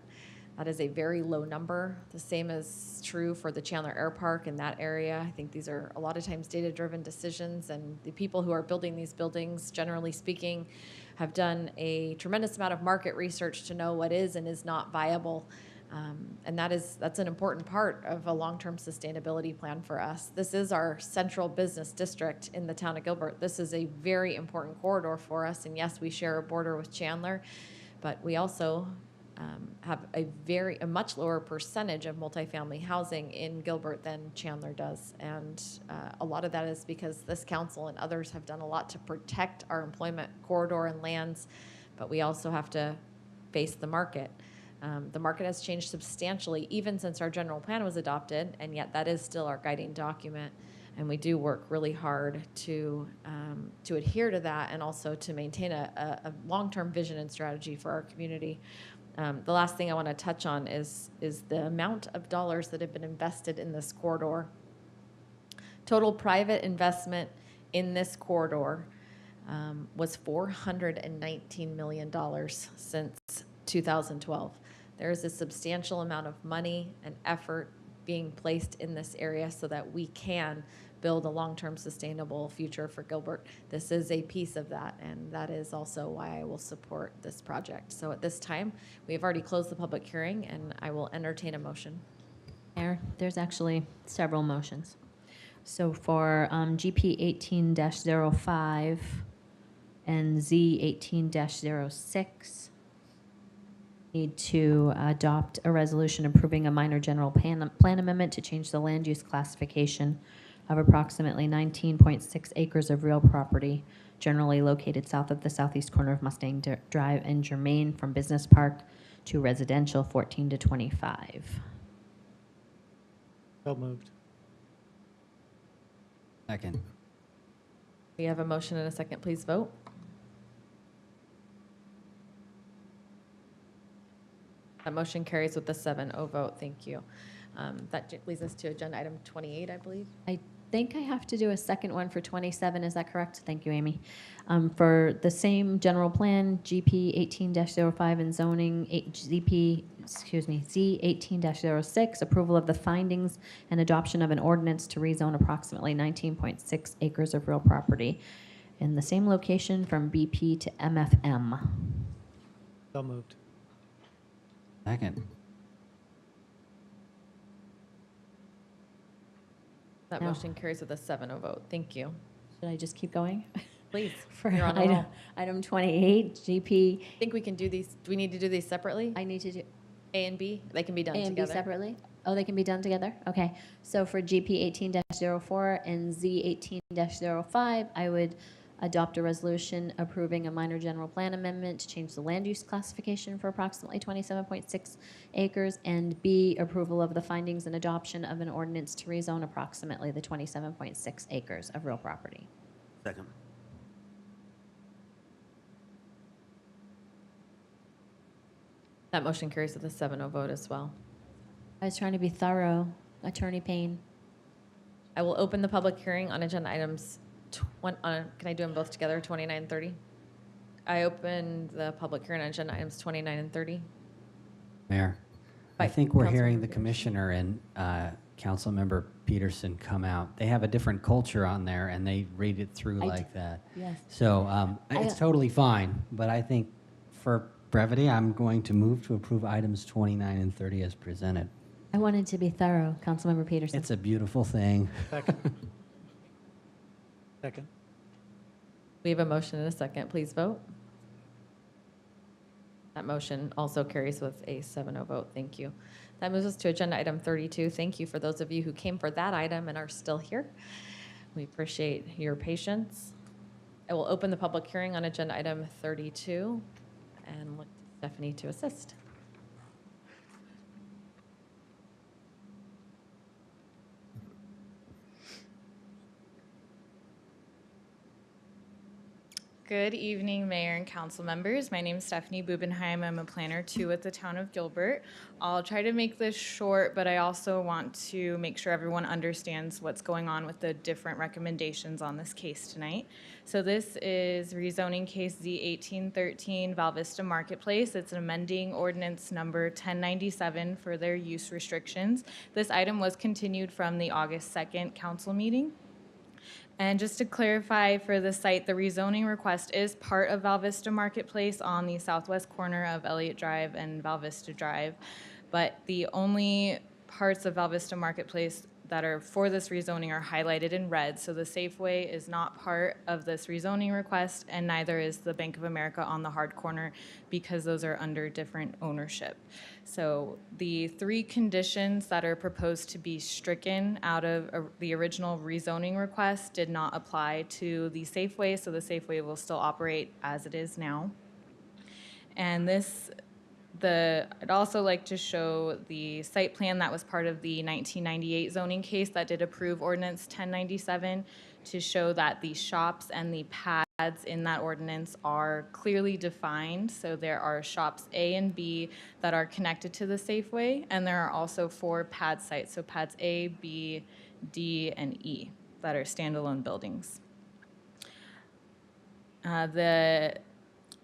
Speaker 1: That is a very low number. The same is true for the Chandler Air Park in that area. I think these are a lot of times data-driven decisions, and the people who are building these buildings, generally speaking, have done a tremendous amount of market research to know what is and is not viable. And that's an important part of a long-term sustainability plan for us. This is our central business district in the town of Gilbert. This is a very important corridor for us, and yes, we share a border with Chandler, but we also have a much lower percentage of multifamily housing in Gilbert than Chandler does. And a lot of that is because this council and others have done a lot to protect our employment corridor and lands, but we also have to face the market. The market has changed substantially even since our general plan was adopted, and yet that is still our guiding document. And we do work really hard to adhere to that and also to maintain a long-term vision and strategy for our community. The last thing I want to touch on is the amount of dollars that have been invested in this corridor. Total private investment in this corridor was $419 million since 2012. There is a substantial amount of money and effort being placed in this area so that we can build a long-term sustainable future for Gilbert. This is a piece of that, and that is also why I will support this project. So at this time, we have already closed the public hearing, and I will entertain a motion.
Speaker 11: Mayor, there's actually several motions. So for GP 18-05 and Z 18-06, need to adopt a resolution approving a minor general plan amendment to change the land use classification of approximately 19.6 acres of real property generally located south of the southeast corner of Mustang Drive and Germain from business park to residential 14 to 25.
Speaker 17: So moved.
Speaker 16: Second.
Speaker 1: We have a motion and a second. Please vote. That motion carries with a 7-0 vote. Thank you. That leads us to agenda item 28, I believe.
Speaker 11: I think I have to do a second one for 27. Is that correct? Thank you, Amy. For the same general plan, GP 18-05 and zoning Z 18-06, approval of the findings and adoption of an ordinance to rezone approximately 19.6 acres of real property in the same location from BP to MFM.
Speaker 17: So moved.
Speaker 16: Second.
Speaker 1: That
Speaker 11: No.
Speaker 1: motion carries with a 7-0 vote. Thank you.
Speaker 11: Should I just keep going?
Speaker 1: Please.
Speaker 11: For
Speaker 1: You're on a roll.
Speaker 11: item 28, GP.
Speaker 1: I think we can do these. Do we need to do these separately?
Speaker 11: I need to do
Speaker 1: A and B? They can be done
Speaker 11: A and B
Speaker 1: together.
Speaker 11: separately? Oh, they can be done together? Okay. So for GP 18-04 and Z 18-05, I would adopt a resolution approving a minor general plan amendment to change the land use classification for approximately 27.6 acres, and B, approval of the findings and adoption of an ordinance to rezone approximately the 27.6 acres of real property.
Speaker 2: Second.
Speaker 1: That motion carries with a 7-0 vote as well.
Speaker 11: I was trying to be thorough. Attorney Payne.
Speaker 1: I will open the public hearing on agenda items. Can I do them both together, 29 and 30? I open the public hearing on agenda items 29 and 30.
Speaker 16: Mayor, I
Speaker 1: Right,
Speaker 16: think we're
Speaker 1: Councilmember
Speaker 16: hearing the
Speaker 1: Peterson.
Speaker 16: commissioner and Councilmember Peterson come out. They have a different culture on there, and they read it through
Speaker 11: I
Speaker 16: like that.
Speaker 11: Yes.
Speaker 16: So it's totally fine, but I think for brevity, I'm going to move to approve items 29 and 30 as presented.
Speaker 11: I wanted to be thorough, Councilmember Peterson.
Speaker 16: It's a beautiful thing.
Speaker 3: Second. Second.
Speaker 1: We have a motion and a second. Please vote. That motion also carries with a 7-0 vote. Thank you. That moves us to agenda item 32. Thank you for those of you who came for that item and are still here. We appreciate your patience. I will open the public hearing on agenda item 32 and look to Stephanie to assist.
Speaker 4: Good evening, Mayor and Council members. My name is Stephanie Bubenheim. I'm a planner too at the town of Gilbert. I'll try to make this short, but I also want to make sure everyone understands what's going on with the different recommendations on this case tonight. So this is rezoning case Z1813 Val Vista Marketplace. It's amending ordinance number 1097 for their use restrictions. This item was continued from the August 2nd council meeting. And just to clarify for the site, the rezoning request is part of Val Vista Marketplace on the southwest corner of Elliott Drive and Val Vista Drive. But the only parts of Val Vista Marketplace that are for this rezoning are highlighted in red. So the Safeway is not part of this rezoning request, and neither is the Bank of America on the hard corner, because those are under different ownership. So the three conditions that are proposed to be stricken out of the original rezoning request did not apply to the Safeway, so the Safeway will still operate as it is now. And I'd also like to show the site plan that was part of the 1998 zoning case that did approve ordinance 1097 to show that the shops and the pads in that ordinance are clearly defined. So there are shops A and B that are connected to the Safeway, and there are also 4 pad sites, so pads A, B, D, and E that are standalone buildings. The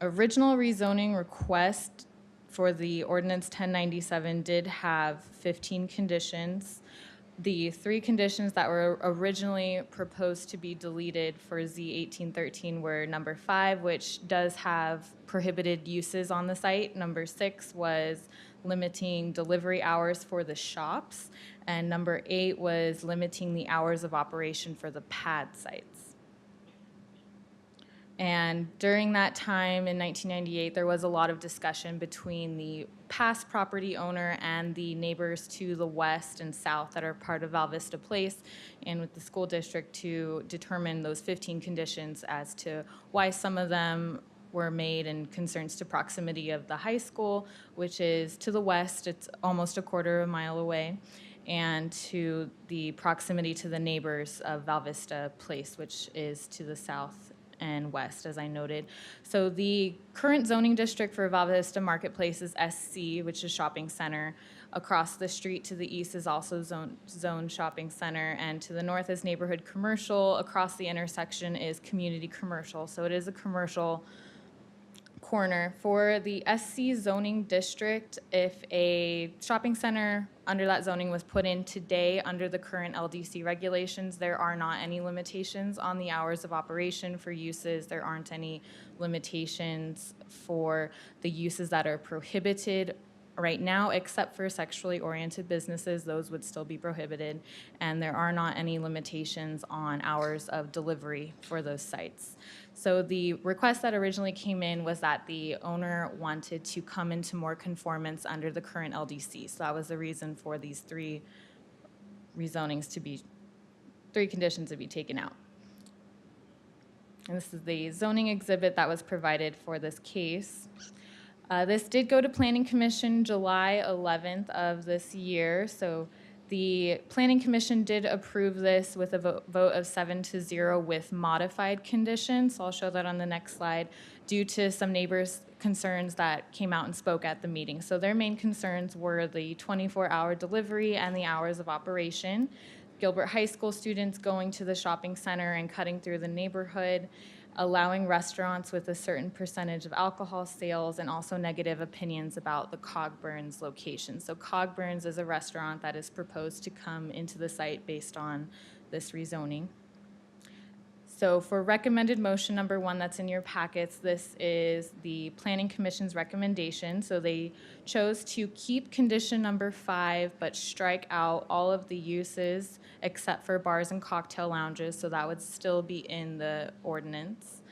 Speaker 4: original rezoning request for the ordinance 1097 did have 15 conditions. The 3 conditions that were originally proposed to be deleted for Z1813 were number 5, which does have prohibited uses on the site. Number 6 was limiting delivery hours for the shops. And number 8 was limiting the hours of operation for the pad sites. And during that time in 1998, there was a lot of discussion between the past property owner and the neighbors to the west and south that are part of Val Vista Place, and with the school district to determine those 15 conditions as to why some of them were made in concerns to proximity of the high school, which is to the west, it's almost a quarter of a mile away, and to the proximity to the neighbors of Val Vista Place, which is to the south and west, as I noted. So the current zoning district for Val Vista Marketplace is SC, which is shopping center. Across the street to the east is also zone shopping center, and to the north is neighborhood commercial. Across the intersection is community commercial, so it is a commercial corner. For the SC zoning district, if a shopping center under that zoning was put in today under the current LDC regulations, there are not any limitations on the hours of operation for uses. There aren't any limitations for the uses that are prohibited right now, except for sexually oriented businesses. Those would still be prohibited. And there are not any limitations on hours of delivery for those sites. So the request that originally came in was that the owner wanted to come into more conformance under the current LDC. So that was the reason for these 3 rezonings to be, 3 conditions to be taken out. And this is the zoning exhibit that was provided for this case. This did go to Planning Commission July 11th of this year. So the Planning Commission did approve this with a vote of 7-0 with modified conditions. So I'll show that on the next slide, due to some neighbors' concerns that came out and spoke at the meeting. So their main concerns were the 24-hour delivery and the hours of operation, Gilbert High School students going to the shopping center and cutting through the neighborhood, allowing restaurants with a certain percentage of alcohol sales, and also negative opinions about the Cogburns location. So Cogburns is a restaurant that is proposed to come into the site based on this rezoning. So for recommended motion number 1 that's in your packets, this is the Planning Commission's recommendation. So they chose to keep condition number 5, but strike out all of the uses except for bars and cocktail lounges, so that would still be in the ordinance.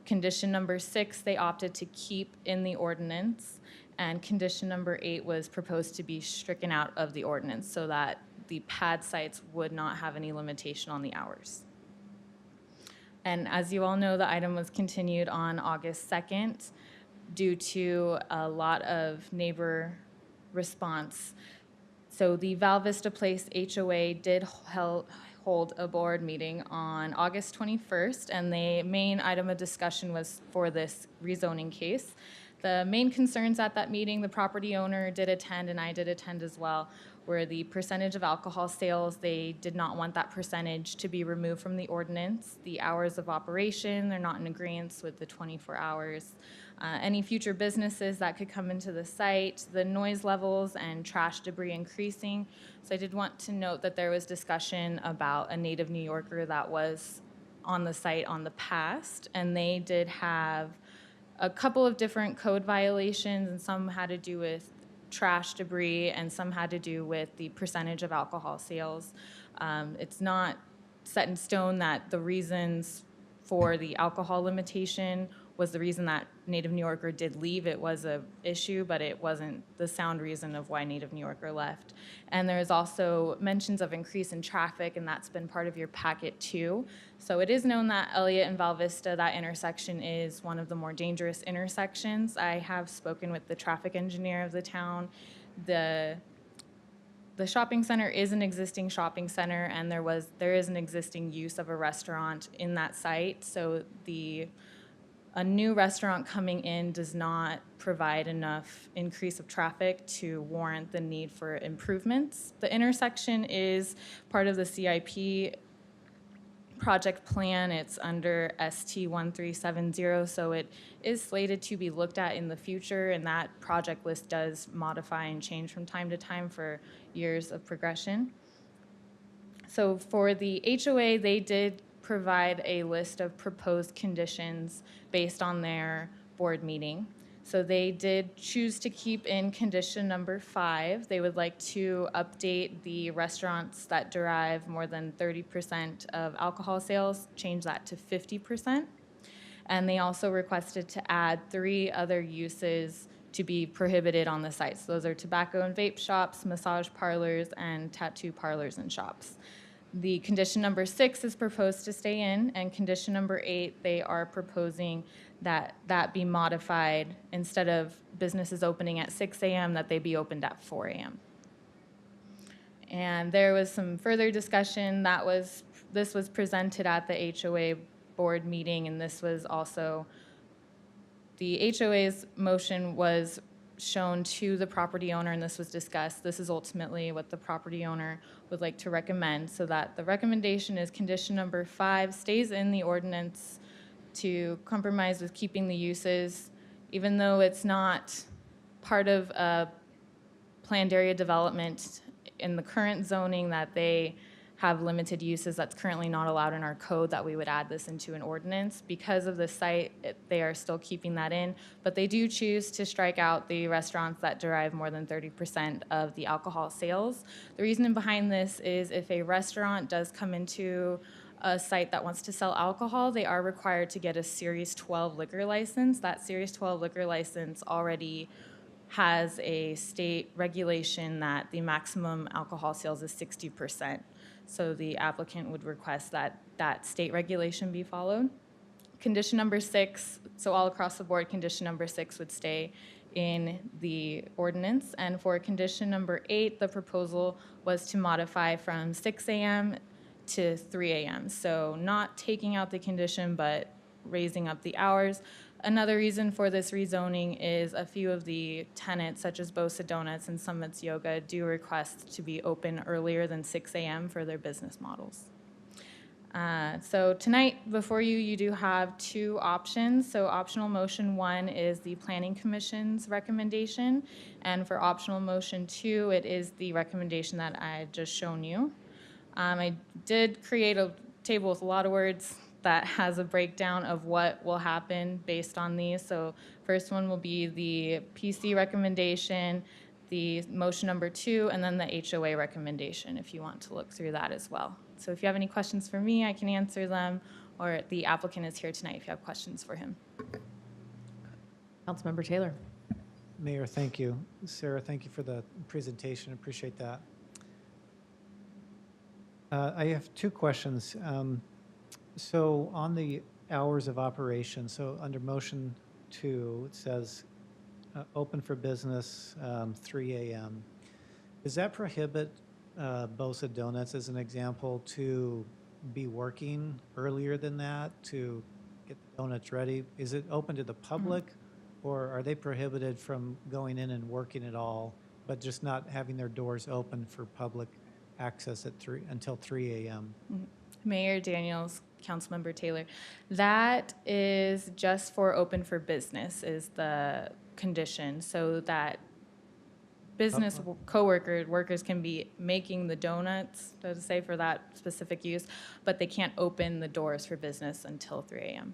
Speaker 4: Condition number 6, they opted to keep in the ordinance, and condition number 8 was proposed to be stricken out of the ordinance so that the pad sites would not have any limitation on the hours. And as you all know, the item was continued on August 2nd due to a lot of neighbor response. So the Val Vista Place HOA did hold a board meeting on August 21st, and the main item of discussion was for this rezoning case. The main concerns at that meeting, the property owner did attend and I did attend as well, were the percentage of alcohol sales. They did not want that percentage to be removed from the ordinance. The hours of operation, they're not in agreement with the 24 hours. Any future businesses that could come into the site, the noise levels and trash debris increasing. So I did want to note that there was discussion about a native New Yorker that was on the site on the past, and they did have a couple of different code violations, and some had to do with trash debris and some had to do with the percentage of alcohol sales. It's not set in stone that the reasons for the alcohol limitation was the reason that Native New Yorker did leave. It was an issue, but it wasn't the sound reason of why Native New Yorker left. And there's also mentions of increase in traffic, and that's been part of your packet too. So it is known that Elliott and Val Vista, that intersection is one of the more dangerous intersections. I have spoken with the traffic engineer of the town. The shopping center is an existing shopping center, and there is an existing use of a restaurant in that site. So a new restaurant coming in does not provide enough increase of traffic to warrant the need for improvements. The intersection is part of the CIP project plan. It's under ST 1370, so it is slated to be looked at in the future, and that project list does modify and change from time to time for years of progression. So for the HOA, they did provide a list of proposed conditions based on their board meeting. So they did choose to keep in condition number 5. They would like to update the restaurants that derive more than 30% of alcohol sales, change that to 50%. And they also requested to add 3 other uses to be prohibited on the site. So those are tobacco and vape shops, massage parlors, and tattoo parlors and shops. The condition number 6 is proposed to stay in, and condition number 8, they are proposing that that be modified. Instead of businesses opening at 6 a.m., that they be opened at 4 a.m. And there was some further discussion this was presented at the HOA board meeting, and this was also, the HOA's motion was shown to the property owner, and this was discussed. This is ultimately what the property owner would like to recommend, so that the recommendation is condition number 5 stays in the ordinance to compromise with keeping the uses, even though it's not part of a planned area development in the current zoning that they have limited uses. That's currently not allowed in our code, that we would add this into an ordinance. Because of the site, they are still keeping that in, but they do choose to strike out the restaurants that derive more than 30% of the alcohol sales. The reason behind this is if a restaurant does come into a site that wants to sell alcohol, they are required to get a Series 12 liquor license. That Series 12 liquor license already has a state regulation that the maximum alcohol sales is 60%. So the applicant would request that that state regulation be followed. Condition number 6, so all across the board, condition number 6 would stay in the ordinance. And for condition number 8, the proposal was to modify from 6 a.m. to 3 a.m. So not taking out the condition, but raising up the hours. Another reason for this rezoning is a few of the tenants, such as Bosa Donuts and Summits Yoga, do request to be open earlier than 6 a.m. for their business models. So tonight, before you, you do have 2 options. So optional motion 1 is the Planning Commission's recommendation, and for optional motion 2, it is the recommendation that I had just shown you. I did create a table with a lot of words that has a breakdown of what will happen based on these. So first one will be the PC recommendation, the motion number 2, and then the HOA recommendation, if you want to look through that as well. So if you have any questions for me, I can answer them, or the applicant is here tonight if you have questions for him.
Speaker 1: Councilmember Taylor.
Speaker 17: Mayor, thank you. Sarah, thank you for the presentation. Appreciate that. I have 2 questions. So on the hours of operation, so under motion 2, it says open for business 3 a.m. Does that prohibit Bosa Donuts, as an example, to be working earlier than that to get the donuts ready? Is it open to the public, or are they prohibited from going in and working at all, but just not having their doors open for public access at until 3 a.m.?
Speaker 4: Mayor Daniels, Councilmember Taylor, that is just for open for business is the condition, so that business workers can be making the donuts, so to say, for that specific use, but they can't open the doors for business until 3 a.m.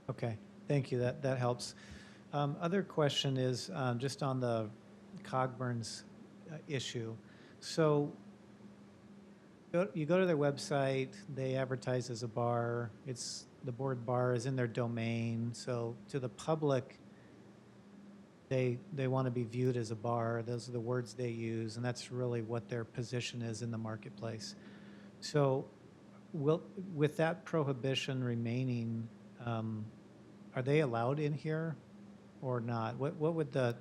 Speaker 17: Okay, thank you. That helps. Other question is just on the Cogburn's issue. So you go to their website, they advertise as a bar. The word bar is in their domain. So to the public, they want to be viewed as a bar. Those are the words they use, and that's really what their position is in the marketplace. So with that prohibition remaining, are they allowed in here or not? What would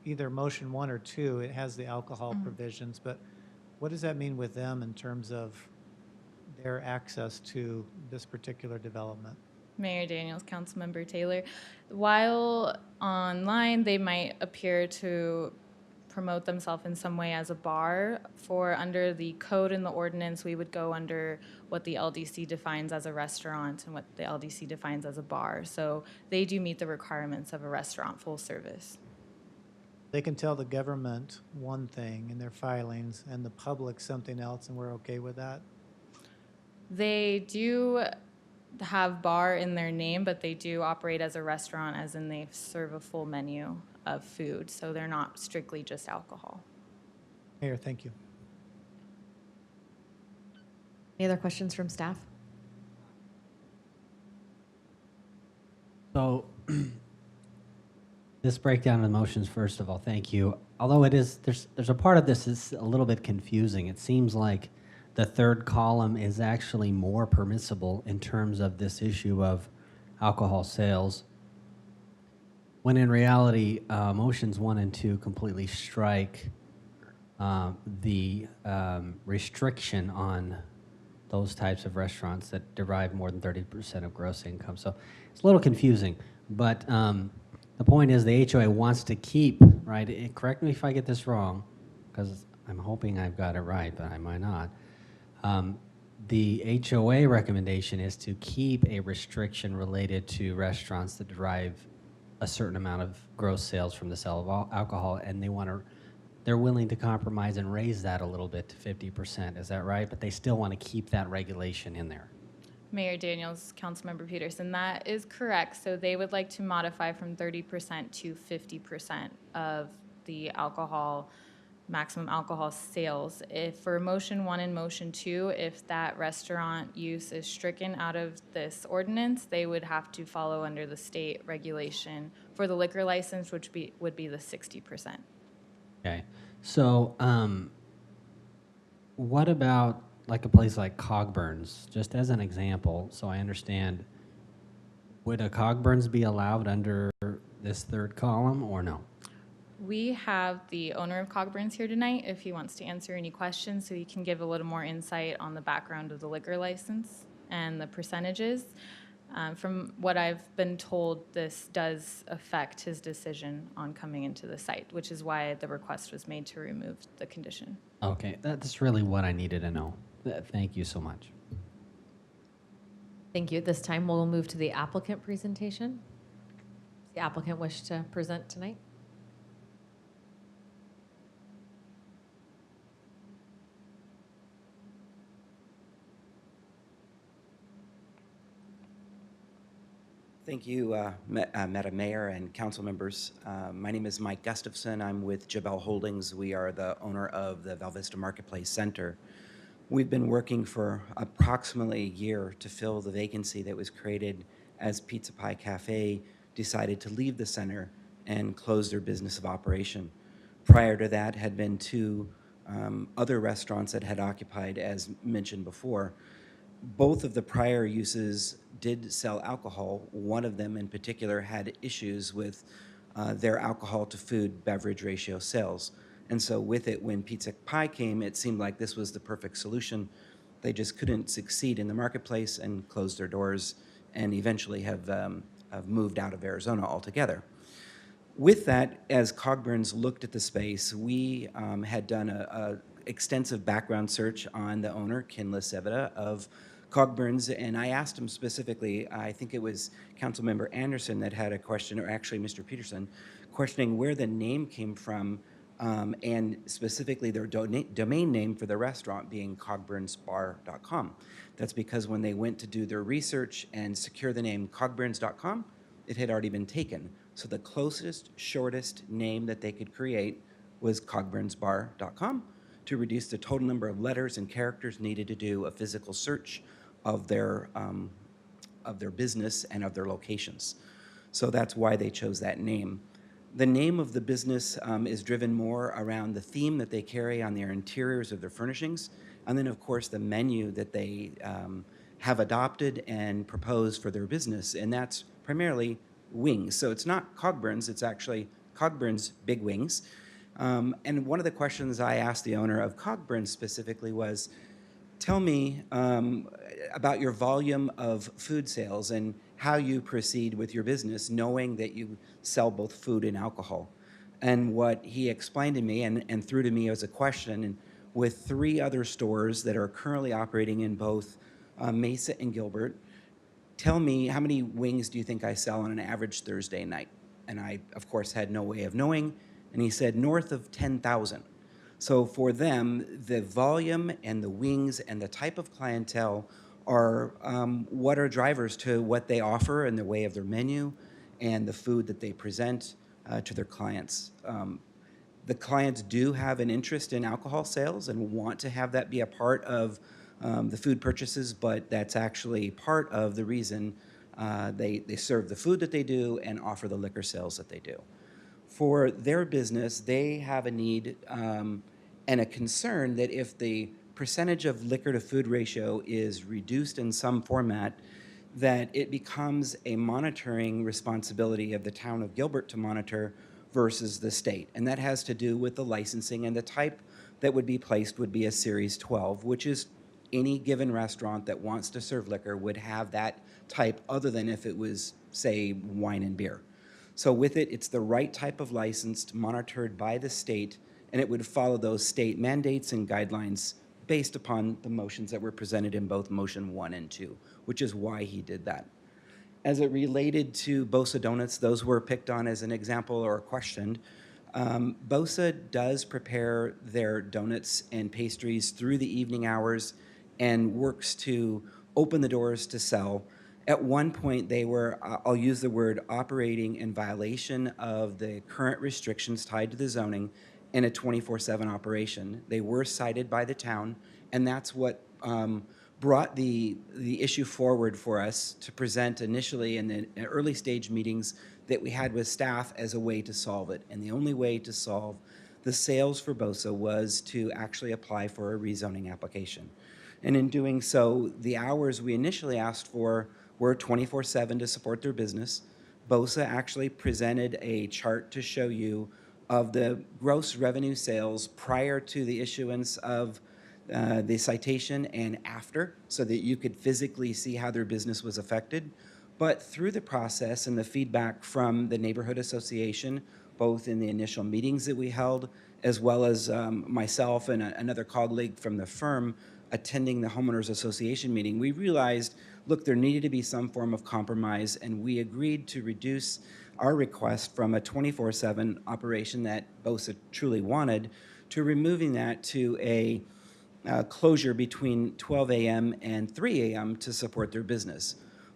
Speaker 17: either motion 1 or 2, it has the alcohol provisions, but what does that mean with them in terms of their access to this particular development?
Speaker 4: Mayor Daniels, Councilmember Taylor, while online they might appear to promote themselves in some way as a bar, under the code and the ordinance, we would go under what the LDC defines as a restaurant and what the LDC defines as a bar. So they do meet the requirements of a restaurant full service.
Speaker 17: They can tell the government one thing in their filings and the public something else, and we're okay with that?
Speaker 4: They do have bar in their name, but they do operate as a restaurant, as in they serve a full menu of food, so they're not strictly just alcohol.
Speaker 17: Mayor, thank you.
Speaker 1: Any other questions from staff?
Speaker 16: So this breakdown of the motions, first of all, thank you. Although there's a part of this is a little bit confusing. It seems like the third column is actually more permissible in terms of this issue of alcohol sales, when in reality, motions 1 and 2 completely strike the restriction on those types of restaurants that derive more than 30% of gross income. So it's a little confusing, but the point is the HOA wants to keep, right? Correct me if I get this wrong, because I'm hoping I've got it right, but I might not. The HOA recommendation is to keep a restriction related to restaurants that derive a certain amount of gross sales from the sale of alcohol, and they're willing to compromise and raise that a little bit to 50%. Is that right? But they still want to keep that regulation in there.
Speaker 4: Mayor Daniels, Councilmember Peterson, that is correct. So they would like to modify from 30% to 50% of the maximum alcohol sales. If for motion 1 and motion 2, if that restaurant use is stricken out of this ordinance, they would have to follow under the state regulation for the liquor license, which would be the 60%.
Speaker 16: Okay. So what about like a place like Cogburn's, just as an example, so I understand, would a Cogburn's be allowed under this third column or no?
Speaker 4: We have the owner of Cogburn's here tonight if he wants to answer any questions, so he can give a little more insight on the background of the liquor license and the percentages. From what I've been told, this does affect his decision on coming into the site, which is why the request was made to remove the condition.
Speaker 16: Okay, that's really what I needed to know. Thank you so much.
Speaker 1: Thank you. At this time, we'll move to the applicant presentation. Does the applicant wish to present tonight?
Speaker 19: Thank you, Madam Mayor and council members. My name is Mike Gustafson. I'm with Jabel Holdings. We are the owner of the Val Vista Marketplace Center. We've been working for approximately a year to fill the vacancy that was created as Pizza Pie Cafe decided to leave the center and close their business of operation. Prior to that had been two other restaurants that had occupied, as mentioned before. Both of the prior uses did sell alcohol. One of them in particular had issues with their alcohol to food beverage ratio sales. And so with it, when Pizza Pie came, it seemed like this was the perfect solution. They just couldn't succeed in the marketplace and closed their doors and eventually have moved out of Arizona altogether. With that, as Cogburn's looked at the space, we had done a extensive background search on the owner, Ken Lasevita, of Cogburn's, and I asked him specifically, I think it was Councilmember Anderson that had a question, or actually Mr. Peterson, questioning where the name came from, and specifically their domain name for the restaurant being cogburnsbar.com. That's because when they went to do their research and secure the name cogburns.com, it had already been taken. So the closest, shortest name that they could create was cogburnsbar.com to reduce the total number of letters and characters needed to do a physical search of their business and of their locations. So that's why they chose that name. The name of the business is driven more around the theme that they carry on their interiors of their furnishings, and then of course the menu that they have adopted and proposed for their business, and that's primarily wings. So it's not Cogburn's, it's actually Cogburn's Big Wings. And one of the questions I asked the owner of Cogburn's specifically was, tell me about your volume of food sales and how you proceed with your business, knowing that you sell both food and alcohol. And what he explained to me and threw to me as a question, and with 3 other stores that are currently operating in both Mesa and Gilbert, tell me how many wings do you think I sell on an average Thursday night? And I, of course, had no way of knowing. And he said north of 10,000. So for them, the volume and the wings and the type of clientele are what are drivers to what they offer in the way of their menu and the food that they present to their clients. The clients do have an interest in alcohol sales and want to have that be a part of the food purchases, but that's actually part of the reason they serve the food that they do and offer the liquor sales that they do. For their business, they have a need and a concern that if the percentage of liquor to food ratio is reduced in some format, that it becomes a monitoring responsibility of the town of Gilbert to monitor versus the state. And that has to do with the licensing, and the type that would be placed would be a Series 12, which is any given restaurant that wants to serve liquor would have that type other than if it was, say, wine and beer. So with it, it's the right type of license monitored by the state, and it would follow those state mandates and guidelines based upon the motions that were presented in both motion 1 and 2, which is why he did that. As it related to Bosa Donuts, those were picked on as an example or questioned. Bosa does prepare their donuts and pastries through the evening hours and works to open the doors to sell. At one point, they were, I'll use the word, operating in violation of the current restrictions tied to the zoning in a 24/7 operation. They were cited by the town, and that's what brought the issue forward for us to present initially in the early stage meetings that we had with staff as a way to solve it. And the only way to solve the sales for Bosa was to actually apply for a rezoning application. And in doing so, the hours we initially asked for were 24/7 to support their business. Bosa actually presented a chart to show you of the gross revenue sales prior to the issuance of the citation and after, so that you could physically see how their business was affected. But through the process and the feedback from the neighborhood association, both in the initial meetings that we held, as well as myself and another colleague from the firm attending the homeowners association meeting, we realized, look, there needed to be some form of compromise, and we agreed to reduce our request from a 24/7 operation that Bosa truly wanted to removing that to a closure between 12 a.m. and 3 a.m. to support their business.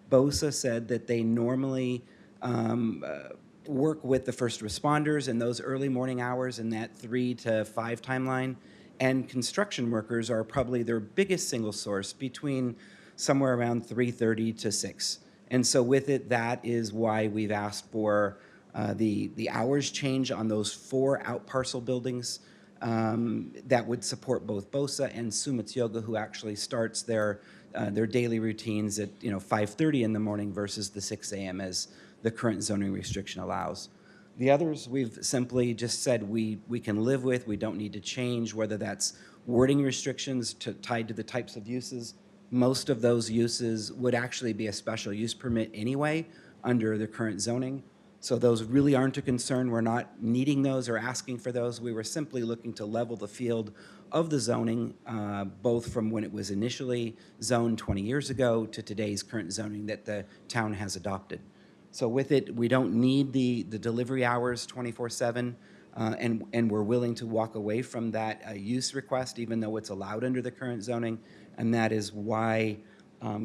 Speaker 19: BOSA said that they normally work with the first responders in those early morning hours in that 3 to 5 timeline. And construction workers are probably their biggest single source between somewhere around 3:30 to 6. And so with it, that is why we've asked for the hours change on those 4 out parcel buildings that would support both BOSA and Sumit's Yoga, who actually starts their daily routines at 5:30 in the morning versus the 6 a.m. as the current zoning restriction allows. The others, we've simply just said we can live with, we don't need to change, whether that's wording restrictions tied to the types of uses. Most of those uses would actually be a special use permit anyway under the current zoning. So those really aren't a concern. We're not needing those or asking for those. We were simply looking to level the field of the zoning, both from when it was initially zoned 20 years ago to today's current zoning that the town has adopted. So with it, we don't need the delivery hours 24/7, and we're willing to walk away from that use request, even though it's allowed under the current zoning, and that is why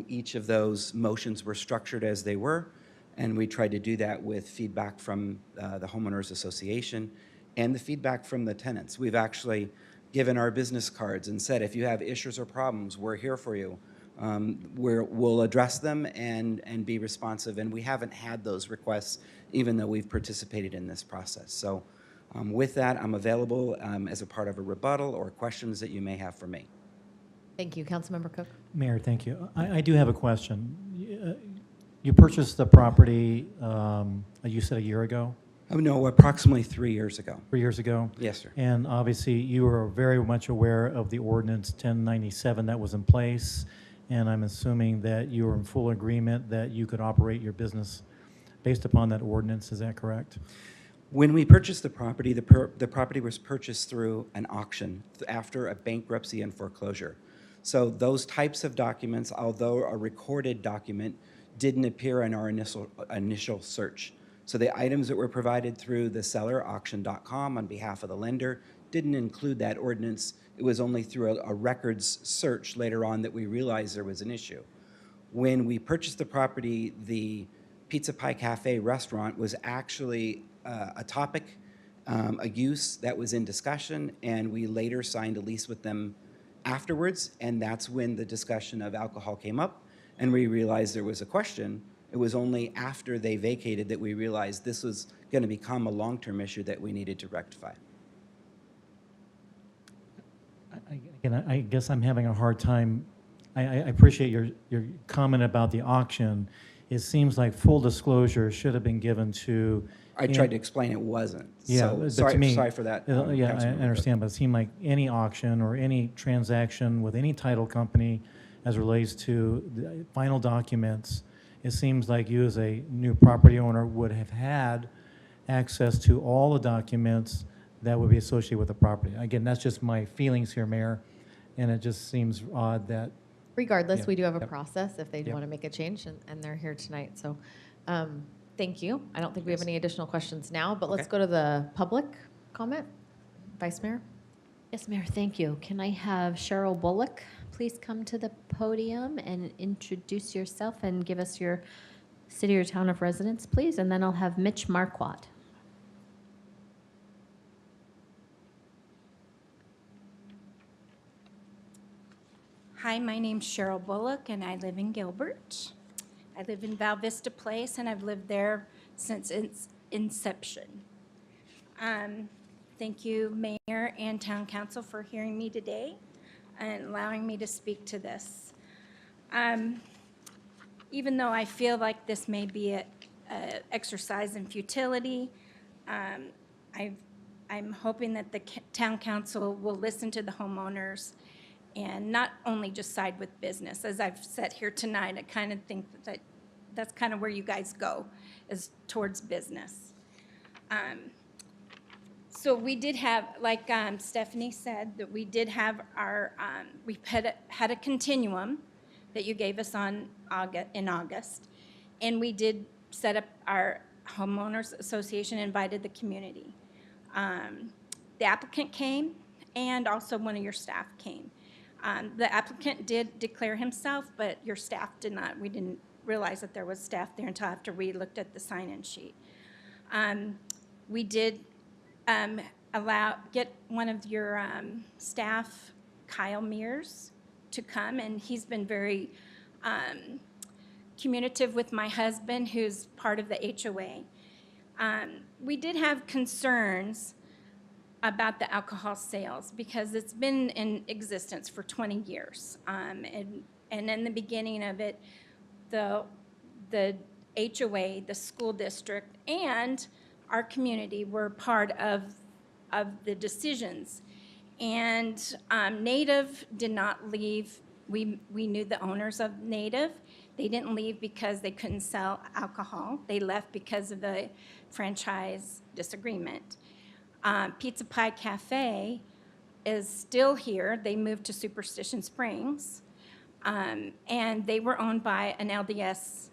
Speaker 19: each of those motions were structured as they were, and we tried to do that with feedback from the Homeowners Association and the feedback from the tenants. We've actually given our business cards and said, if you have issues or problems, we're here for you. We'll address them and be responsive, and we haven't had those requests even though we've participated in this process. So with that, I'm available as a part of a rebuttal or questions that you may have for me.
Speaker 1: Thank you. Councilmember Cook.
Speaker 13: Mayor, thank you. I do have a question. You purchased the property, you said a year ago?
Speaker 19: Oh, no, approximately 3 years ago.
Speaker 13: 3 years ago?
Speaker 19: Yes, sir.
Speaker 13: And obviously, you were very much aware of the ordinance 1097 that was in place, and I'm assuming that you were in full agreement that you could operate your business based upon that ordinance. Is that correct?
Speaker 19: When we purchased the property, the property was purchased through an auction after a bankruptcy and foreclosure. So those types of documents, although a recorded document, didn't appear in our initial search. So the items that were provided through the seller, auction.com, on behalf of the lender, didn't include that ordinance. It was only through a records search later on that we realized there was an issue. When we purchased the property, the Pizza Pie Cafe restaurant was actually a topic, a use that was in discussion, and we later signed a lease with them afterwards, and that's when the discussion of alcohol came up, and we realized there was a question. It was only after they vacated that we realized this was going to become a long-term issue that we needed to rectify.
Speaker 13: Again, I guess I'm having a hard time. I appreciate your comment about the auction. It seems like full disclosure should have been given to.
Speaker 19: I tried to explain it wasn't.
Speaker 13: Yeah,
Speaker 19: So
Speaker 13: but
Speaker 19: sorry,
Speaker 13: to me,
Speaker 19: sorry for that.
Speaker 13: yeah, I
Speaker 19: Councilmember.
Speaker 13: understand, but it seemed like any auction or any transaction with any title company as relates to the final documents, it seems like you as a new property owner would have had access to all the documents that would be associated with the property. Again, that's just my feelings here, Mayor, and it just seems odd that.
Speaker 1: Regardless,
Speaker 13: Yeah.
Speaker 1: we do have a
Speaker 13: Yep.
Speaker 1: process if they
Speaker 13: Yep.
Speaker 1: want to make a change, and they're here tonight. So thank you. I don't think we have any additional questions now, but let's
Speaker 19: Okay.
Speaker 1: go to the public comment. Vice Mayor?
Speaker 11: Yes, Mayor, thank you. Can I have Cheryl Bullock please come to the podium and introduce yourself and give us your city or town of residence, please? And then I'll have Mitch Marquardt.
Speaker 5: Hi, my name's Cheryl Bullock, and I live in Gilbert. I live in Val Vista Place, and I've lived there since its inception. Thank you, Mayor and Town Council, for hearing me today and allowing me to speak to this. Even though I feel like this may be an exercise in futility, I'm hoping that the Town Council will listen to the homeowners and not only just side with business. As I've said here tonight, I kind of think that that's kind of where you guys go, is towards business. So we did have, like Stephanie said, that we did have our, we had a continuum that you gave us in August, and we did set up our homeowners association, invited the community. The applicant came, and also one of your staff came. The applicant did declare himself, but your staff did not. We didn't realize that there was staff there until after we looked at the sign-in sheet. We did get one of your staff, Kyle Mears, to come, and he's been very communicative with my husband, who's part of the HOA. We did have concerns about the alcohol sales because it's been in existence for 20 years. And in the beginning of it, the HOA, the school district, and our community were part of the decisions. And Native did not leave. We knew the owners of Native. They didn't leave because they couldn't sell alcohol. They left because of the franchise disagreement. Pizza Pie Cafe is still here. They moved to Superstition Springs. And they were owned by an LDS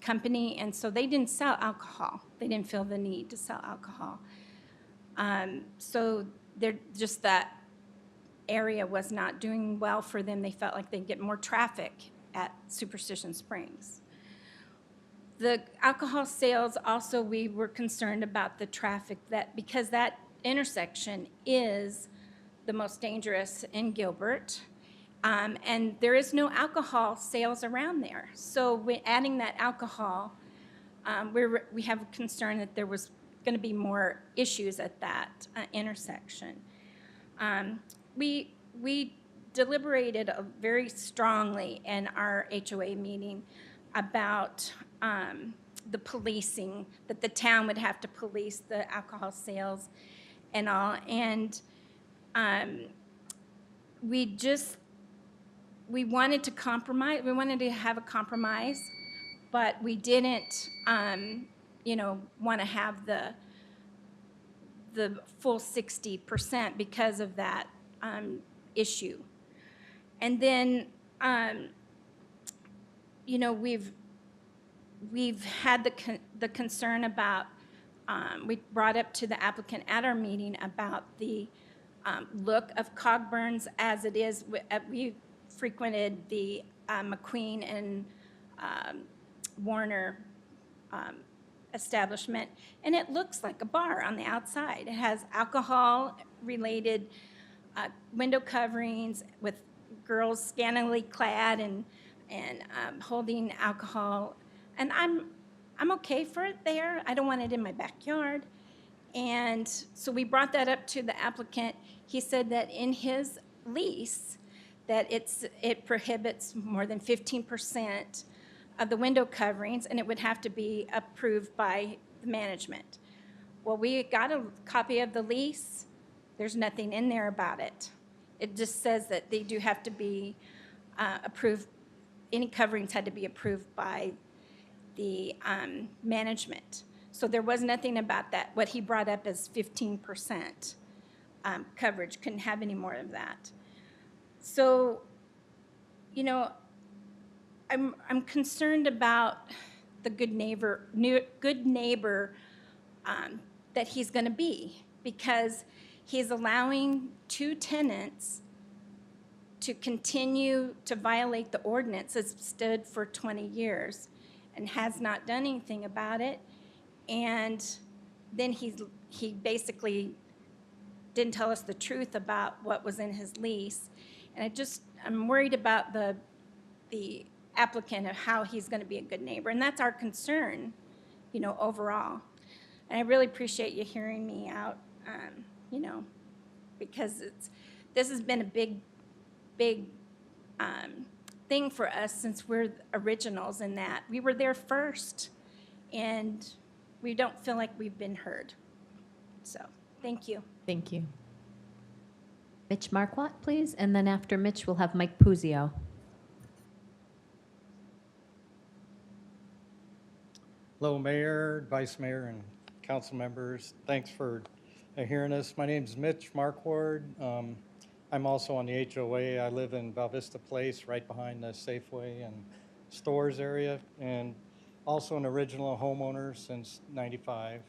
Speaker 5: company, and so they didn't sell alcohol. They didn't feel the need to sell alcohol. So they're just that area was not doing well for them. They felt like they'd get more traffic at Superstition Springs. The alcohol sales also, we were concerned about the traffic because that intersection is the most dangerous in Gilbert. And there is no alcohol sales around there. So adding that alcohol, we have a concern that there was going to be more issues at that intersection. We deliberated very strongly in our HOA meeting about the policing, that the town would have to police the alcohol sales and all. And we wanted to compromise. We wanted to have a compromise, but we didn't, want to have the full 60% because of that issue. And then, we've had the concern about. We brought up to the applicant at our meeting about the look of Cogburn's as it is. We frequented the McQueen and Warner establishment, and it looks like a bar on the outside. It has alcohol-related window coverings with girls scantily clad and holding alcohol, and I'm okay for it there. I don't want it in my backyard. And so we brought that up to the applicant. He said that in his lease, that it prohibits more than 15% of the window coverings, and it would have to be approved by the management. Well, we got a copy of the lease. There's nothing in there about it. It just says that they do have to be approved. Any coverings had to be approved by the management. So there was nothing about that. What he brought up is 15% coverage. Couldn't have any more of that. So, I'm concerned about the good neighbor that he's going to be, because he's allowing two tenants to continue to violate the ordinance that's stood for 20 years and has not done anything about it. And then he basically didn't tell us the truth about what was in his lease. And I'm worried about the applicant of how he's going to be a good neighbor. And that's our concern, overall. And I really appreciate you hearing me out, because this has been a big thing for us since we're originals in that. We were there first, and we don't feel like we've been heard. So, thank you.
Speaker 1: Thank you.
Speaker 11: Mitch Marquardt, please, and then after Mitch, we'll have Mike Puzio.
Speaker 6: Hello, Mayor, Vice Mayor, and council members. Thanks for hearing us. My name is Mitch Marquardt. I'm also on the HOA. I live in Val Vista Place, right behind the Safeway and stores area, and also an original homeowner since '95.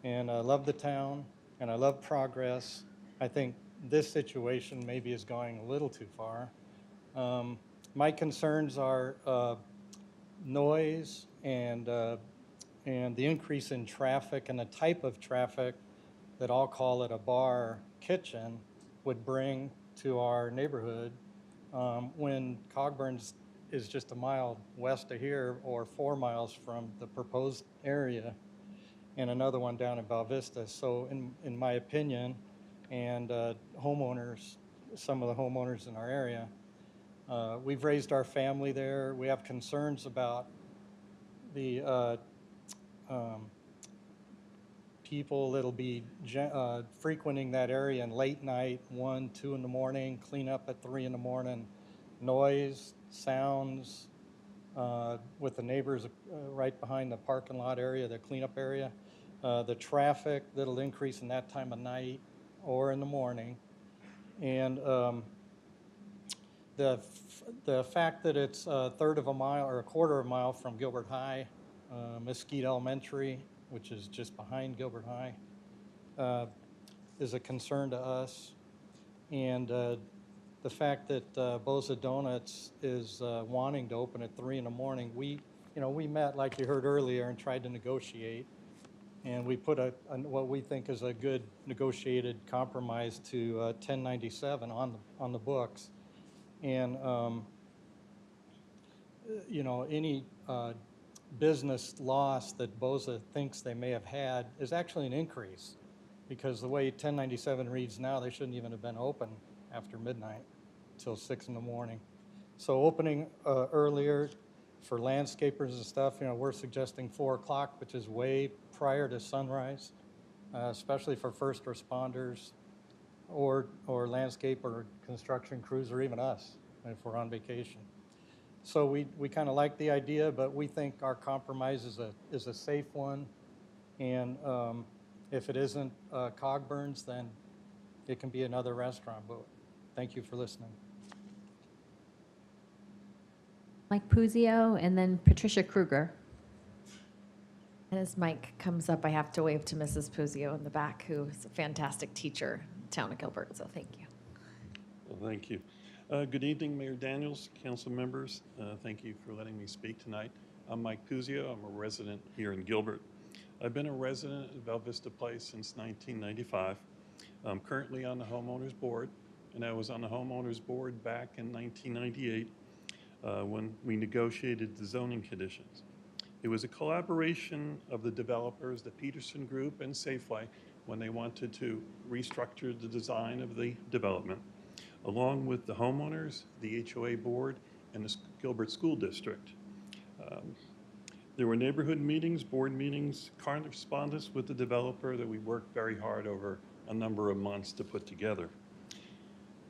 Speaker 6: And I love the town, and I love progress. I think this situation maybe is going a little too far. My concerns are noise and the increase in traffic and the type of traffic that I'll call it a bar kitchen would bring to our neighborhood when Cogburn's is just a mile west of here or 4 miles from the proposed area and another one down in Val Vista. So in my opinion, and homeowners, some of the homeowners in our area, we've raised our family there. We have concerns about the people that'll be frequenting that area in late night, 1, 2 in the morning, clean up at 3 in the morning, noise, sounds, with the neighbors right behind the parking lot area, the cleanup area, the traffic that'll increase in that time of night or in the morning, and the fact that it's a third of a mile or a quarter of a mile from Gilbert High, Mesquite Elementary, which is just behind Gilbert High, is a concern to us. And the fact that Boza Donuts is wanting to open at 3 in the morning, we met, like you heard earlier, and tried to negotiate. And we put what we think is a good negotiated compromise to 1097 on the books. And, any business loss that Boza thinks they may have had is actually an increase, because the way 1097 reads now, they shouldn't even have been open after midnight till 6 in the morning. So opening earlier for landscapers and stuff, we're suggesting 4 o'clock, which is way prior to sunrise, especially for first responders or landscape or construction crews, or even us if we're on vacation. So we kind of like the idea, but we think our compromise is a safe one. And if it isn't Cogburn's, then it can be another restaurant. But thank you for listening.
Speaker 11: Mike Puzio and then Patricia Kruger.
Speaker 1: And as Mike comes up, I have to wave to Mrs. Puzio in the back, who is a fantastic teacher in the town of Gilbert, so thank you.
Speaker 7: Well, thank you. Good evening, Mayor Daniels, council members. Thank you for letting me speak tonight. I'm Mike Puzio. I'm a resident here in Gilbert. I've been a resident at Val Vista Place since 1995. I'm currently on the homeowners board, and I was on the homeowners board back in 1998 when we negotiated the zoning conditions. It was a collaboration of the developers, the Peterson Group and Safeway, when they wanted to restructure the design of the development, along with the homeowners, the HOA board, and the Gilbert School District. There were neighborhood meetings, board meetings, correspondence with the developer that we worked very hard over a number of months to put together.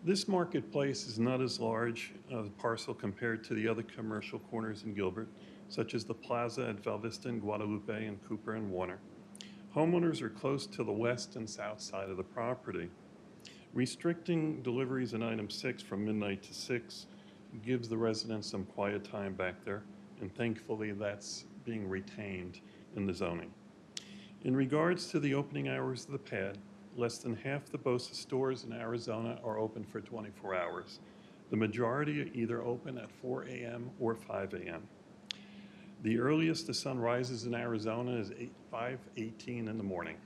Speaker 7: This marketplace is not as large a parcel compared to the other commercial corners in Gilbert, such as the plaza at Val Vista and Guadalupe and Cooper and Warner. Homeowners are close to the west and south side of the property. Restricting deliveries in item 6 from midnight to 6 gives the residents some quiet time back there, and thankfully that's being retained in the zoning. In regards to the opening hours of the pad, less than half the Boza stores in Arizona are open for 24 hours. The majority are either open at 4 a.m. or 5 a.m. The earliest the sun rises in Arizona is 5:18 in the morning.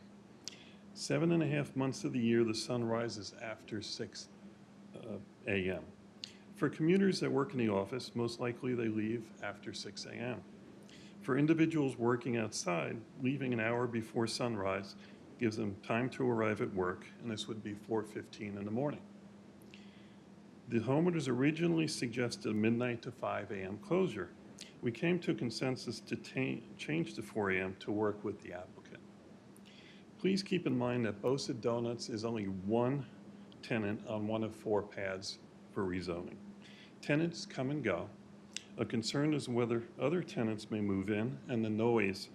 Speaker 7: 7.5 months of the year, the sun rises after 6 a.m. For commuters that work in the office, most likely they leave after 6 a.m. For individuals working outside, leaving an hour before sunrise gives them time to arrive at work, and this would be 4:15 in the morning. The homeowners originally suggested a midnight to 5 a.m. closure. We came to a consensus to change to 4 a.m. to work with the applicant. Please keep in mind that Boza Donuts is only one tenant on one of 4 pads for rezoning. Tenants come and go. A concern is whether other tenants may move in and the noise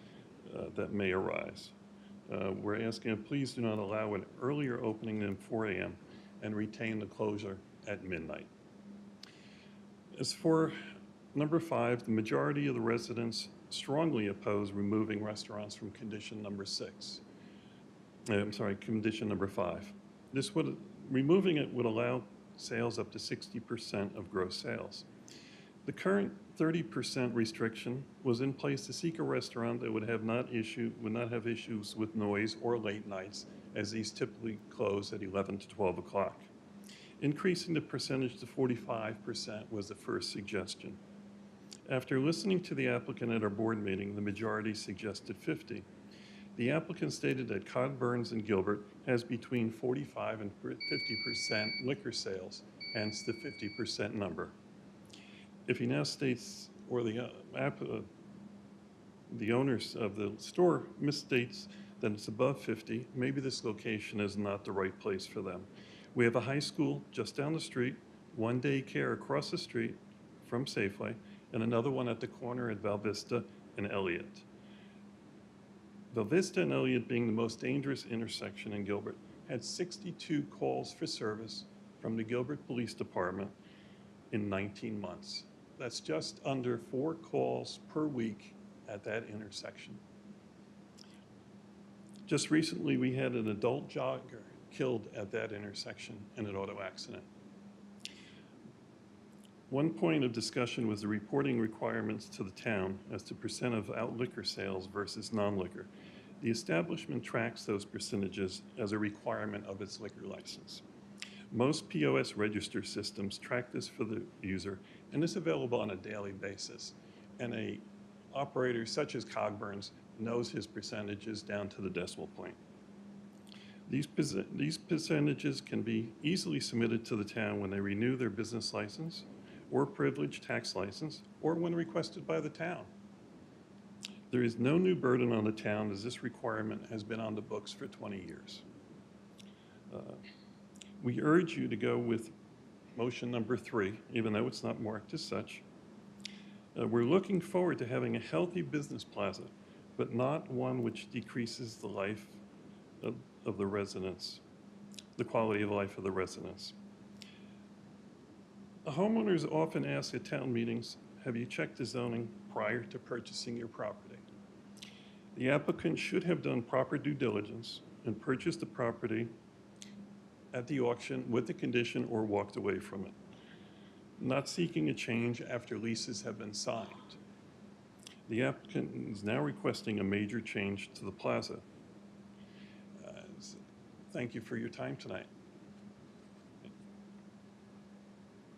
Speaker 7: that may arise. We're asking, please do not allow an earlier opening than 4 a.m. and retain the closure at midnight. As for number 5, the majority of the residents strongly oppose removing restaurants from condition number 6. Condition number 5. Removing it would allow sales up to 60% of gross sales. The current 30% restriction was in place to seek a restaurant that would not have issues with noise or late nights, as these typically close at 11 to 12 o'clock. Increasing the percentage to 45% was the first suggestion. After listening to the applicant at our board meeting, the majority suggested 50. The applicant stated that Cog Burns and Gilbert has between 45 and 50% liquor sales, hence the 50% number. If he now states, or the owners of the store misstates that it's above 50, maybe this location is not the right place for them. We have a high school just down the street, one daycare across the street from Safeway, and another one at the corner at Val Vista and Elliott. Val Vista and Elliott, being the most dangerous intersection in Gilbert, had 62 calls for service from the Gilbert Police Department in 19 months. That's just under 4 calls per week at that intersection. Just recently, we had an adult jogger killed at that intersection in an auto accident. One point of discussion was the reporting requirements to the town as to percent of out liquor sales versus non-liquor. The establishment tracks those percentages as a requirement of its liquor license. Most POS register systems track this for the user, and it's available on a daily basis. And a operator such as Cog Burns knows his percentages down to the decimal point. These percentages can be easily submitted to the town when they renew their business license or privilege tax license, or when requested by the town. There is no new burden on the town, as this requirement has been on the books for 20 years. We urge you to go with motion number 3, even though it's not marked as such. We're looking forward to having a healthy business plaza, but not one which decreases the life of the residents, the quality of life of the residents. Homeowners often ask at town meetings, have you checked the zoning prior to purchasing your property? The applicant should have done proper due diligence and purchased the property at the auction with the condition or walked away from it, not seeking a change after leases have been signed. The applicant is now requesting a major change to the plaza. Thank you for your time tonight.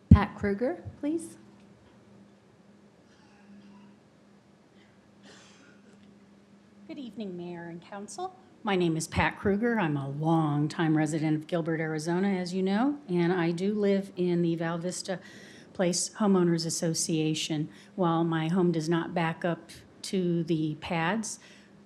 Speaker 11: Pat Kruger, please.
Speaker 8: Good evening, Mayor and Council. My name is Pat Kruger. I'm a longtime resident of Gilbert, Arizona, as you know, and I do live in the Val Vista Place Homeowners Association. While my home does not back up to the pads,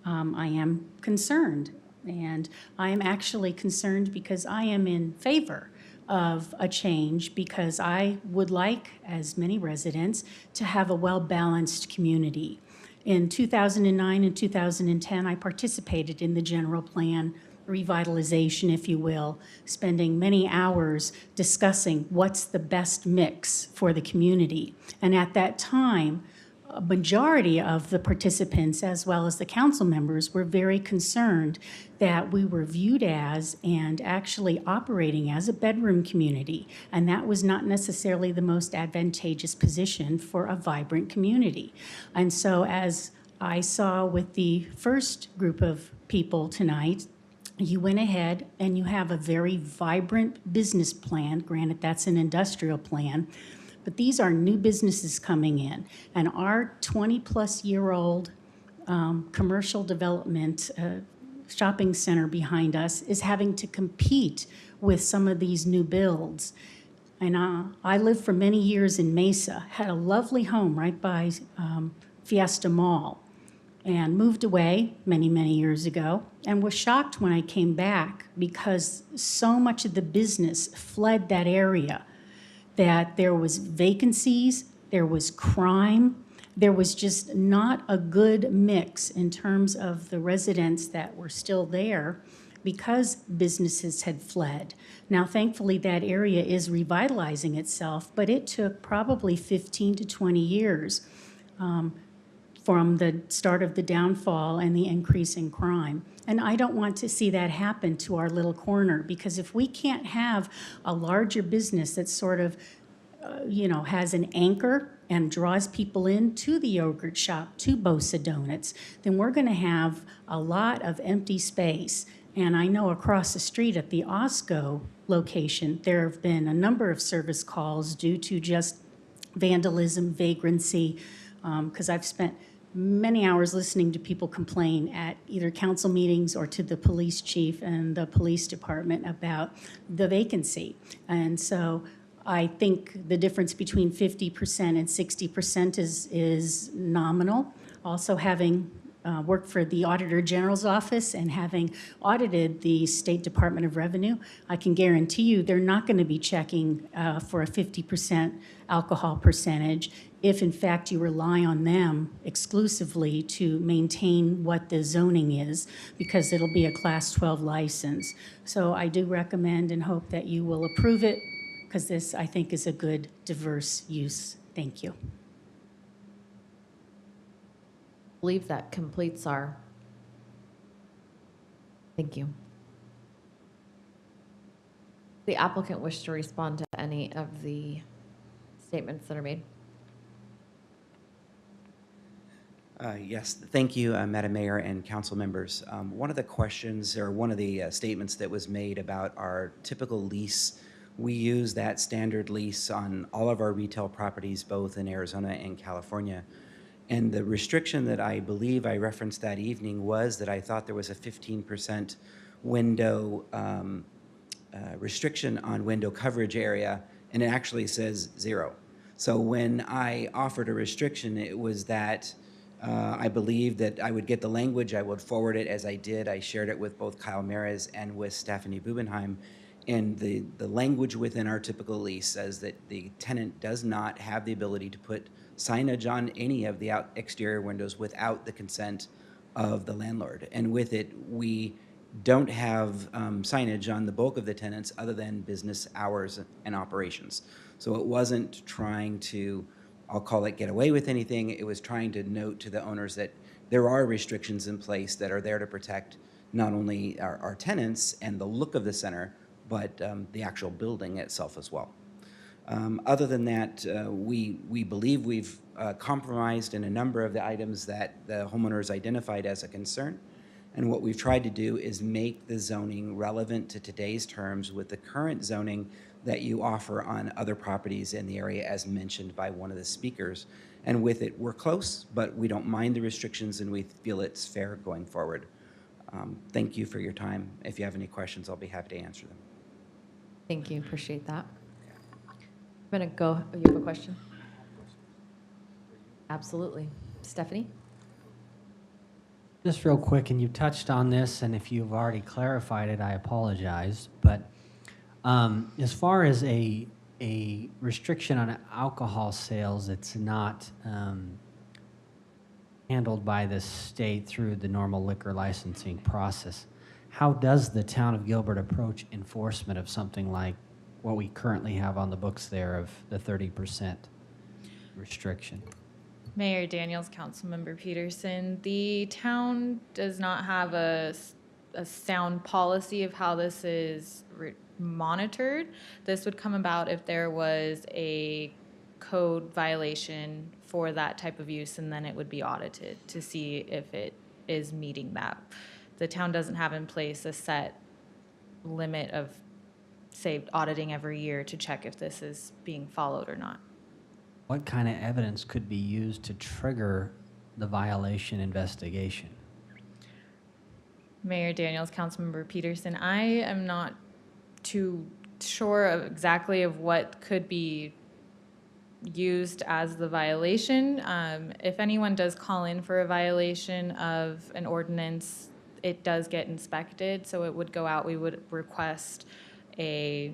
Speaker 8: I am concerned. And I am actually concerned because I am in favor of a change, because I would like, as many residents, to have a well-balanced community. In 2009 and 2010, I participated in the general plan revitalization, if you will, spending many hours discussing what's the best mix for the community. And at that time, a majority of the participants, as well as the council members, were very concerned that we were viewed as and actually operating as a bedroom community. And that was not necessarily the most advantageous position for a vibrant community. And so, as I saw with the first group of people tonight, you went ahead and you have a very vibrant business plan. Granted, that's an industrial plan. But these are new businesses coming in, and our 20-plus-year-old commercial development shopping center behind us is having to compete with some of these new builds. And I lived for many years in Mesa, had a lovely home right by Fiesta Mall, and moved away many, many years ago, and was shocked when I came back because so much of the business fled that area, that there was vacancies, there was crime, there was just not a good mix in terms of the residents that were still there because businesses had fled. Now, thankfully, that area is revitalizing itself, but it took probably 15 to 20 years from the start of the downfall and the increase in crime. And I don't want to see that happen to our little corner, because if we can't have a larger business that sort of, has an anchor and draws people in to the yogurt shop, to Bosa Donuts, then we're going to have a lot of empty space. And I know across the street at the Osco location, there have been a number of service calls due to just vandalism, vagrancy, because I've spent many hours listening to people complain at either council meetings or to the police chief and the police department about the vacancy. And so I think the difference between 50% and 60% is nominal. Also, having worked for the Auditor General's office and having audited the State Department of Revenue, I can guarantee you they're not going to be checking for a 50% alcohol percentage if in fact you rely on them exclusively to maintain what the zoning is, because it'll be a Class 12 license. So I do recommend and hope that you will approve it, because this, I think, is a good, diverse use. Thank you.
Speaker 1: I believe that completes our, thank you. The applicant wish to respond to any of the statements that are made?
Speaker 19: Yes, thank you, Madam Mayor and council members. One of the questions, or one of the statements that was made about our typical lease, we use that standard lease on all of our retail properties, both in Arizona and California. And the restriction that I believe I referenced that evening was that I thought there was a 15% window restriction on window coverage area, and it actually says 0. So when I offered a restriction, it was that I believed that I would get the language, I would forward it as I did. I shared it with both Kyle Mares and with Stephanie Bubenheim. And the language within our typical lease says that the tenant does not have the ability to put signage on any of the exterior windows without the consent of the landlord. And with it, we don't have signage on the bulk of the tenants other than business hours and operations. So it wasn't trying to, I'll call it, get away with anything. It was trying to note to the owners that there are restrictions in place that are there to protect not only our tenants and the look of the center, but the actual building itself as well. Other than that, we believe we've compromised in a number of the items that the homeowners identified as a concern. And what we've tried to do is make the zoning relevant to today's terms with the current zoning that you offer on other properties in the area, as mentioned by one of the speakers. And with it, we're close, but we don't mind the restrictions, and we feel it's fair going forward. Thank you for your time. If you have any questions, I'll be happy to answer them.
Speaker 1: Thank you, appreciate that. I'm gonna go, oh, you have a question? Absolutely. Stephanie?
Speaker 16: Just real quick, and you touched on this, and if you've already clarified it, I apologize. But as far as a restriction on alcohol sales, it's not handled by the state through the normal liquor licensing process. How does the town of Gilbert approach enforcement of something like what we currently have on the books there of the 30% restriction?
Speaker 4: Mayor Daniels, Councilmember Peterson, the town does not have a sound policy of how this is monitored. This would come about if there was a code violation for that type of use, and then it would be audited to see if it is meeting that. The town doesn't have in place a set limit of, say, auditing every year to check if this is being followed or not.
Speaker 16: What kind of evidence could be used to trigger the violation investigation?
Speaker 4: Mayor Daniels, Councilmember Peterson, I am not too sure of exactly of what could be used as the violation. If anyone does call in for a violation of an ordinance, it does get inspected, so it would go out. We would request a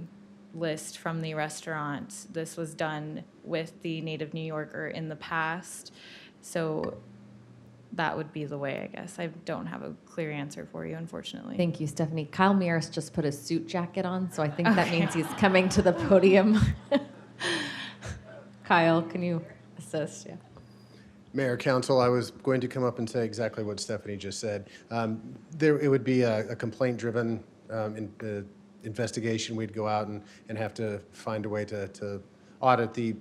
Speaker 4: list from the restaurant. This was done with the Native New Yorker in the past, so that would be the way, I guess. I don't have a clear answer for you, unfortunately.
Speaker 1: Thank you, Stephanie. Kyle Maris just put a suit jacket on, so I think that means he's coming to the podium. Kyle, can you assist? Yeah.
Speaker 9: Mayor, Council, I was going to come up and say exactly what Stephanie just said. It would be a complaint-driven investigation. We'd go out and have to find a way to audit the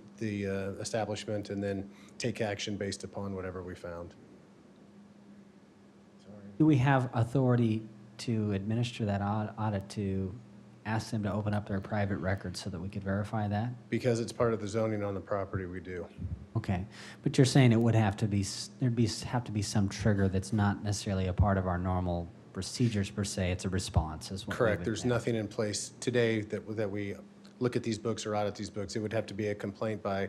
Speaker 9: establishment and then take action based upon whatever we found.
Speaker 16: Do we have authority to administer that audit, to ask them to open up their private records so that we could verify that?
Speaker 9: Because it's part of the zoning on the property, we do.
Speaker 16: Okay, but you're saying it would have to be, have to be some trigger that's not necessarily a part of our normal procedures per se, it's a response is what we
Speaker 9: Correct.
Speaker 16: would
Speaker 9: There's
Speaker 16: think.
Speaker 9: nothing in place today that we look at these books or audit these books. It would have to be a complaint by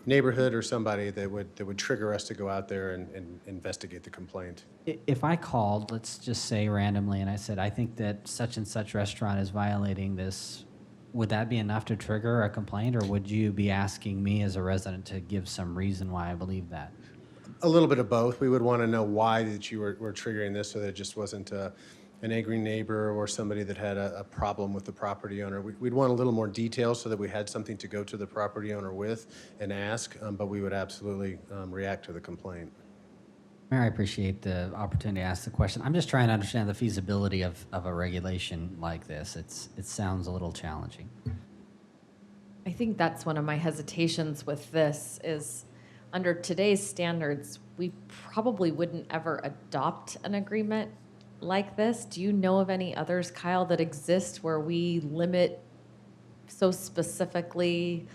Speaker 9: neighborhood or somebody that would trigger us to go out there and investigate the complaint.
Speaker 16: If I called, let's just say randomly, and I said, I think that such and such restaurant is violating this, would that be enough to trigger a complaint, or would you be asking me as a resident to give some reason why I believe that?
Speaker 9: A little bit of both. We would want to know why that you were triggering this, so that it just wasn't an angry neighbor or somebody that had a problem with the property owner. We'd want a little more detail so that we had something to go to the property owner with and ask, but we would absolutely react to the complaint.
Speaker 16: Mayor, I appreciate the opportunity to ask the question. I'm just trying to understand the feasibility of a regulation like this. It sounds a little challenging.
Speaker 1: I think that's one of my hesitations with this is under today's standards, we probably wouldn't ever adopt an agreement like this. Do you know of any others, Kyle, that exist where we limit so specifically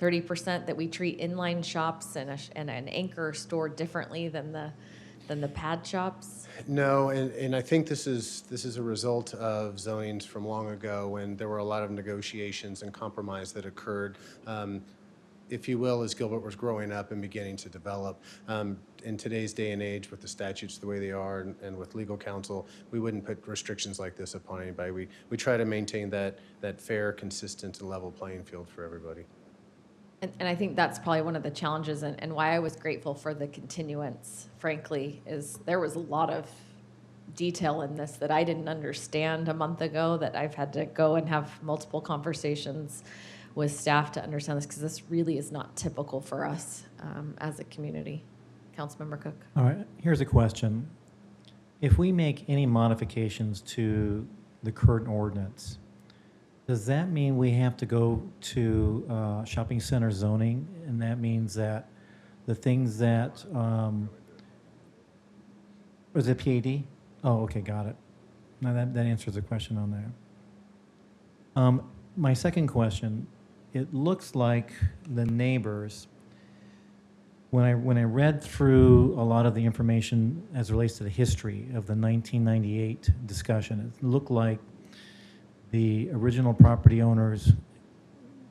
Speaker 1: 30% that we treat inline shops and an anchor store differently than the pad shops?
Speaker 9: No, and I think this is a result of zonings from long ago when there were a lot of negotiations and compromise that occurred, if you will, as Gilbert was growing up and beginning to develop. In today's day and age, with the statutes the way they are and with legal counsel, we wouldn't put restrictions like this upon anybody. We try to maintain that fair, consistent, and level playing field for everybody.
Speaker 1: And I think that's probably one of the challenges and why I was grateful for the continuance, frankly, is there was a lot of detail in this that I didn't understand a month ago that I've had to go and have multiple conversations with staff to understand this, because this really is not typical for us as a community. Councilmember Cook.
Speaker 13: All right, here's a question. If we make any modifications to the current ordinance, does that mean we have to go to shopping center zoning? And that means that the things that, was it PAD? Oh, okay, got it. Now that answers the question on there. My second question, it looks like the neighbors, when I read through a lot of the information as it relates to the history of the 1998 discussion, it looked like the original property owners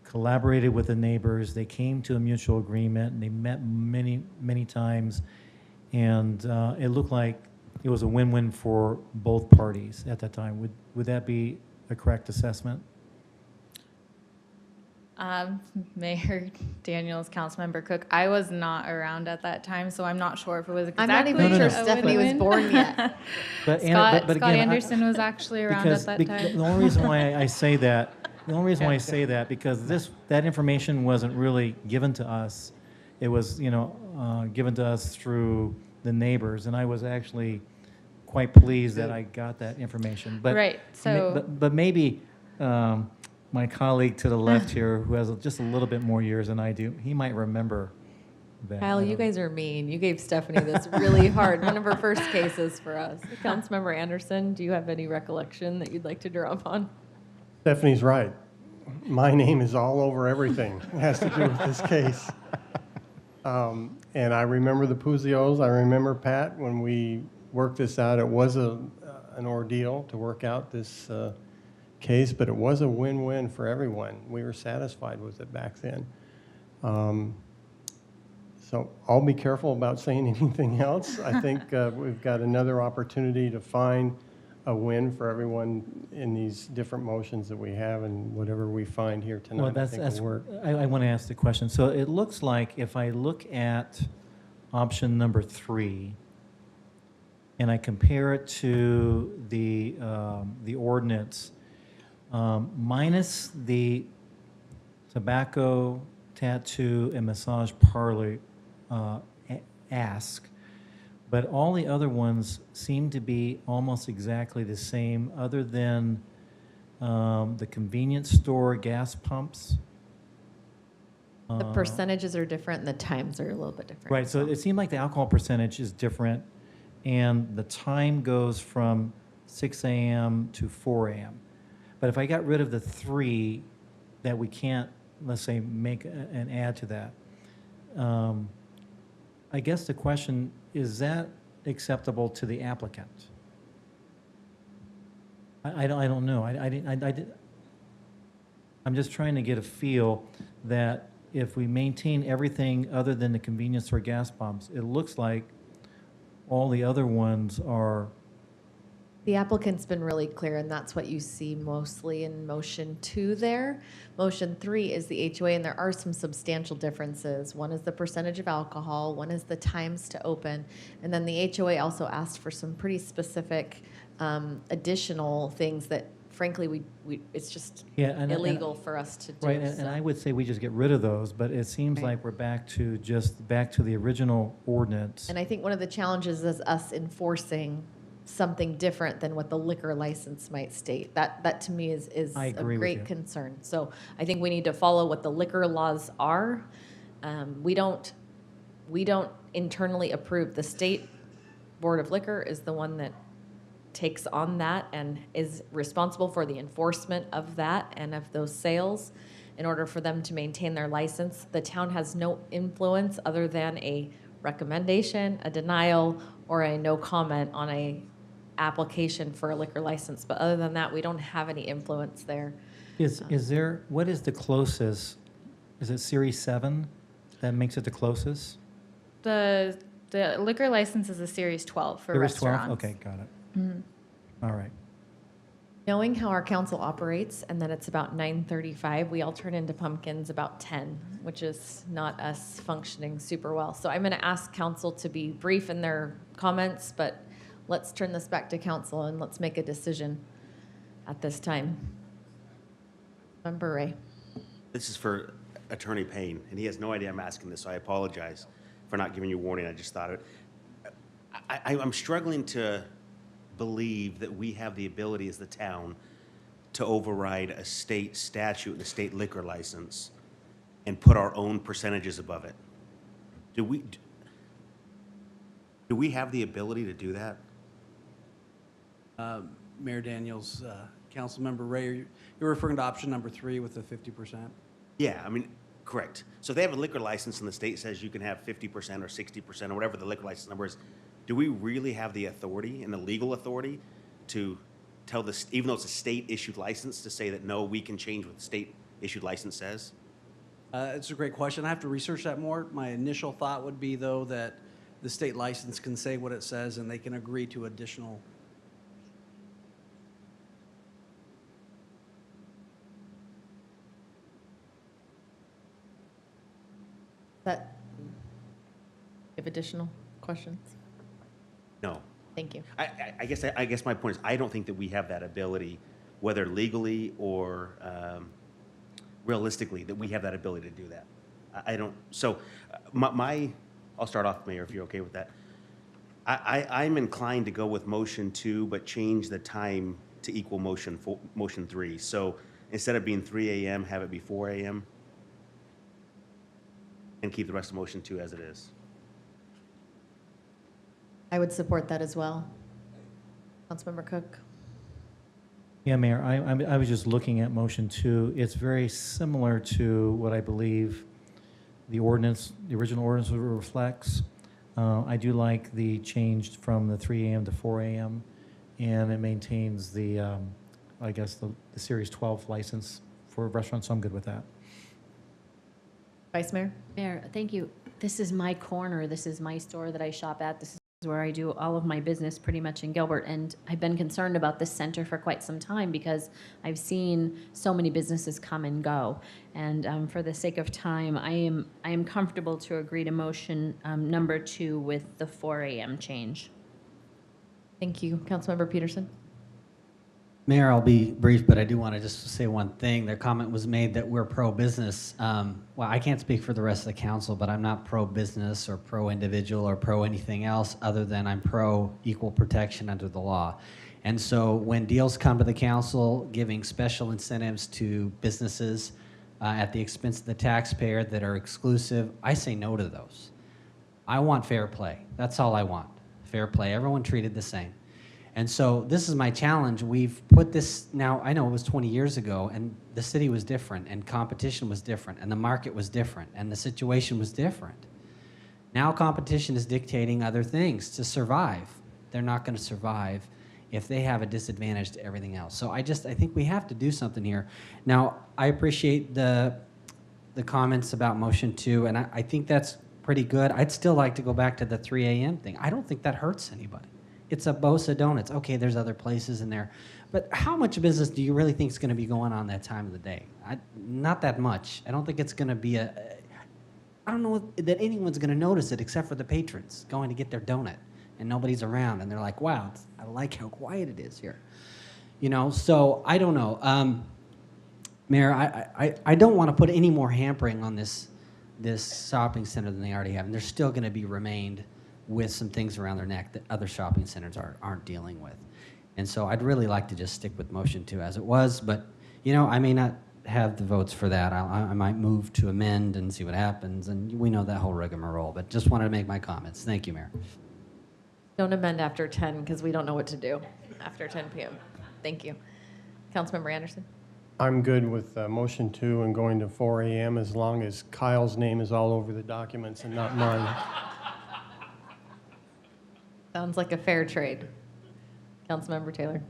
Speaker 13: collaborated with the neighbors. They came to a mutual agreement, and they met many, many times, and it looked like it was a win-win for both parties at that time. Would that be a correct assessment?
Speaker 4: Mayor Daniels, Councilmember Cook, I was not around at that time, so I'm not sure if it was
Speaker 1: I'm not
Speaker 4: exactly
Speaker 1: even sure
Speaker 4: a
Speaker 1: Stephanie was
Speaker 4: win-win.
Speaker 1: born yet.
Speaker 13: But
Speaker 4: Scott
Speaker 13: again,
Speaker 4: Anderson was actually around at that time.
Speaker 13: The only reason why I say that, because that information wasn't really given to us. It was, given to us through the neighbors, and I was actually quite pleased that I got that information. But
Speaker 4: Right, so-
Speaker 13: but maybe my colleague to the left here, who has just a little bit more years than I do, he might remember that.
Speaker 1: Kyle, you guys are mean. You gave Stephanie this really hard, one of her first cases for us. Councilmember Anderson, do you have any recollection that you'd like to draw upon?
Speaker 15: Stephanie's right. My name is all over everything that has to do with this case. And I remember the Puzios. I remember Pat when we worked this out. It was an ordeal to work out this case, but it was a win-win for everyone. We were satisfied with it back then. So I'll be careful about saying anything else. I think we've got another opportunity to find a win for everyone in these different motions that we have, and whatever we find here tonight,
Speaker 13: Well,
Speaker 15: I think will work.
Speaker 13: I want to ask the question. So it looks like if I look at option number 3, and I compare it to the ordinance, minus the tobacco, tattoo, and massage parlor ask, but all the other ones seem to be almost exactly the same, other than the convenience store gas pumps.
Speaker 1: The percentages are different and the times are a little bit different.
Speaker 13: Right, so it seemed like the alcohol percentage is different, and the time goes from 6 a.m. to 4 a.m. But if I got rid of the 3 that we can't, let's say, make an add to that, I guess the question, is that acceptable to the applicant? I don't know. I'm just trying to get a feel that if we maintain everything other than the convenience store gas pumps, it looks like all the other ones are.
Speaker 1: The applicant's been really clear, and that's what you see mostly in motion 2 there. Motion 3 is the HOA, and there are some substantial differences. One is the percentage of alcohol, one is the times to open, and then the HOA also asked for some pretty specific additional things that frankly we it's just illegal for us to do.
Speaker 13: Right, and I would say we just get rid of those, but it seems like we're back to the original ordinance.
Speaker 1: And I think one of the challenges is us enforcing something different than what the liquor license might state. That to me is
Speaker 13: I
Speaker 1: a
Speaker 13: agree with
Speaker 1: great
Speaker 13: you.
Speaker 1: concern. So I think we need to follow what the liquor laws are. We don't internally approve. The state board of liquor is the one that takes on that and is responsible for the enforcement of that and of those sales in order for them to maintain their license. The town has no influence other than a recommendation, a denial, or a no comment on a application for a liquor license. But other than that, we don't have any influence there.
Speaker 13: Is there, what is the closest? Is it Series 7 that makes it the closest?
Speaker 4: The liquor license is a Series 12 for
Speaker 13: Series
Speaker 4: restaurants.
Speaker 13: 12? Okay, got it.
Speaker 1: Mhm.
Speaker 13: All right.
Speaker 1: Knowing how our council operates and that it's about 9:35, we all turn into pumpkins about 10, which is not us functioning super well. So I'm going to ask council to be brief in their comments, but let's turn this back to council and let's make a decision at this time. Member Ray.
Speaker 2: This is for Attorney Payne, and he has no idea I'm asking this, so I apologize for not giving you warning. I just thought it. I'm struggling to believe that we have the ability as the town to override a state statute and a state liquor license and put our own percentages above it. Do we have the ability to do that?
Speaker 14: Mayor Daniels, Councilmember Ray, you're referring to option number 3 with the 50%?
Speaker 2: Yeah, I mean, correct. So they have a liquor license and the state says you can have 50% or 60% or whatever the liquor license number is. Do we really have the authority and the legal authority to tell this, even though it's a state-issued license, to say that, no, we can change what the state-issued license says?
Speaker 14: It's a great question. I have to research that more. My initial thought would be, though, that the state license can say what it says and they can agree to additional.
Speaker 1: That, you have additional questions?
Speaker 2: No.
Speaker 1: Thank you.
Speaker 2: I guess my point is, I don't think that we have that ability, whether legally or realistically, that we have that ability to do that. I don't. So I'll start off, Mayor, if you're okay with that. I'm inclined to go with motion 2, but change the time to equal motion 3. So instead of being 3 a.m., have it be 4 a.m. and keep the rest of motion 2 as it is.
Speaker 1: I would support that as well. Councilmember Cook.
Speaker 13: Yeah, Mayor, I was just looking at motion 2. It's very similar to what I believe the ordinance, the original ordinance reflects. I do like the change from the 3 a.m. to 4 a.m. and it maintains the, I guess, the Series 12 license for restaurants, so I'm good with that.
Speaker 1: Vice Mayor?
Speaker 11: Mayor, thank you. This is my corner. This is my store that I shop at. This is where I do all of my business pretty much in Gilbert. And I've been concerned about this center for quite some time because I've seen so many businesses come and go. And for the sake of time, I am comfortable to agree to motion number 2 with the 4 a.m. change.
Speaker 1: Thank you. Councilmember Peterson?
Speaker 16: Mayor, I'll be brief, but I do want to just say one thing. Their comment was made that we're pro-business. Well, I can't speak for the rest of the council, but I'm not pro-business or pro-individual or pro-anything else other than I'm pro-equal protection under the law. And so when deals come to the council giving special incentives to businesses at the expense of the taxpayer that are exclusive, I say no to those. I want fair play. That's all I want. Fair play. Everyone treated the same. And so this is my challenge. We've put this, now I know it was 20 years ago, and the city was different, and competition was different, and the market was different, and the situation was different. Now competition is dictating other things to survive. They're not going to survive if they have a disadvantage to everything else. So I think we have to do something here. Now, I appreciate the comments about motion 2, and I think that's pretty good. I'd still like to go back to the 3 a.m. thing. I don't think that hurts anybody. It's a Bosa Donuts. Okay, there's other places in there. But how much business do you really think is going to be going on that time of the day? Not that much. I don't think it's going to be I don't know that anyone's going to notice it except for the patrons going to get their donut and nobody's around. And they're like, wow, I like how quiet it is here. You know, so I don't know. Mayor, I don't want to put any more hampering on this shopping center than they already have. And they're still going to be remained with some things around their neck that other shopping centers aren't dealing with. And so I'd really like to just stick with motion 2 as it was, but you know, I may not have the votes for that. I might move to amend and see what happens, and we know that whole rigmarole, but just wanted to make my comments. Thank you, Mayor.
Speaker 1: Don't amend after 10 because we don't know what to do after 10 p.m. Thank you. Councilmember Anderson.
Speaker 15: I'm good with motion 2 and going to 4 a.m. as long as Kyle's name is all over the documents and not mine.
Speaker 1: Sounds like a fair trade. Councilmember Taylor.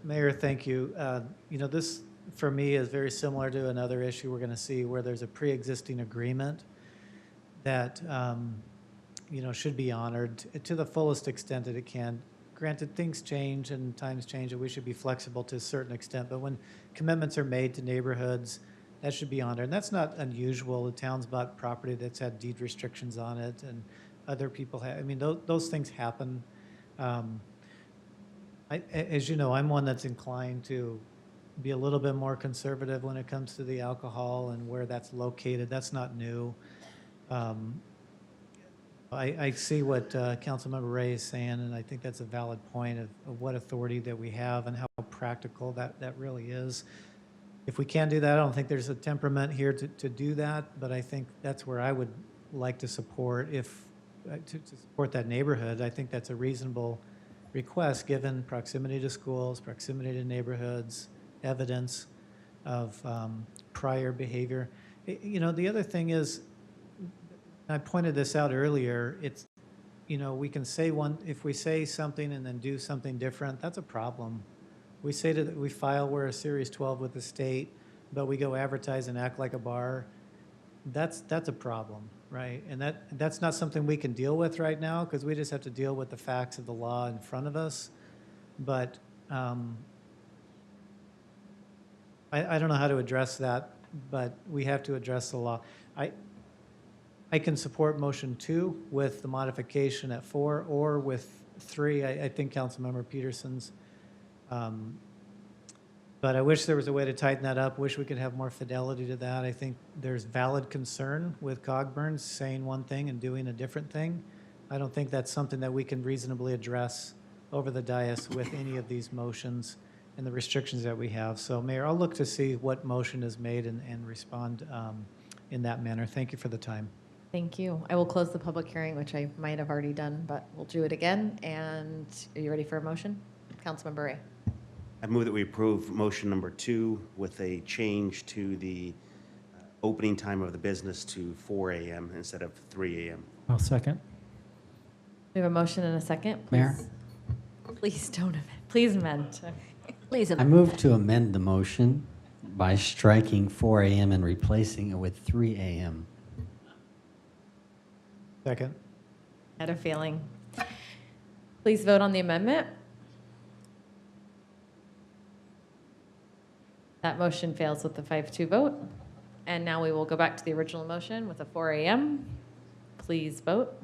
Speaker 17: Mayor, thank you. You know, this for me is very similar to another issue we're going to see where there's a pre-existing agreement that you know, should be honored to the fullest extent that it can. Granted, things change and times change, and we should be flexible to a certain extent. But when commitments are made to neighborhoods, that should be honored. And that's not unusual. The town's bought property that's had deed restrictions on it, and other people have. I mean, those things happen. As you know, I'm one that's inclined to be a little bit more conservative when it comes to the alcohol and where that's located. That's not new. I see what Councilmember Ray is saying, and I think that's a valid point of what authority that we have and how practical that really is. If we can do that, I don't think there's a temperament here to do that, but I think that's where I would like to support to support that neighborhood. I think that's a reasonable request given proximity to schools, proximity to neighborhoods, evidence of prior behavior. You know, the other thing is, I pointed this out earlier, it's, you know, we can say if we say something and then do something different, that's a problem. We say we file, we're a Series 12 with the state, but we go advertise and act like a bar. That's a problem, right? And that's not something we can deal with right now because we just have to deal with the facts of the law in front of us. But I don't know how to address that, but we have to address the law. I can support motion 2 with the modification at 4 or with 3. I think Councilmember Peterson's. But I wish there was a way to tighten that up. Wish we could have more fidelity to that. I think there's valid concern with Cogburn saying one thing and doing a different thing. I don't think that's something that we can reasonably address over the dais with any of these motions and the restrictions that we have. So, Mayor, I'll look to see what motion is made and respond in that manner. Thank you for the time.
Speaker 1: Thank you. I will close the public hearing, which I might have already done, but we'll do it again. And are you ready for a motion? Councilmember Ray.
Speaker 2: I move that we approve motion number 2 with a change to the opening time of the business to 4 a.m. instead of 3 a.m.
Speaker 13: I'll second.
Speaker 1: We have a motion and a second.
Speaker 16: Mayor?
Speaker 1: Please don't amend. Please amend. Please
Speaker 16: I
Speaker 1: amend.
Speaker 16: move to amend the motion by striking 4 a.m. and replacing it with 3 a.m.
Speaker 17: Second.
Speaker 1: I had a feeling. Please vote on the amendment. That motion fails with the 5-2 vote. And now we will go back to the original motion with a 4 a.m. Please vote.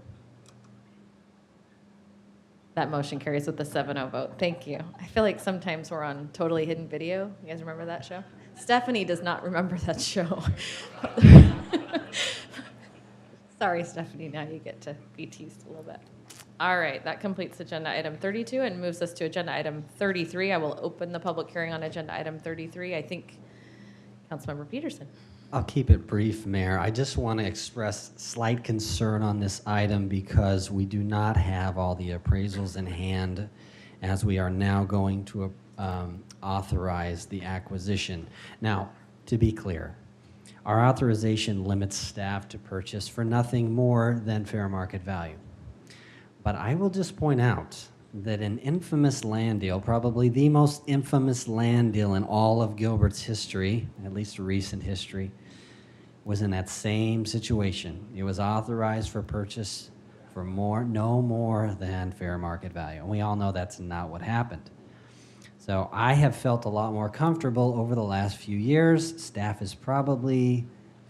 Speaker 1: That motion carries with a 7-0 vote. Thank you. I feel like sometimes we're on Totally Hidden Video. You guys remember that show? Stephanie does not remember that show. Sorry, Stephanie, now you get to be teased a little bit. All right, that completes agenda item 32 and moves us to agenda item 33. I will open the public hearing on agenda item 33. I think Councilmember Peterson.
Speaker 16: I'll keep it brief, Mayor. I just want to express slight concern on this item because we do not have all the appraisals in hand as we are now going to authorize the acquisition. Now, to be clear, our authorization limits staff to purchase for nothing more than fair market value. But I will just point out that an infamous land deal, probably the most infamous land deal in all of Gilbert's history, at least recent history, was in that same situation. It was authorized for purchase for no more than fair market value. And we all know that's not what happened. So I have felt a lot more comfortable over the last few years. Staff is probably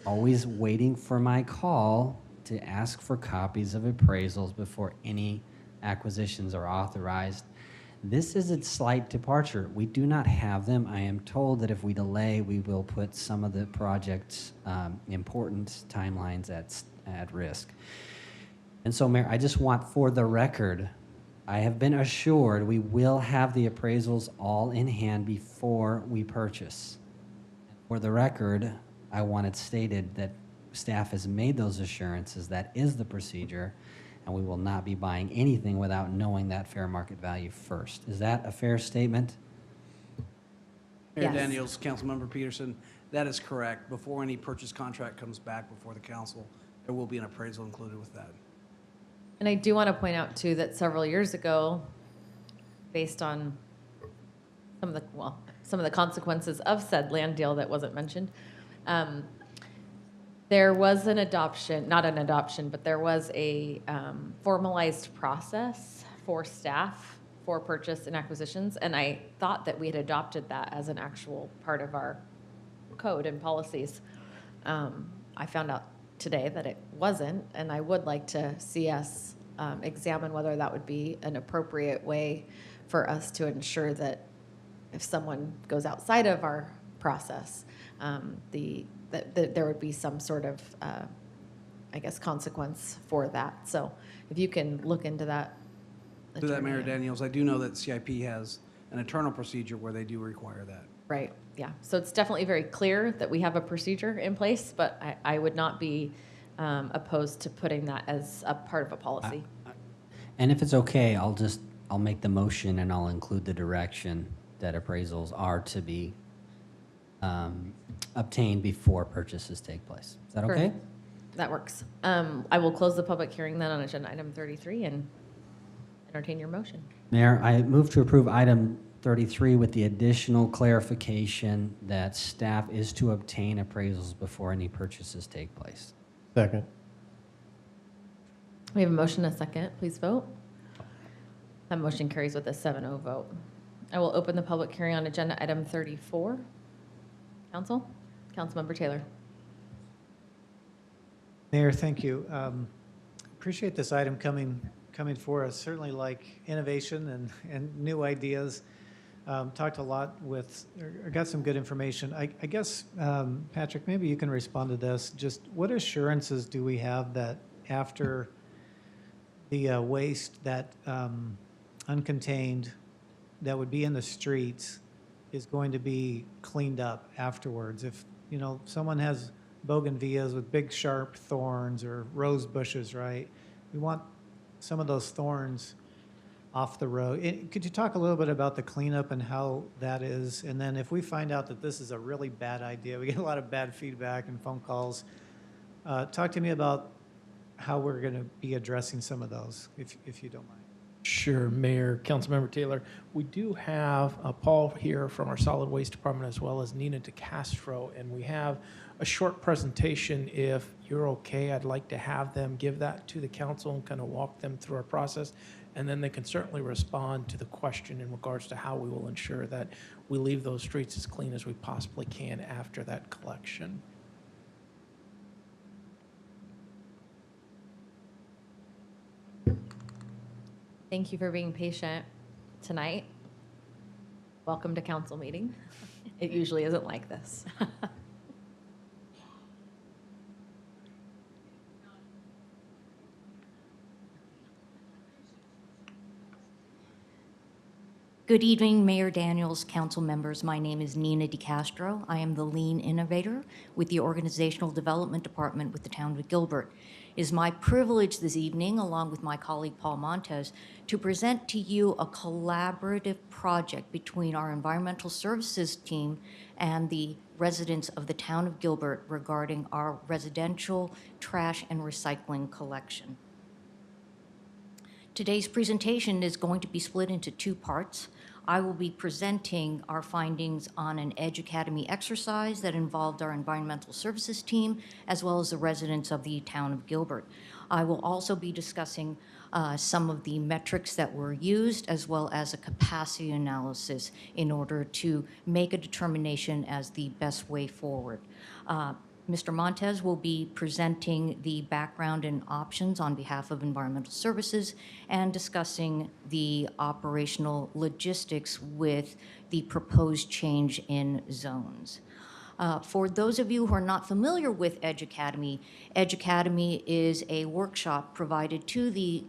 Speaker 16: always waiting for my call to ask for copies of appraisals before any acquisitions are authorized. This is a slight departure. We do not have them. I am told that if we delay, we will put some of the project's important timelines at risk. And so, Mayor, I just want for the record, I have been assured we will have the appraisals all in hand before we purchase. For the record, I want it stated that staff has made those assurances. That is the procedure, and we will not be buying anything without knowing that fair market value first. Is that a fair statement?
Speaker 14: Mayor
Speaker 1: Yes.
Speaker 14: Daniels, Councilmember Peterson, that is correct. Before any purchase contract comes back before the council, there will be an appraisal included with that.
Speaker 1: And I do want to point out too that several years ago, based on some of the consequences of said land deal that wasn't mentioned, there was an adoption, not an adoption, but there was a formalized process for staff for purchase and acquisitions. And I thought that we had adopted that as an actual part of our code and policies. I found out today that it wasn't, and I would like to see us examine whether that would be an appropriate way for us to ensure that if someone goes outside of our process, that there would be some sort of, I guess, consequence for that. So if you can look into that.
Speaker 14: To that, Mayor
Speaker 1: Attorney.
Speaker 14: Daniels, I do know that CIP has an internal procedure where they do require that.
Speaker 1: Right, yeah. So it's definitely very clear that we have a procedure in place, but I would not be opposed to putting that as a part of a policy.
Speaker 16: And if it's okay, I'll make the motion and I'll include the direction that appraisals are to be obtained before purchases take place. Is that okay?
Speaker 1: Perfect. That works. I will close the public hearing then on agenda item 33 and entertain your motion.
Speaker 16: Mayor, I move to approve item 33 with the additional clarification that staff is to obtain appraisals before any purchases take place.
Speaker 15: Second.
Speaker 1: We have a motion and a second. Please vote. That motion carries with a 7-0 vote. I will open the public hearing on agenda item 34. Council? Councilmember Taylor.
Speaker 17: Mayor, thank you. Appreciate this item coming for us. Certainly like innovation and new ideas. Talked a lot with, or got some good information. I guess, Patrick, maybe you can respond to this. Just what assurances do we have that after the waste that uncontained that would be in the streets is going to be cleaned up afterwards? If, someone has bougainvilleas with big sharp thorns or rose bushes, right? We want some of those thorns off the road. Could you talk a little bit about the cleanup and how that is? And then if we find out that this is a really bad idea, we get a lot of bad feedback and phone calls. Talk to me about how we're going to be addressing some of those, if you don't mind.
Speaker 20: Sure, Mayor, Councilmember Taylor. We do have Paul here from our Solid Waste Department as well as Nina DeCastro, and we have a short presentation. If you're okay, I'd like to have them give that to the council and kind of walk them through our process, and then they can certainly respond to the question in regards to how we will ensure that we leave those streets as clean as we possibly can after that collection.
Speaker 1: Thank you for being patient tonight. Welcome to council meeting. It usually isn't like this.
Speaker 10: Good evening, Mayor Daniels, council members. My name is Nina DeCastro. I am the Lean Innovator with the Organizational Development Department with the town of Gilbert. It is my privilege this evening, along with my colleague Paul Montez, to present to you a collaborative project between our environmental services team and the residents of the town of Gilbert regarding our residential trash and recycling collection. Today's presentation is going to be split into two parts. I will be presenting our findings on an Edge Academy exercise that involved our environmental services team, as well as the residents of the town of Gilbert. I will also be discussing some of the metrics that were used, as well as a capacity analysis in order to make a determination as the best way forward. Mr. Montez will be presenting the background and options on behalf of Environmental Services and discussing the operational logistics with the proposed change in zones. For those of you who are not familiar with Edge Academy is a workshop provided to the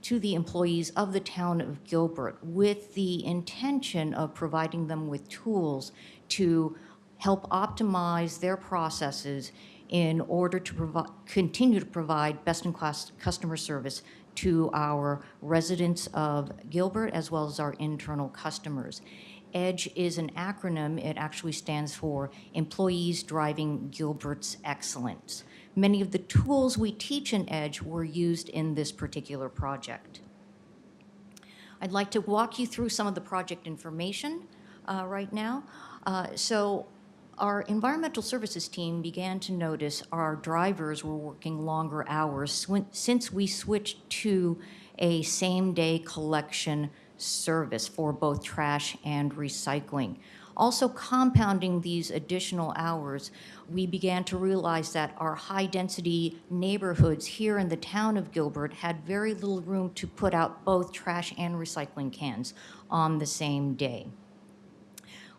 Speaker 10: employees of the town of Gilbert with the intention of providing them with tools to help optimize their processes in order to continue to provide best-in-class customer service to our residents of Gilbert as well as our internal customers. EDGE is an acronym. It actually stands for Employees Driving Gilbert's Excellence. Many of the tools we teach in EDGE were used in this particular project. I'd like to walk you through some of the project information right now. Our environmental services team began to notice our drivers were working longer hours since we switched to a same-day collection service for both trash and recycling. Also compounding these additional hours, we began to realize that our high-density neighborhoods here in the town of Gilbert had very little room to put out both trash and recycling cans on the same day.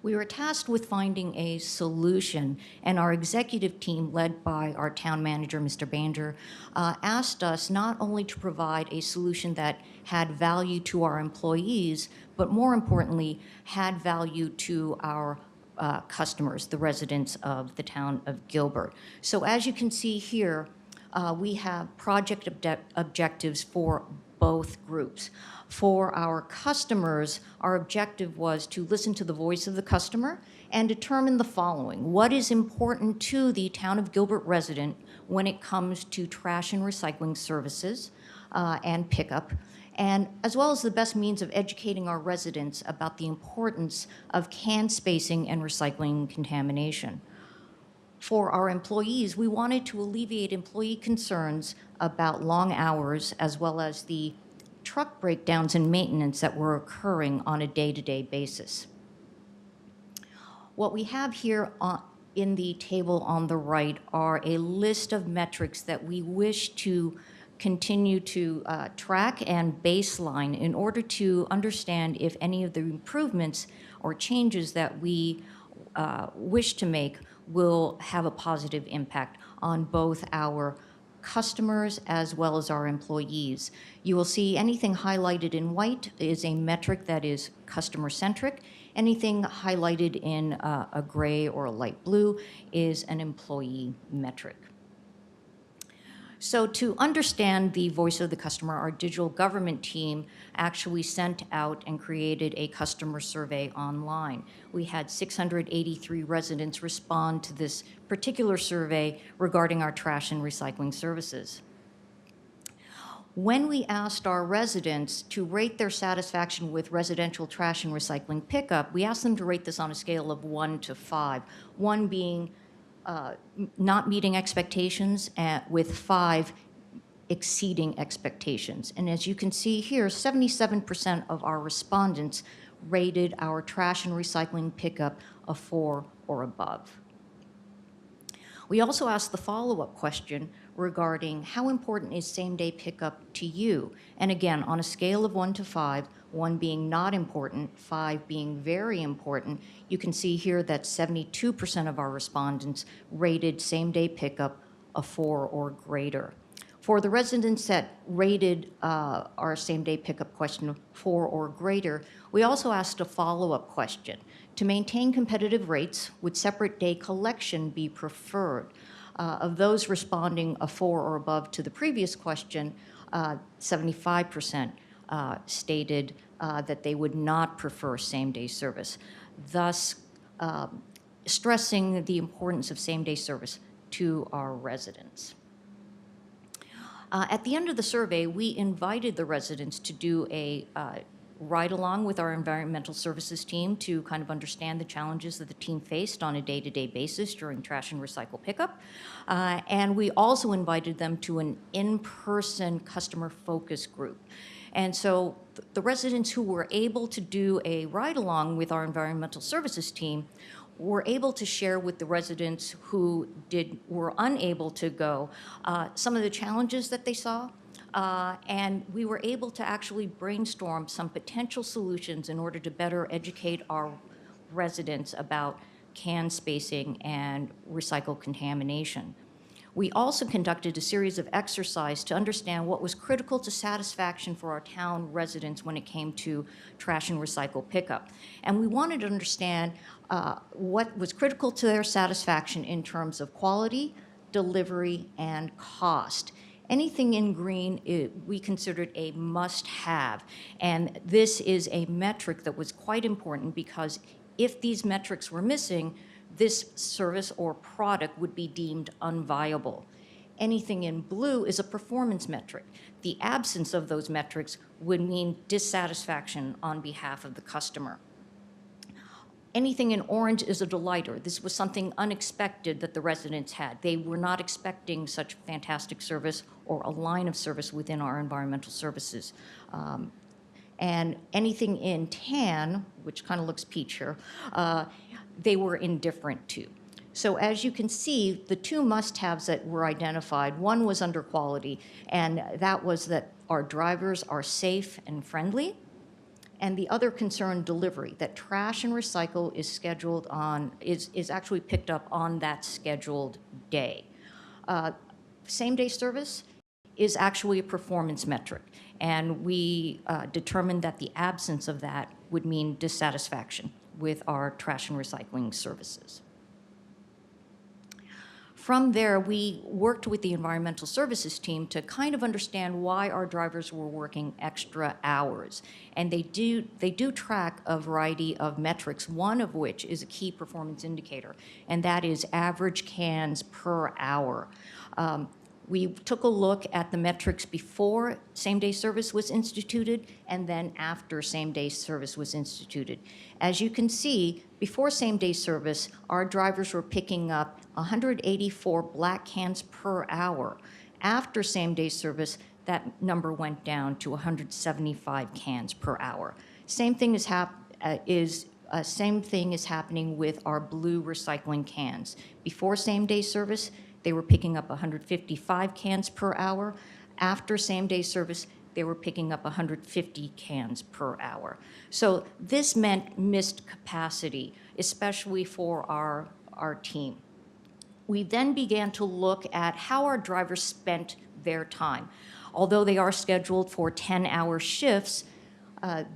Speaker 10: We were tasked with finding a solution, and our executive team, led by our town manager, Mr. Banger, asked us not only to provide a solution that had value to our employees, but more importantly, had value to our customers, the residents of the town of Gilbert. So as you can see here, we have project objectives for both groups. For our customers, our objective was to listen to the voice of the customer and determine the following. What is important to the town of Gilbert resident when it comes to trash and recycling services and pickup, and as well as the best means of educating our residents about the importance of can spacing and recycling contamination. For our employees, we wanted to alleviate employee concerns about long hours as well as the truck breakdowns and maintenance that were occurring on a day-to-day basis. What we have here in the table on the right are a list of metrics that we wish to continue to track and baseline in order to understand if any of the improvements or changes that we wish to make will have a positive impact on both our customers as well as our employees. You will see anything highlighted in white is a metric that is customer-centric. Anything highlighted in a gray or a light blue is an employee metric. So to understand the voice of the customer, our digital government team actually sent out and created a customer survey online. We had 683 residents respond to this particular survey regarding our trash and recycling services. When we asked our residents to rate their satisfaction with residential trash and recycling pickup, we asked them to rate this on a scale of 1 to 5, 1 being not meeting expectations, with 5 exceeding expectations. And as you can see here, 77% of our respondents rated our trash and recycling pickup a 4 or above. We also asked the follow-up question regarding how important is same-day pickup to you? And again, on a scale of 1 to 5, 1 being not important, 5 being very important, you can see here that 72% of our respondents rated same-day pickup a 4 or greater. For the residents that rated our same-day pickup question 4 or greater, we also asked a follow-up question. To maintain competitive rates, would separate day collection be preferred? Of those responding a 4 or above to the previous question, 75% stated that they would not prefer same-day service, thus stressing the importance of same-day service to our residents. At the end of the survey, we invited the residents to do a ride-along with our environmental services team to kind of understand the challenges that the team faced on a day-to-day basis during trash and recycle pickup. And we also invited them to an in-person customer focus group. And so the residents who were able to do a ride-along with our environmental services team were able to share with the residents who were unable to go some of the challenges that they saw. And we were able to actually brainstorm some potential solutions in order to better educate our residents about can spacing and recycle contamination. We also conducted a series of exercises to understand what was critical to satisfaction for our town residents when it came to trash and recycle pickup. And we wanted to understand what was critical to their satisfaction in terms of quality, delivery, and cost. Anything in green we considered a must-have, and this is a metric that was quite important because if these metrics were missing, this service or product would be deemed unviable. Anything in blue is a performance metric. The absence of those metrics would mean dissatisfaction on behalf of the customer. Anything in orange is a delighter. This was something unexpected that the residents had. They were not expecting such fantastic service or a line of service within our environmental services. And anything in tan, which kind of looks peach here, they were indifferent to. So as you can see, the two must-haves that were identified, one was under quality, and that was that our drivers are safe and friendly, and the other concern, delivery, that trash and recycle is scheduled on, is actually picked up on that scheduled day. Same-day service is actually a performance metric, and we determined that the absence of that would mean dissatisfaction with our trash and recycling services. From there, we worked with the environmental services team to kind of understand why our drivers were working extra hours. And they do track a variety of metrics, one of which is a key performance indicator, and that is average cans per hour. We took a look at the metrics before same-day service was instituted and then after same-day service was instituted. As you can see, before same-day service, our drivers were picking up 184 black cans per hour. After same-day service, that number went down to 175 cans per hour. Same thing is happening with our blue recycling cans. Before same-day service, they were picking up 155 cans per hour. After same-day service, they were picking up 150 cans per hour. So this meant missed capacity, especially for our team. We then began to look at how our drivers spent their time. Although they are scheduled for 10-hour shifts,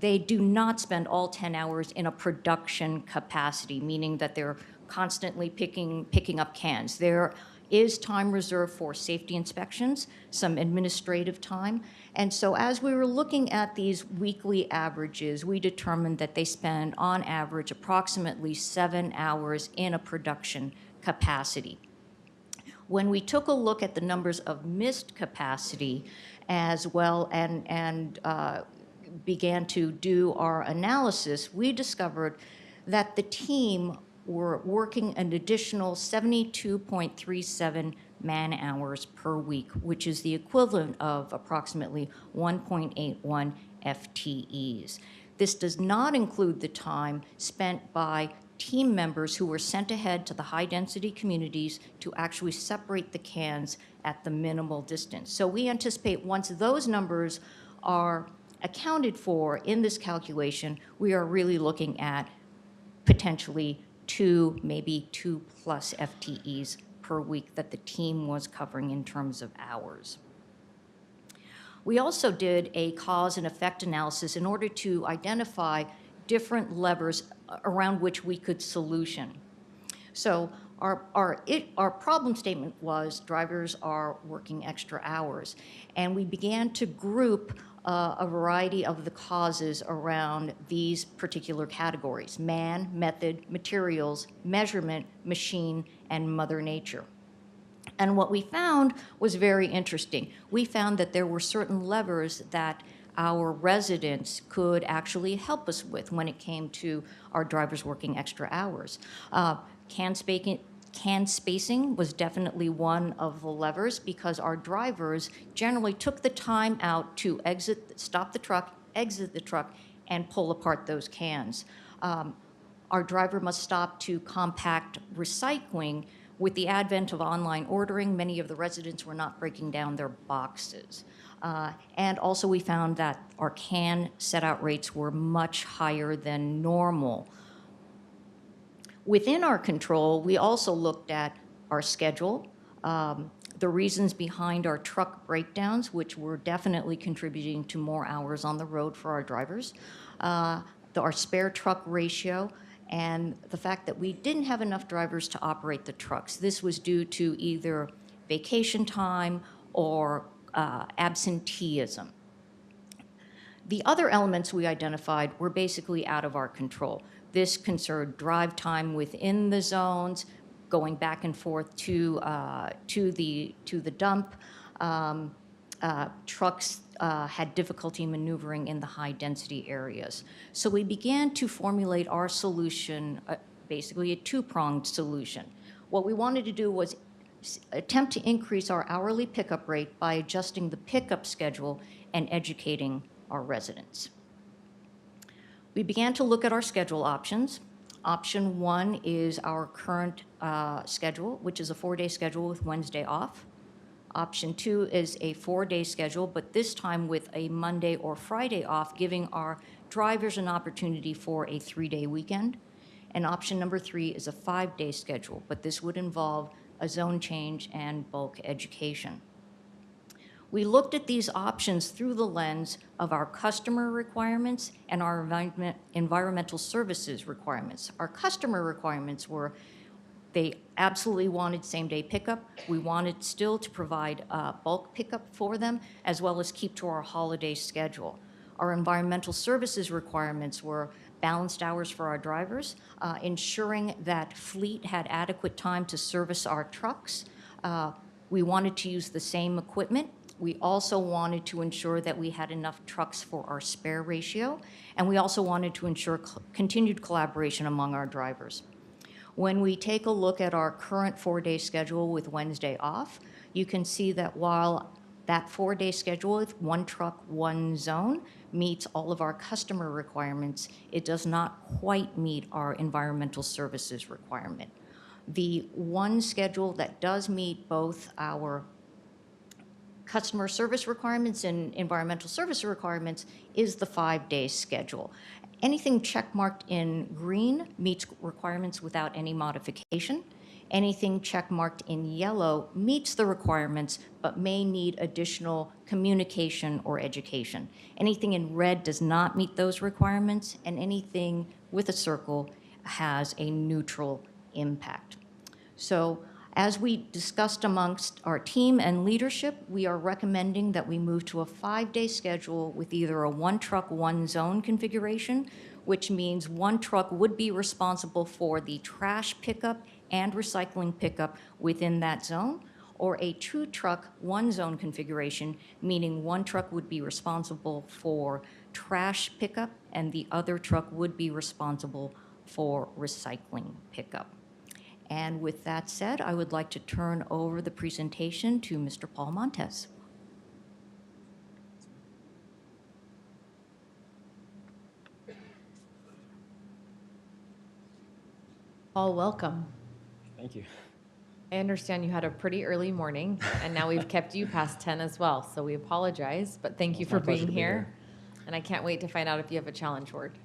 Speaker 10: they do not spend all 10 hours in a production capacity, meaning that they're constantly picking up cans. There is time reserved for safety inspections, some administrative time. And so as we were looking at these weekly averages, we determined that they spend on average approximately 7 hours in a production capacity. When we took a look at the numbers of missed capacity as well and began to do our analysis, we discovered that the team were working an additional 72.37 man-hours per week, which is the equivalent of approximately 1.81 FTEs. This does not include the time spent by team members who were sent ahead to the high-density communities to actually separate the cans at the minimal distance. So we anticipate once those numbers are accounted for in this calculation, we are really looking at potentially 2, maybe 2+ FTEs per week that the team was covering in terms of hours. We also did a cause and effect analysis in order to identify different levers around which we could solution. So our problem statement was drivers are working extra hours, and we began to group a variety of the causes around these particular categories: man, method, materials, measurement, machine, and Mother Nature. And what we found was very interesting. We found that there were certain levers that our residents could actually help us with when it came to our drivers working extra hours. Can spacing was definitely one of the levers, because our drivers generally took the time out to stop the truck, exit the truck, and pull apart those cans. Our driver must stop to compact recycling. With the advent of online ordering, many of the residents were not breaking down their boxes. And also we found that our can set-out rates were much higher than normal. Within our control, we also looked at our schedule, the reasons behind our truck breakdowns, which were definitely contributing to more hours on the road for our drivers, our spare truck ratio, and the fact that we didn't have enough drivers to operate the trucks. This was due to either vacation time or absenteeism. The other elements we identified were basically out of our control. This concerned drive time within the zones, going back and forth to the dump. Trucks had difficulty maneuvering in the high-density areas. So we began to formulate our solution, basically a two-pronged solution. What we wanted to do was attempt to increase our hourly pickup rate by adjusting the pickup schedule and educating our residents. We began to look at our schedule options. Option 1 is our current schedule, which is a 4-day schedule with Wednesday off. Option 2 is a 4-day schedule, but this time with a Monday or Friday off, giving our drivers an opportunity for a 3-day weekend. And option number 3 is a 5-day schedule, but this would involve a zone change and bulk education. We looked at these options through the lens of our customer requirements and our environmental services requirements. Our customer requirements were, they absolutely wanted same-day pickup. We wanted still to provide bulk pickup for them, as well as keep to our holiday schedule. Our environmental services requirements were balanced hours for our drivers, ensuring that fleet had adequate time to service our trucks. We wanted to use the same equipment. We also wanted to ensure that we had enough trucks for our spare ratio, and we also wanted to ensure continued collaboration among our drivers. When we take a look at our current 4-day schedule with Wednesday off, you can see that while that 4-day schedule with 1 truck, 1 zone meets all of our customer requirements, it does not quite meet our environmental services requirement. The one schedule that does meet both our customer service requirements and environmental service requirements is the 5-day schedule. Anything checkmarked in green meets requirements without any modification. Anything checkmarked in yellow meets the requirements but may need additional communication or education. Anything in red does not meet those requirements, and anything with a circle has a neutral impact. So, as we discussed amongst our team and leadership, we are recommending that we move to a 5-day schedule with either a 1 truck, 1 zone configuration, which means 1 truck would be responsible for the trash pickup and recycling pickup within that zone, or a 2 truck, 1 zone configuration, meaning 1 truck would be responsible for trash pickup and the other truck would be responsible for recycling pickup. And with that said, I would like to turn over the presentation to Mr. Paul Montes.
Speaker 1: Paul, welcome.
Speaker 12: Thank you.
Speaker 1: I understand you had a pretty early morning, and now we've kept you past 10 as well, so we apologize, but thank you for being here. And I can't wait to find out if you have a challenge word.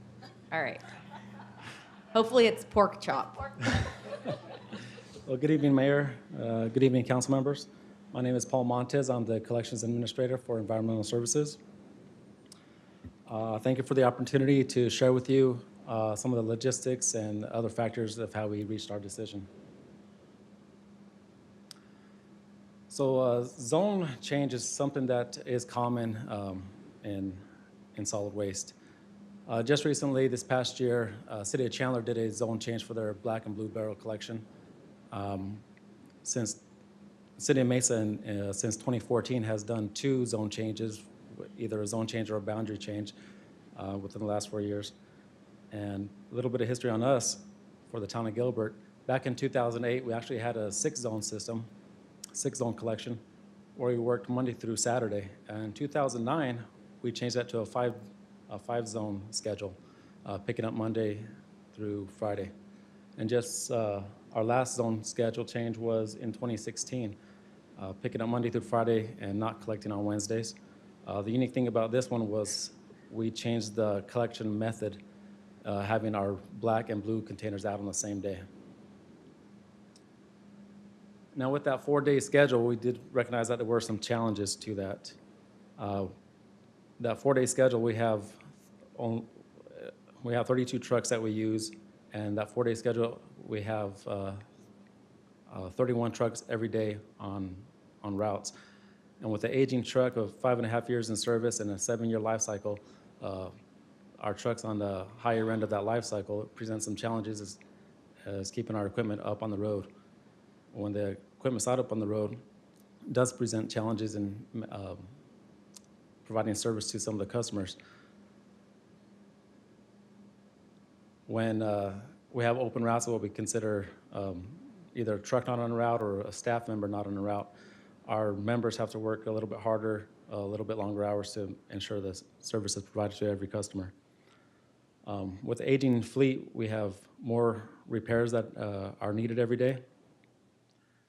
Speaker 1: All right. Hopefully it's pork chop.
Speaker 12: Well, good evening, Mayor. Good evening, council members. My name is Paul Montez. I'm the Collections Administrator for Environmental Services. Thank you for the opportunity to share with you some of the logistics and other factors of how we reached our decision. So zone change is something that is common in solid waste. Just recently, this past year, City of Chandler did a zone change for their black and blue barrel collection. Since City of Mesa, since 2014, has done 2 zone changes, either a zone change or a boundary change within the last 4 years. And a little bit of history on us for the town of Gilbert. Back in 2008, we actually had a 6-zone system, 6-zone collection, where we worked Monday through Saturday. And in 2009, we changed that to a 5-zone schedule, picking up Monday through Friday. And just our last zone schedule change was in 2016, picking up Monday through Friday and not collecting on Wednesdays. The unique thing about this one was we changed the collection method, having our black and blue containers out on the same day. Now with that 4-day schedule, we did recognize that there were some challenges to that. That 4-day schedule, we have 32 trucks that we use, and that 4-day schedule, we have 31 trucks every day on routes. And with the aging truck of 5.5 years in service and a 7-year life cycle, our trucks on the higher end of that life cycle present some challenges as keeping our equipment up on the road. When the equipment's out up on the road, it does present challenges in providing service to some of the customers. When we have open routes, what we consider either a truck not on a route or a staff member not on a route, our members have to work a little bit harder, a little bit longer hours to ensure the service is provided to every customer. With the aging fleet, we have more repairs that are needed every day,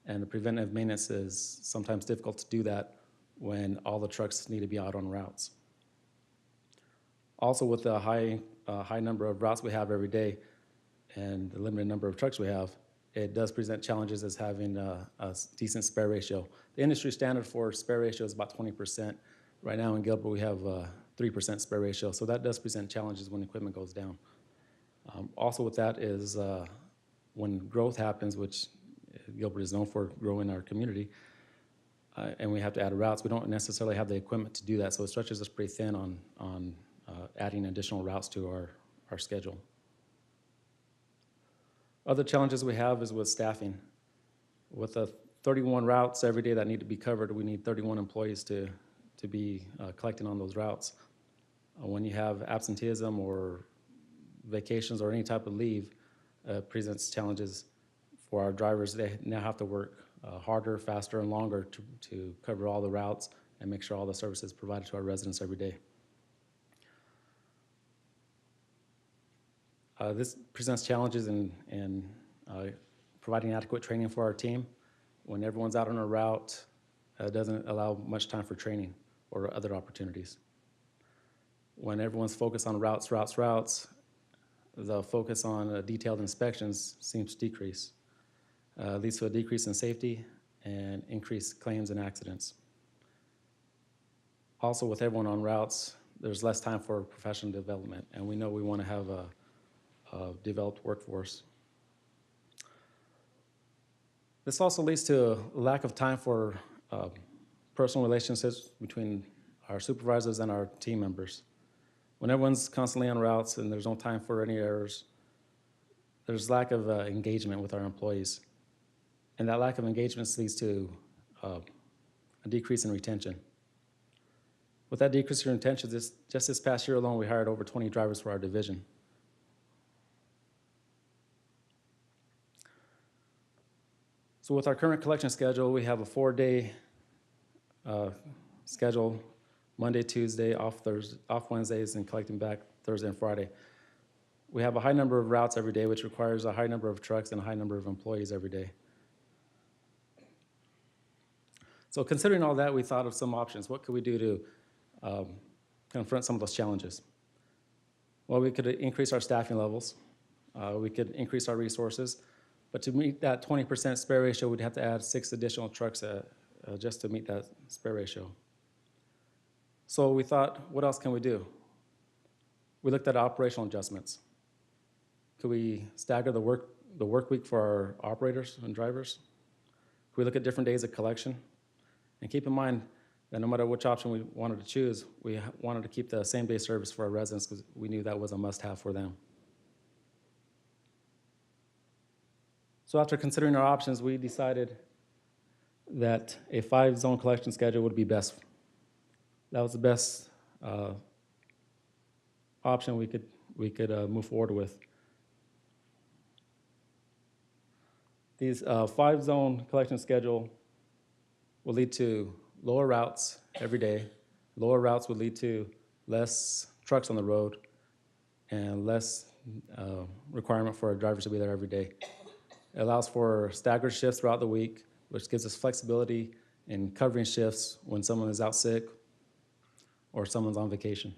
Speaker 12: and the preventive maintenance is sometimes difficult to do that when all the trucks need to be out on routes. Also, with the high number of routes we have every day and the limited number of trucks we have, it does present challenges as having a decent spare ratio. The industry standard for spare ratio is about 20%. Right now in Gilbert, we have 3% spare ratio, so that does present challenges when equipment goes down. Also with that is when growth happens, which Gilbert is known for growing our community, and we have to add routes, we don't necessarily have the equipment to do that, so it stretches us pretty thin on adding additional routes to our schedule. Other challenges we have is with staffing. With the 31 routes every day that need to be covered, we need 31 employees to be collecting on those routes. When you have absenteeism or vacations or any type of leave, presents challenges for our drivers. They now have to work harder, faster, and longer to cover all the routes and make sure all the services provided to our residents every day. This presents challenges in providing adequate training for our team. When everyone's out on a route, it doesn't allow much time for training or other opportunities. When everyone's focused on routes, the focus on detailed inspections seems to decrease. Leads to a decrease in safety and increased claims and accidents. Also, with everyone on routes, there's less time for professional development, and we know we want to have a developed workforce. This also leads to a lack of time for personal relationships between our supervisors and our team members. When everyone's constantly on routes and there's no time for any errors, there's lack of engagement with our employees. And that lack of engagement leads to a decrease in retention. With that decrease in retention, just this past year alone, we hired over 20 drivers for our division. So with our current collection schedule, we have a 4-day schedule, Monday, Tuesday, off Wednesdays, and collecting back Thursday and Friday. We have a high number of routes every day, which requires a high number of trucks and a high number of employees every day. So considering all that, we thought of some options. What could we do to confront some of those challenges? Well, we could increase our staffing levels. We could increase our resources. But to meet that 20% spare ratio, we'd have to add 6 additional trucks just to meet that spare ratio. So we thought, what else can we do? We looked at operational adjustments. Could we stagger the work week for our operators and drivers? Could we look at different days of collection? And keep in mind that no matter which option we wanted to choose, we wanted to keep the same day service for our residents because we knew that was a must-have for them. So after considering our options, we decided that a 5-zone collection schedule would be best. That was the best option we could move forward with. These 5-zone collection schedule will lead to lower routes every day. Lower routes would lead to less trucks on the road and less requirement for our drivers to be there every day. It allows for staggered shifts throughout the week, which gives us flexibility in covering shifts when someone is out sick or someone's on vacation.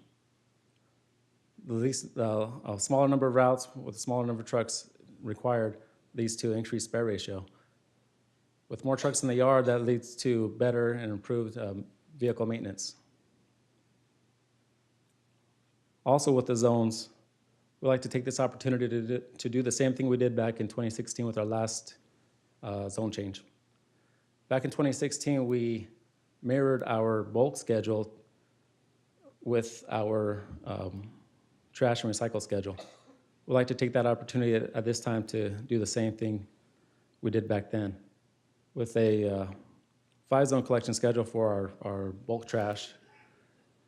Speaker 12: A smaller number of routes with a smaller number of trucks required leads to increased spare ratio. With more trucks in the yard, that leads to better and improved vehicle maintenance. Also with the zones, we'd like to take this opportunity to do the same thing we did back in 2016 with our last zone change. Back in 2016, we mirrored our bulk schedule with our trash and recycle schedule. We'd like to take that opportunity at this time to do the same thing we did back then. With a 5-zone collection schedule for our bulk trash,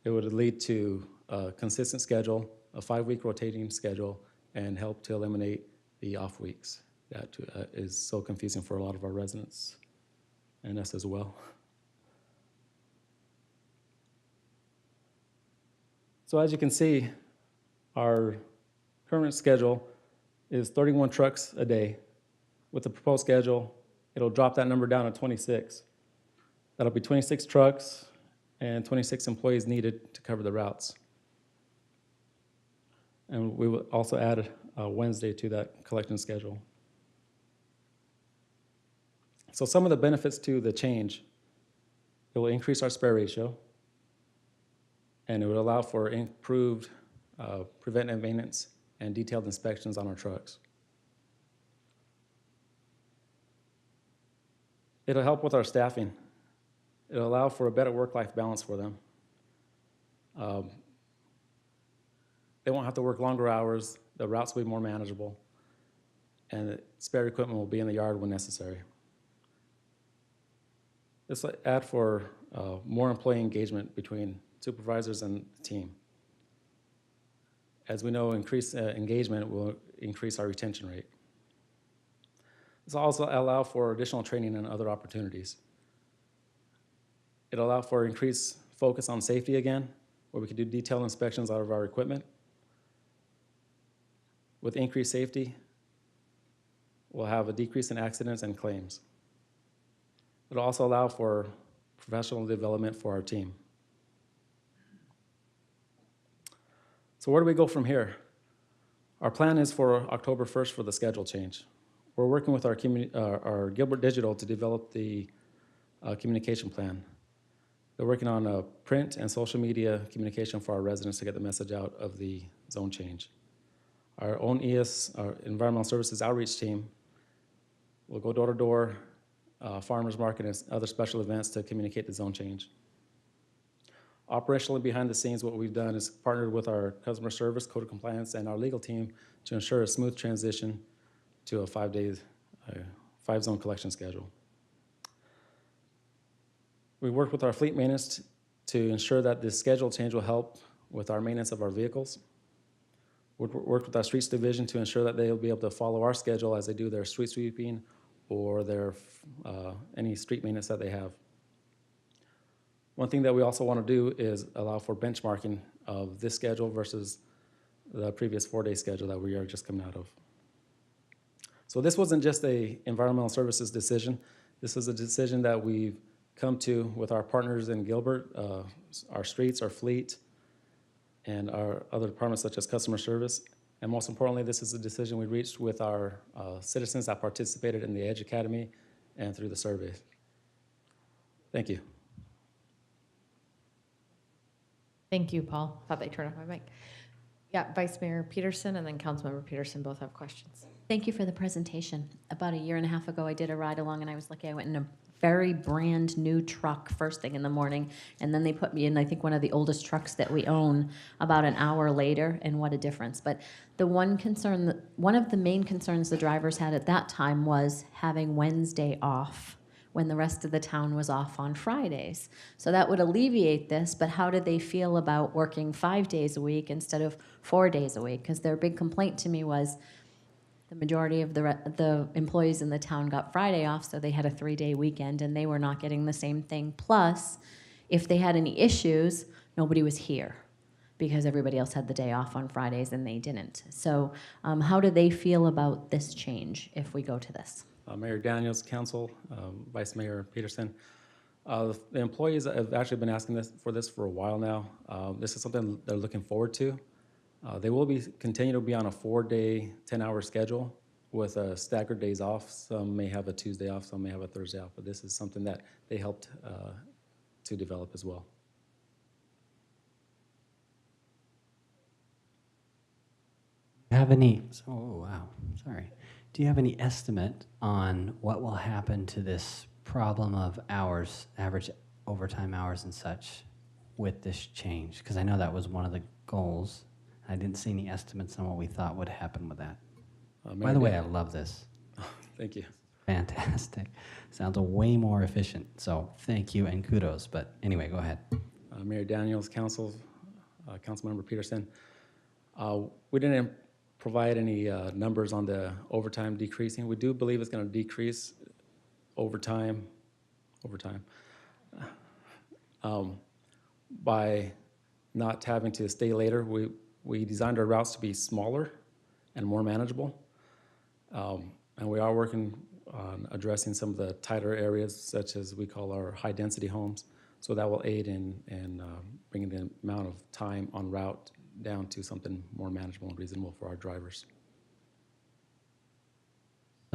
Speaker 12: it would lead to a consistent schedule, a 5-week rotating schedule, and help to eliminate the off weeks that is so confusing for a lot of our residents and us as well. So as you can see, our current schedule is 31 trucks a day. With the proposed schedule, it'll drop that number down to 26. That'll be 26 trucks and 26 employees needed to cover the routes. And we will also add a Wednesday to that collection schedule. So some of the benefits to the change, it will increase our spare ratio, and it would allow for improved preventive maintenance and detailed inspections on our trucks. It'll help with our staffing. It'll allow for a better work-life balance for them. They won't have to work longer hours, the routes will be more manageable, and the spare equipment will be in the yard when necessary. This will add for more employee engagement between supervisors and the team. As we know, increased engagement will increase our retention rate. This will also allow for additional training and other opportunities. It'll allow for increased focus on safety again, where we can do detailed inspections out of our equipment. With increased safety, we'll have a decrease in accidents and claims. It'll also allow for professional development for our team. So where do we go from here? Our plan is for October 1st for the schedule change. We're working with our Gilbert Digital to develop the communication plan. They're working on a print and social media communication for our residents to get the message out of the zone change. Our own ES, our Environmental Services Outreach team, will go door to door, farmers market, and other special events to communicate the zone change. Operationally, behind the scenes, what we've done is partnered with our customer service, code of compliance, and our legal team to ensure a smooth transition to a 5-zone collection schedule. We worked with our fleet maintenance to ensure that this schedule change will help with our maintenance of our vehicles. We worked with our streets division to ensure that they'll be able to follow our schedule as they do their street sweeping or their any street maintenance that they have. One thing that we also want to do is allow for benchmarking of this schedule versus the previous 4-day schedule that we are just coming out of. So this wasn't just a environmental services decision. This is a decision that we've come to with our partners in Gilbert, our streets, our fleet, and our other departments such as customer service. And most importantly, this is a decision we reached with our citizens that participated in the Edge Academy and through the survey. Thank you.
Speaker 1: Thank you, Paul. Thought they turned off my mic. Yeah, Vice Mayor Peterson and then Councilmember Peterson both have questions.
Speaker 11: Thank you for the presentation. About a year and a half ago, I did a ride along, and I was lucky. I went in a very brand new truck first thing in the morning, and then they put me in, I think, one of the oldest trucks that we own about an hour later, and what a difference. But the one of the main concerns the drivers had at that time was having Wednesday off when the rest of the town was off on Fridays. So that would alleviate this, but how do they feel about working 5 days a week instead of 4 days a week? Because their big complaint to me was the majority of the employees in the town got Friday off, so they had a 3-day weekend, and they were not getting the same thing. Plus, if they had any issues, nobody was here because everybody else had the day off on Fridays and they didn't. So how do they feel about this change if we go to this?
Speaker 12: Mayor Daniels, Council, Vice Mayor Peterson. The employees have actually been asking for this for a while now. This is something they're looking forward to. They will continue to be on a 4-day, 10-hour schedule with staggered days off. Some may have a Tuesday off, some may have a Thursday off, but this is something that they helped to develop as well.
Speaker 16: Have any, oh wow, sorry. Do you have any estimate on what will happen to this problem of hours, average overtime hours and such with this change? Because I know that was one of the goals. I didn't see any estimates on what we thought would happen with that. By the way, I love this.
Speaker 12: Thank you.
Speaker 16: Fantastic. Sounds way more efficient. So thank you and kudos. But anyway, go ahead.
Speaker 12: Mayor Daniels, Council, Councilmember Peterson. We didn't provide any numbers on the overtime decreasing. We do believe it's going to decrease overtime by not having to stay later. We designed our routes to be smaller and more manageable. And we are working on addressing some of the tighter areas, such as we call our high-density homes. So that will aid in bringing the amount of time on route down to something more manageable and reasonable for our drivers.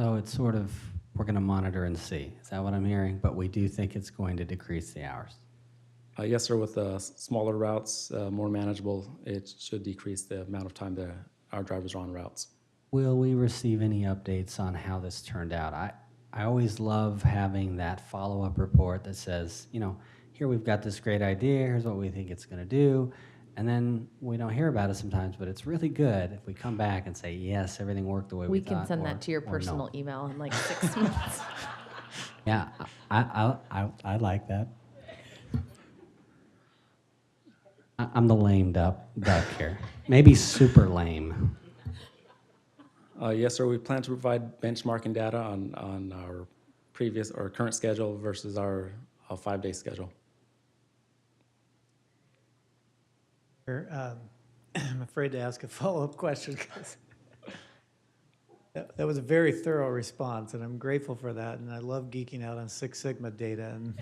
Speaker 16: So it's sort of, we're going to monitor and see. Is that what I'm hearing? But we do think it's going to decrease the hours.
Speaker 12: Yes, sir. With smaller routes, more manageable, it should decrease the amount of time that our drivers are on routes.
Speaker 16: Will we receive any updates on how this turned out? I always love having that follow-up report that says, you know, here we've got this great idea, here's what we think it's going to do. And then we don't hear about it sometimes, but it's really good if we come back and say, yes, everything worked the way we thought.
Speaker 1: We can send that to your personal email in like 6 months.
Speaker 16: Yeah, I like that. I'm the lame duck here. Maybe super lame.
Speaker 12: Yes, sir. We plan to provide benchmarking data on our previous or current schedule versus our 5-day schedule.
Speaker 17: I'm afraid to ask a follow-up question because that was a very thorough response, and I'm grateful for that. And I love geeking out on Six Sigma data, and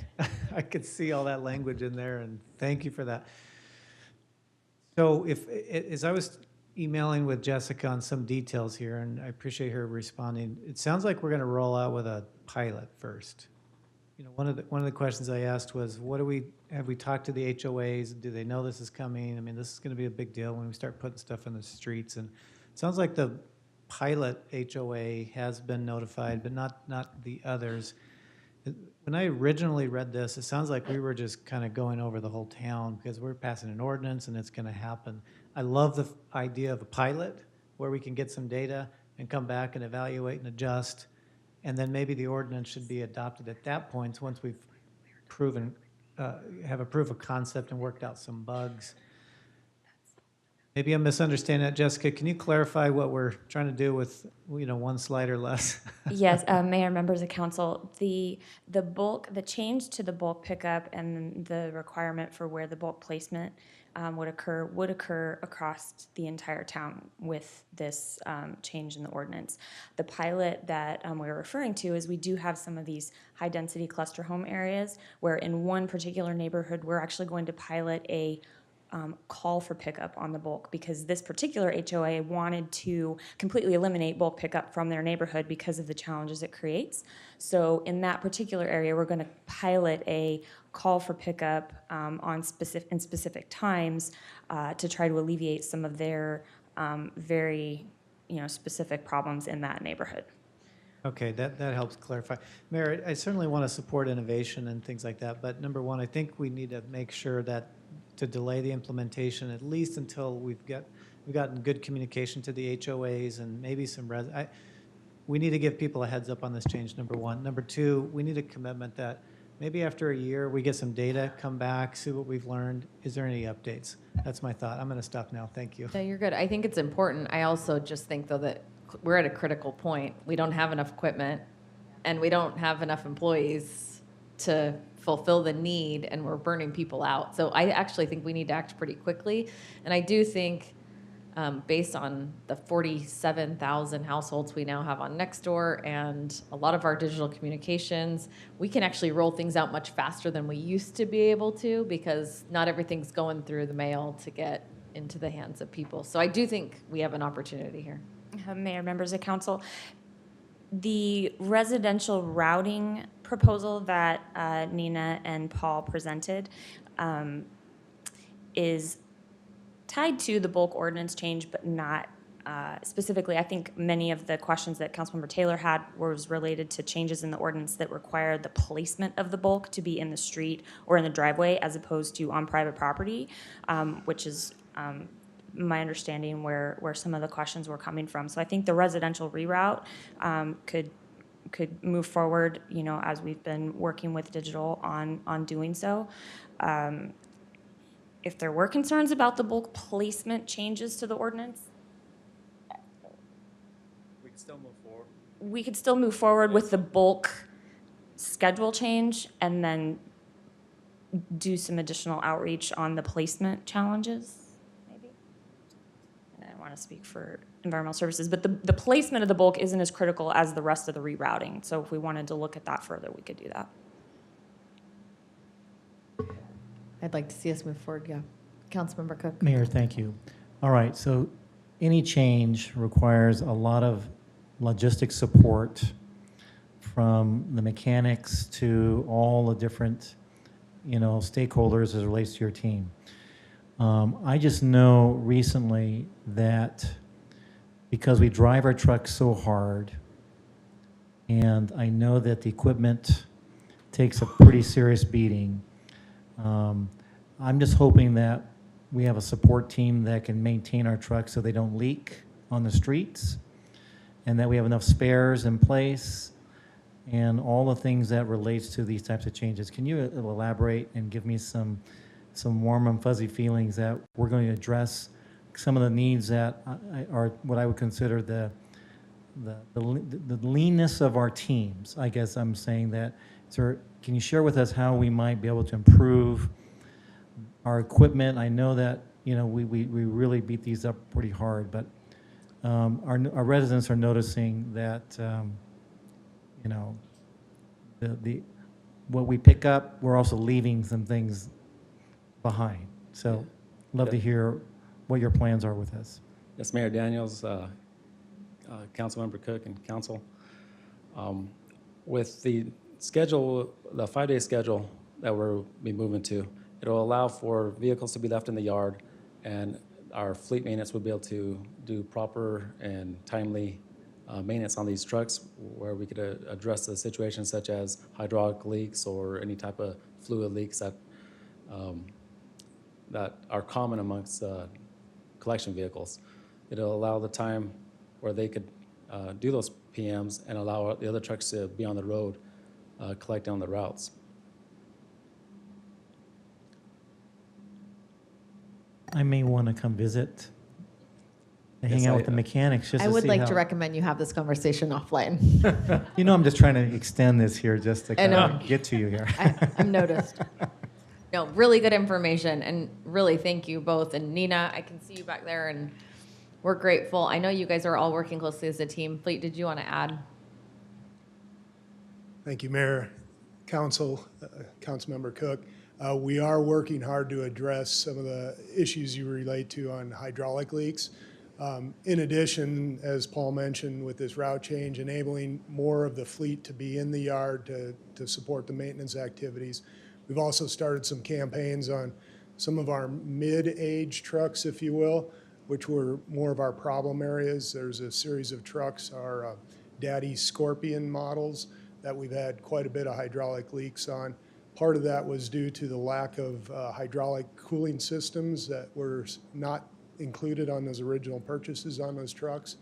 Speaker 17: I could see all that language in there, and thank you for that. So as I was emailing with Jessica on some details here, and I appreciate her responding, it sounds like we're going to roll out with a pilot first. You know, one of the questions I asked was, have we talked to the HOAs? Do they know this is coming? I mean, this is going to be a big deal when we start putting stuff in the streets. And it sounds like the pilot HOA has been notified, but not the others. When I originally read this, it sounds like we were just kind of going over the whole town because we're passing an ordinance and it's going to happen. I love the idea of a pilot where we can get some data and come back and evaluate and adjust. And then maybe the ordinance should be adopted at that point once we've proven, have a proof of concept and worked out some bugs. Maybe I'm misunderstanding that, Jessica. Can you clarify what we're trying to do with, you know, one slide or less?
Speaker 21: Yes, Mayor, members of council, the change to the bulk pickup and the requirement for where the bulk placement would occur across the entire town with this change in the ordinance. The pilot that we're referring to is we do have some of these high-density cluster home areas where in one particular neighborhood we're actually going to pilot a call for pickup on the bulk, because this particular HOA wanted to completely eliminate bulk pickup from their neighborhood because of the challenges it creates. So in that particular area, we're going to pilot a call for pickup in specific times to try to alleviate some of their very specific problems in that neighborhood.
Speaker 17: Okay, that helps clarify. Mayor, I certainly want to support innovation and things like that, but number one, I think we need to make sure that to delay the implementation at least until we've gotten good communication to the HOAs and maybe some we need to give people a heads up on this change, number one. Number two, we need a commitment that maybe after a year we get some data, come back, see what we've learned. Is there any updates? That's my thought. I'm going to stop now. Thank you.
Speaker 1: No, you're good. I think it's important. I also just think, though, that we're at a critical point. We don't have enough equipment, and we don't have enough employees to fulfill the need, and we're burning people out. So I actually think we need to act pretty quickly. And I do think, based on the 47,000 households we now have on Nextdoor and a lot of our digital communications, we can actually roll things out much faster than we used to be able to, because not everything's going through the mail to get into the hands of people. So I do think we have an opportunity here.
Speaker 21: Mayor, members of council, the residential routing proposal that Nina and Paul presented is tied to the bulk ordinance change, but not specifically. I think many of the questions that Councilmember Taylor had was related to changes in the ordinance that require the placement of the bulk to be in the street or in the driveway as opposed to on private property, which is my understanding where some of the questions were coming from. So I think the residential reroute could move forward, as we've been working with digital on doing so. If there were concerns about the bulk placement changes to the ordinance,
Speaker 12: We can still move forward.
Speaker 21: we could still move forward with the bulk schedule change and then do some additional outreach on the placement challenges. I don't want to speak for environmental services, but the placement of the bulk isn't as critical as the rest of the rerouting. So if we wanted to look at that further, we could do that.
Speaker 1: I'd like to see us move forward, yeah. Councilmember Cook.
Speaker 13: Mayor, thank you. All right, so any change requires a lot of logistic support from the mechanics to all the different, stakeholders as it relates to your team. I just know recently that because we drive our trucks so hard, and I know that the equipment takes a pretty serious beating, I'm just hoping that we have a support team that can maintain our trucks so they don't leak on the streets, and that we have enough spares in place, and all the things that relates to these types of changes. Can you elaborate and give me some warm and fuzzy feelings that we're going to address some of the needs that are what I would consider the leanness of our teams? I guess I'm saying that. So can you share with us how we might be able to improve our equipment? I know that we really beat these up pretty hard, but our residents are noticing that what we pick up, we're also leaving some things behind. So love to hear what your plans are with this.
Speaker 12: Yes, Mayor Daniels, Councilmember Cook, and Council. With the schedule, the 5-day schedule that we'll be moving to, it'll allow for vehicles to be left in the yard, and our fleet maintenance will be able to do proper and timely maintenance on these trucks, where we could address the situations such as hydraulic leaks or any type of fluid leaks that are common amongst collection vehicles. It'll allow the time where they could do those PMs and allow the other trucks to be on the road collecting on the routes.
Speaker 13: I may want to come visit and hang out with the mechanics just
Speaker 1: I
Speaker 13: to
Speaker 1: would
Speaker 13: see
Speaker 1: like
Speaker 13: how.
Speaker 1: to recommend you have this conversation offline.
Speaker 13: I'm just trying to extend this here just to
Speaker 1: I
Speaker 13: kind
Speaker 1: know.
Speaker 13: of get to you here.
Speaker 1: I'm noticed. No, really good information, and really thank you both. And Nina, I can see you back there, and we're grateful. I know you guys are all working closely as a team. Fleet, did you want to add?
Speaker 18: Thank you, Mayor, Council, Councilmember Cook. We are working hard to address some of the issues you relate to on hydraulic leaks. In addition, as Paul mentioned, with this route change, enabling more of the fleet to be in the yard to support the maintenance activities. We've also started some campaigns on some of our mid-age trucks, if you will, which were more of our problem areas. There's a series of trucks, our Daddy Scorpion models, that we've had quite a bit of hydraulic leaks on. Part of that was due to the lack of hydraulic cooling systems that were not included on those original purchases on those trucks.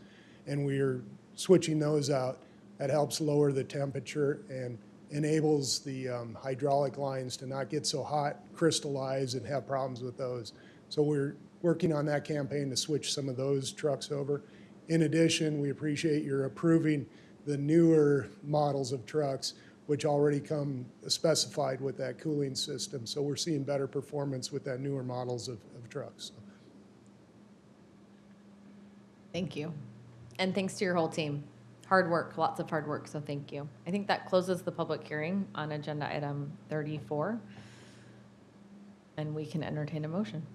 Speaker 18: And we're switching those out. That helps lower the temperature and enables the hydraulic lines to not get so hot, crystallize, and have problems with those. So we're working on that campaign to switch some of those trucks over. In addition, we appreciate your approving the newer models of trucks, which already come specified with that cooling system. So we're seeing better performance with that newer models of trucks.
Speaker 1: Thank you. And thanks to your whole team. Hard work, lots of hard work, so thank you. I think that closes the public hearing on agenda item 34. And we can entertain a motion.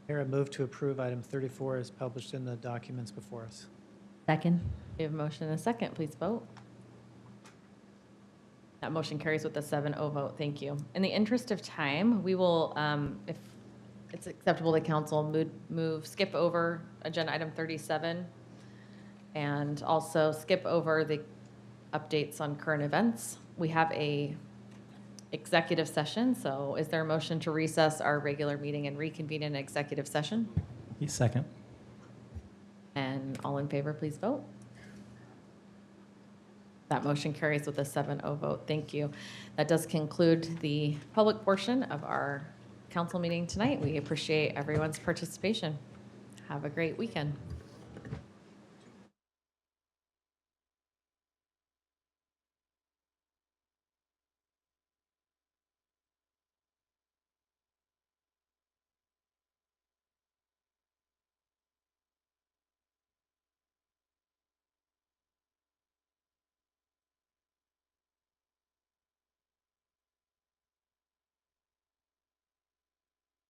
Speaker 17: Mayor, I move to approve item 34 as published in the documents before us.
Speaker 11: Second.
Speaker 1: We have a motion and a second. Please vote. That motion carries with a 7-0 vote. Thank you. In the interest of time, we will, if it's acceptable to council, skip over agenda item 37 and also skip over the updates on current events. We have a executive session, so is there a motion to recess our regular meeting and reconvene in executive session?
Speaker 13: Second.
Speaker 1: And all in favor, please vote. That motion carries with a 7-0 vote. Thank you. That does conclude the public portion of our council meeting tonight. We appreciate everyone's participation. Have a great weekend.